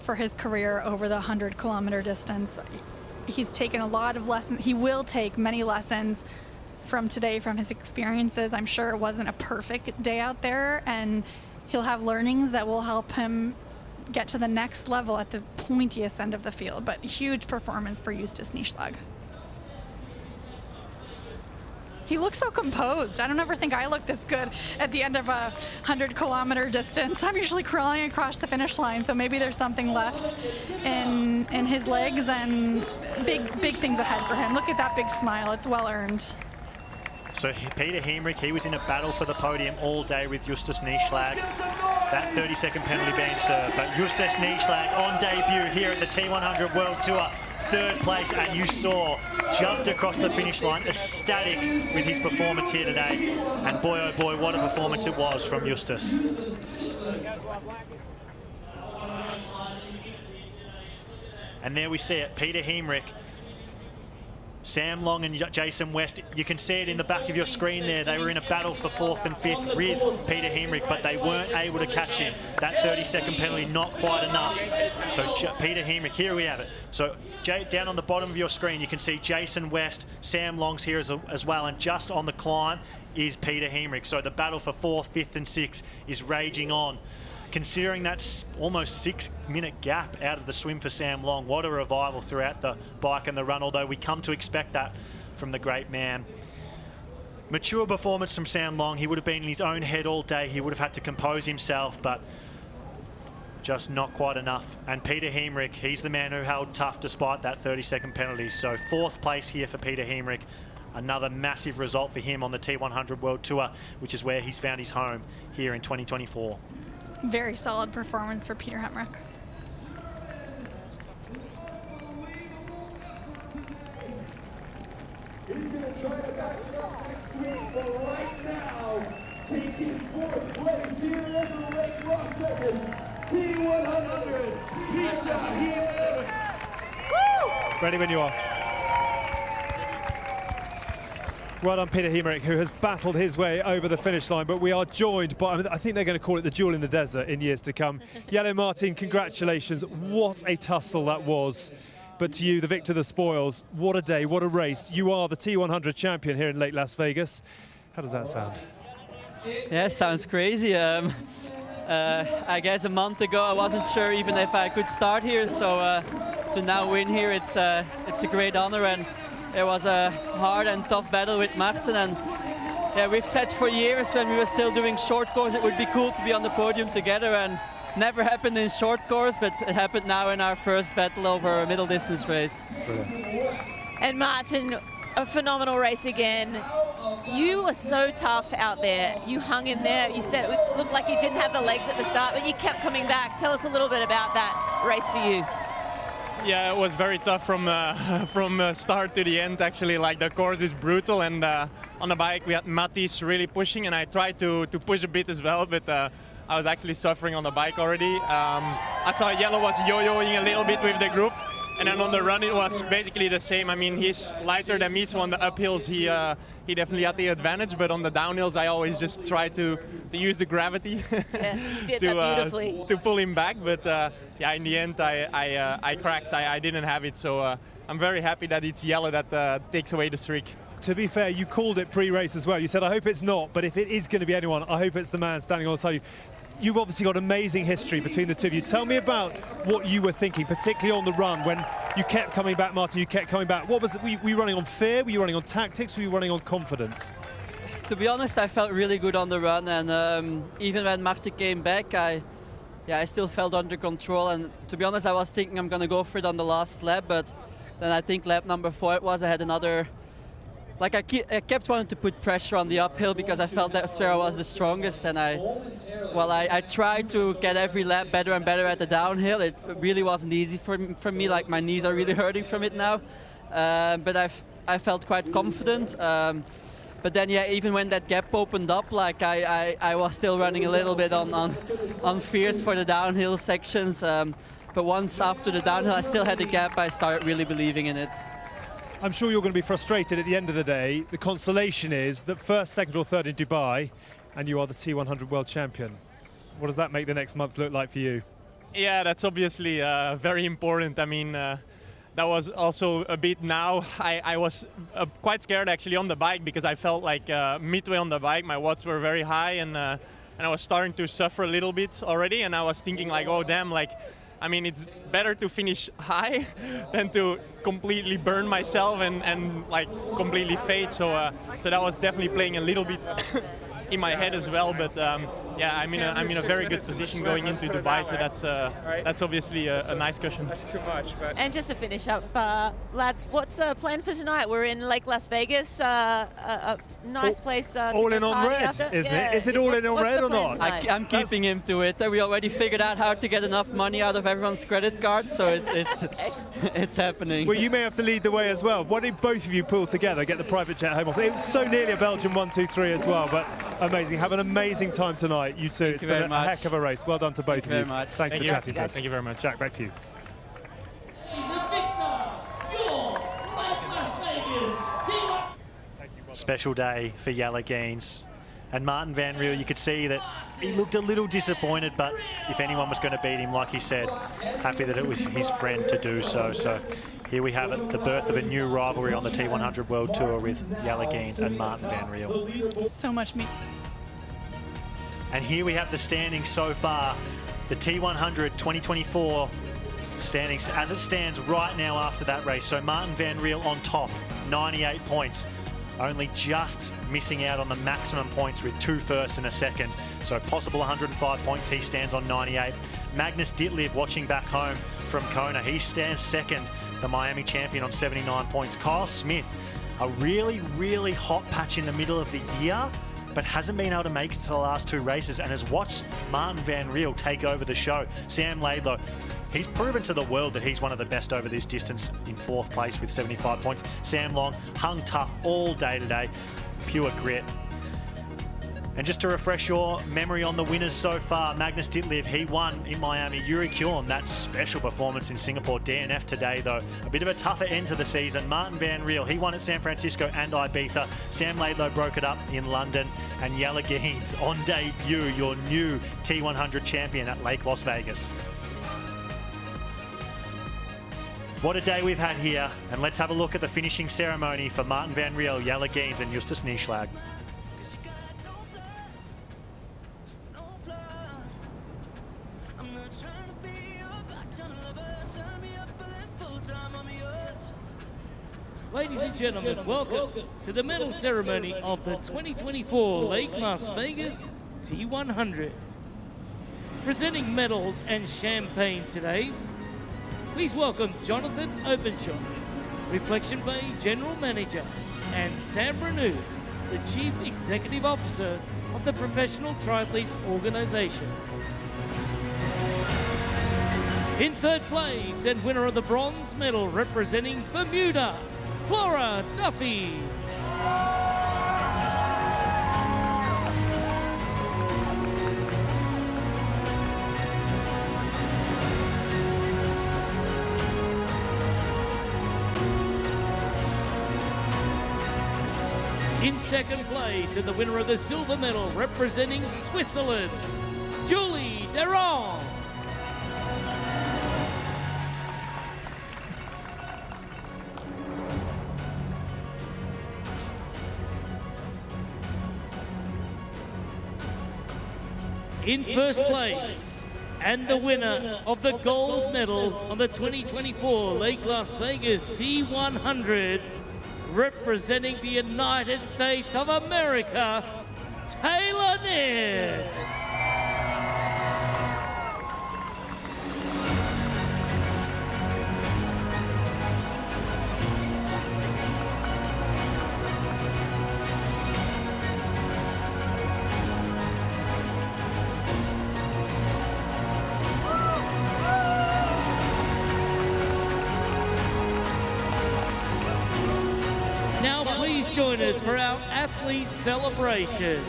for his career over the 100-kilometer distance. He's taken a lot of lessons. He will take many lessons from today, from his experiences. I'm sure it wasn't a perfect day out there, and he'll have learnings that will help him get to the next level at the pointiest end of the field. But huge performance for Justus Nieschlag. He looks so composed. I don't ever think I look this good at the end of a 100-kilometer distance. I'm usually crawling across the finish line, so maybe there's something left in his legs, and big things ahead for him. Look at that big smile. It's well earned. So Peter Hemrich, he was in a battle for the podium all day with Justus Nieschlag. That 30-second penalty being served, but Justus Nieschlag on debut here at the T100 World Tour, third place, and you saw jumped across the finish line, ecstatic with his performance here today. And boy, oh boy, what a performance it was from Justus. And there we see it, Peter Hemrich, Sam Long and Jason West. You can see it in the back of your screen there. They were in a battle for fourth and fifth with Peter Hemrich, but they weren't able to catch him. That 30-second penalty, not quite enough. So Peter Hemrich, here we have it. So down on the bottom of your screen, you can see Jason West, Sam Long's here as well, and just on the climb is Peter Hemrich. So the battle for fourth, fifth and sixth is raging on. Considering that almost 6-minute gap out of the swim for Sam Long, what a revival throughout the bike and the run, although we come to expect that from the great man. Mature performance from Sam Long. He would have been in his own head all day. He would have had to compose himself, but just not quite enough. And Peter Hemrich, he's the man who held tough despite that 30-second penalty. So fourth place here for Peter Hemrich. Another massive result for him on the T100 World Tour, which is where he's found his home here in 2024. Very solid performance for Peter Hemrich. He's going to try to back it up next week, but right now, taking fourth place here over Lake Las Vegas T100, Peter Hemrich. Ready when you are. Well done, Peter Hemrich, who has battled his way over the finish line, but we are joined by, I think they're going to call it the jewel in the desert in years to come. Jelle Martin, congratulations. What a tussle that was. But to you, the victor, the spoils, what a day, what a race. You are the T100 champion here in Lake Las Vegas. How does that sound? Yeah, sounds crazy. I guess a month ago I wasn't sure even if I could start here, so to now win here, it's a great honor. And it was a hard and tough battle with Martin, and yeah, we've said for years when we were still doing short course it would be cool to be on the podium together, and never happened in short course, but it happened now in our first battle over a middle distance race. Brilliant. And Martin, a phenomenal race again. You were so tough out there. You hung in there. You said it looked like you didn't have the legs at the start, but you kept coming back. Tell us a little bit about that race for you. Yeah, it was very tough from start to the end. Actually, like the course is brutal, and on the bike. We had Mattis really pushing, and I tried to push a bit as well, but I was actually suffering on the bike already. I saw Yellow was yo-yoing a little bit with the group, and then on the run it was basically the same. I mean, he's lighter than me, so on the uphills he definitely had the advantage, but on the downhills I always just try to use the gravity Yes, you did that beautifully. to pull him back. But yeah, in the end I cracked. I didn't have it, so I'm very happy that it's Yellow that takes away the streak. To be fair, you called it pre-race as well. You said, I hope it's not, but if it is going to be anyone, I hope it's the man standing on the side. You've obviously got amazing history between the two of you. Tell me about what you were thinking, particularly on the run, when you kept coming back, Martin, you kept coming back. What was it? Were you running on fear? Were you running on tactics? Were you running on confidence? To be honest, I felt really good on the run, and even when Martin came back, I still felt under control. And to be honest, I was thinking I'm going to go for it on the last lap, but then I think lap number 4 it was, I had another. Like I kept wanting to put pressure on the uphill because I felt that's where I was the strongest, and I tried to get every lap better and better at the downhill. It really wasn't easy for me. Like my knees are really hurting from it now, but I felt quite confident. But then yeah, even when that gap opened up, like I was still running a little bit on fears for the downhill sections. But once after the downhill, I still had the gap. I started really believing in it. I'm sure you're going to be frustrated at the end of the day. The consolation is that first, second or third in Dubai, and you are the T100 World Champion. What does that make the next month look like for you? Yeah, that's obviously very important. I mean, that was also a bit now. I was quite scared actually on the bike because I felt like midway on the bike, my watts were very high, and I was starting to suffer a little bit already, and I was thinking like, oh damn, like, I mean, it's better to finish high than to completely burn myself and like completely fade. So that was definitely playing a little bit in my head as well. But yeah, I'm in a very good position going into Dubai. So that's obviously a nice cushion. That's too much. But And just to finish up, lads, what's the plan for tonight? We're in Lake Las Vegas, a nice place to all in go on party red, after. isn't Yeah. it? Is it all in on What's red the or plan not? tonight? I'm keeping him to it. We already figured out how to get enough money out of everyone's credit card, so it's happening. Well, you may have to lead the way as well. Why don't both of you pull together, get the private jet home off? It was so nearly a Belgian 1, 2, 3 as well, but amazing. Have an amazing time tonight, you two. It's you been very a much. heck of a race. Well done to both of you. very much. Thanks Thank for you. chatting to us. Thank you very much. Jack, back to you. Special day for Yalagains. And Martin Van Riel, you could see that he looked a little disappointed, but if anyone was going to beat him, like he said, happy that it was his friend to do so. So here we have it, the birth of a new rivalry on the T100 World Tour with Yalagains and Martin Van Riel. So much meat. And here we have the standings so far. The T100 2024 standings as it stands right now after that race. So Martin Van Riel on top, 98 points. Only just missing out on the maximum points with 2 firsts and a second. So possible 105 points, he stands on 98. Magnus Ditlev watching back home from Kona. He stands second, the Miami champion on 79 points. Kyle Smith, a really, really hot patch in the middle of the year, but hasn't been able to make it to the last 2 races and has watched Martin Van Riel take over the show. Sam Laidlow, he's proven to the world that he's one of the best over this distance in 4th place with 75 points. Sam Long hung tough all day today, pure grit. And just to refresh your memory on the winners so far, Magnus Ditlev, he won in Miami. Yuri Kjorn, that special performance in Singapore. DNF today, though. A bit of a tougher end to the season. Martin Van Riel, he won at San Francisco and Ibiza. Sam Laidlow broke it up in London. And Yalagains on debut, your new T100 champion at Lake Las Vegas. What a day we've had here. And let's have a look at the finishing ceremony for Martin Van Riel, Yalagains and Justus Nieschlag. Ladies and gentlemen, welcome to the medal ceremony of the 2024 Lake Las Vegas T100. Presenting medals and champagne today, please welcome Jonathan Openshaw, Reflection Bay General Manager, and Sam Renew, the Chief Executive Officer of the Professional Triathletes Organization. In 3rd place and winner of the bronze medal representing Bermuda, Flora Duffy. In second place, and the winner of the silver medal, representing Switzerland, Julie Deron. In first place, and the winner of the gold medal on the 2024 Lake Las Vegas T100, representing the United States of America, Taylor Ned. Now please join us for our athlete celebration.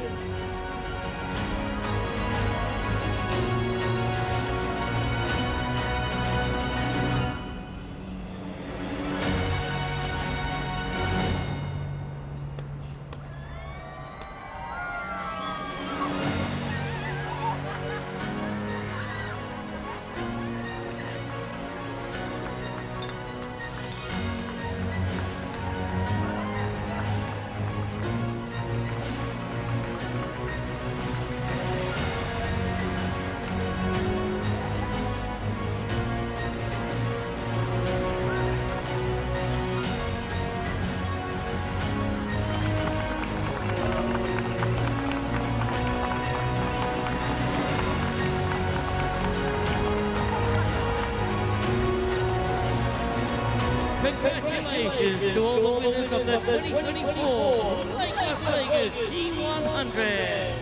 Congratulations to all the winners of the 2024 Lake Las Vegas T100.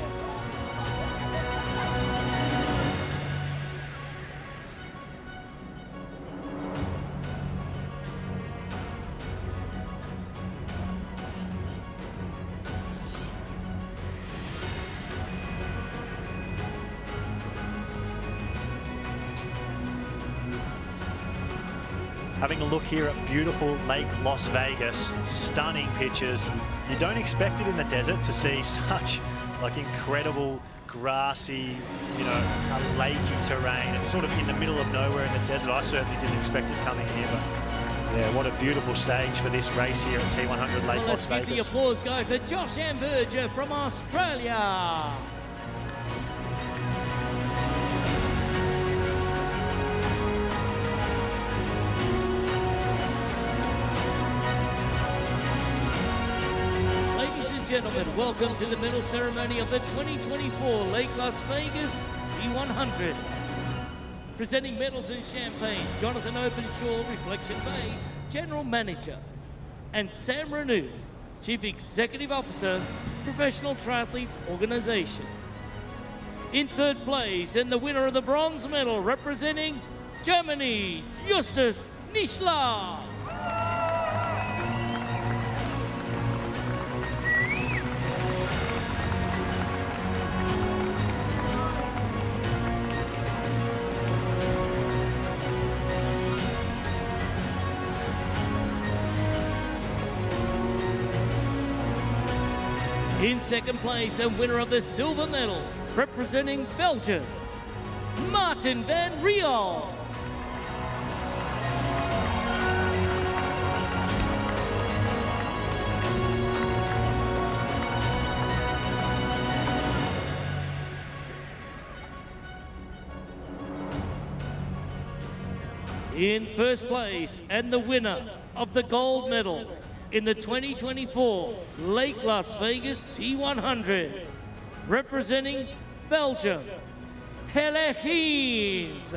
Having a look here at beautiful Lake Las Vegas, stunning pictures. You don't expect it in the desert to see such like incredible grassy, you know, lakey terrain. It's sort of in the middle of nowhere in the desert. I certainly didn't expect it coming here, but yeah, what a beautiful stage for this race here at T100 Lake Las Vegas. Let's give the applause go for Josh Amberger from Australia. Gentlemen, welcome to the medal ceremony of the 2024 Lake Las Vegas T100. Presenting medals and champagne, Jonathan Openshaw, Reflection Bay, General Manager, and Sam Renouf, Chief Executive Officer, Professional Triathletes Organization. In third place, and the winner of the bronze medal, representing Germany, Justus Nischler. In second place, and winner of the silver medal, representing Belgium, Martin van Riel. In first place, and the winner of the gold medal in the 2024 Lake Las Vegas T100, representing Belgium, Helle Heens.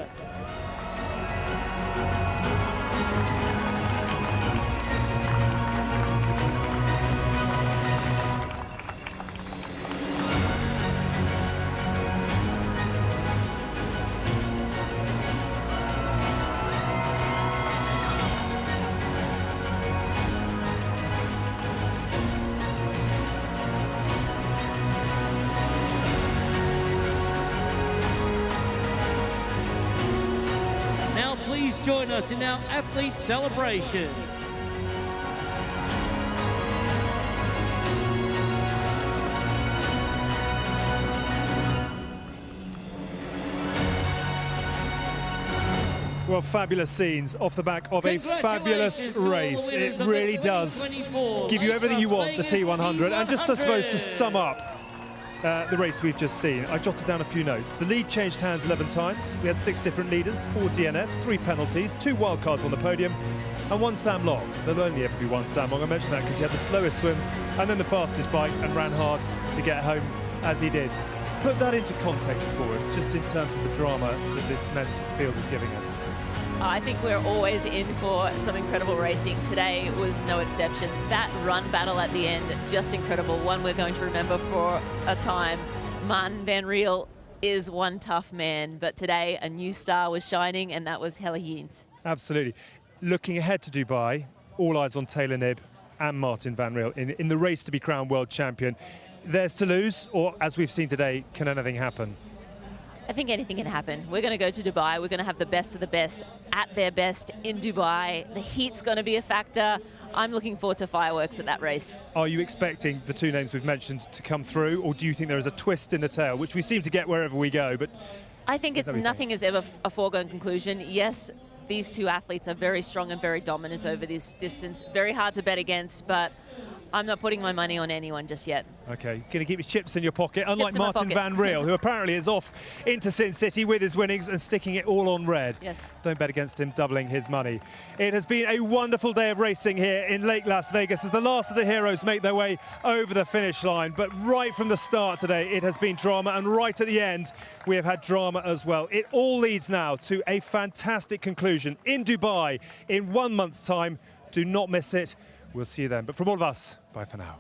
Join us in our athlete celebration. Well, fabulous scenes off the back of a fabulous race. It really does give you everything you want, the T100. And just, I suppose, to sum up the race we've just seen, I jotted down a few notes. The lead changed hands 11 times. We had 6 different leaders, 4 DNFs, 3 penalties, 2 wildcards on the podium, and 1 Sam Long. There'll only ever be 1 Sam Long. I mentioned that because he had the slowest swim and then the fastest bike and ran hard to get home as he did. Put that into context for us, just in terms of the drama that this men's field is giving us. I think we're always in for some incredible racing. Today was no exception. That run battle at the end, just incredible. One we're going to remember for a time. Martin van Riel is one tough man, but today a new star was shining, and that was Helle Heens. Absolutely. Looking ahead to Dubai, all eyes on Taylor Knibb and Martin van Riel in the race to be crowned world champion. Theirs to lose, or as we've seen today, can anything happen? I think anything can happen. We're going to go to Dubai. We're going to have the best of the best at their best in Dubai. The heat's going to be a factor. I'm looking forward to fireworks at that race. Are you expecting the 2 names we've mentioned to come through, or do you think there is a twist in the tail, which we seem to get wherever we go? But I think nothing is ever a foregone conclusion. Yes, these 2 athletes are very strong and very dominant over this distance. Very hard to bet against, but I'm not putting my money on anyone just yet. Okay, going to keep your chips in your pocket, unlike Martin van Riel, who apparently is off into Sin City with his winnings and sticking it all on red. Yes. Don't bet against him, doubling his money. It has been a wonderful day of racing here in Lake Las Vegas as the last of the heroes make their way over the finish line. But right from the start today, it has been drama, and right at the end, we have had drama as well. It all leads now to a fantastic conclusion in Dubai in 1 month's time. Do not miss it. We'll see you then. But from all of us, bye for now.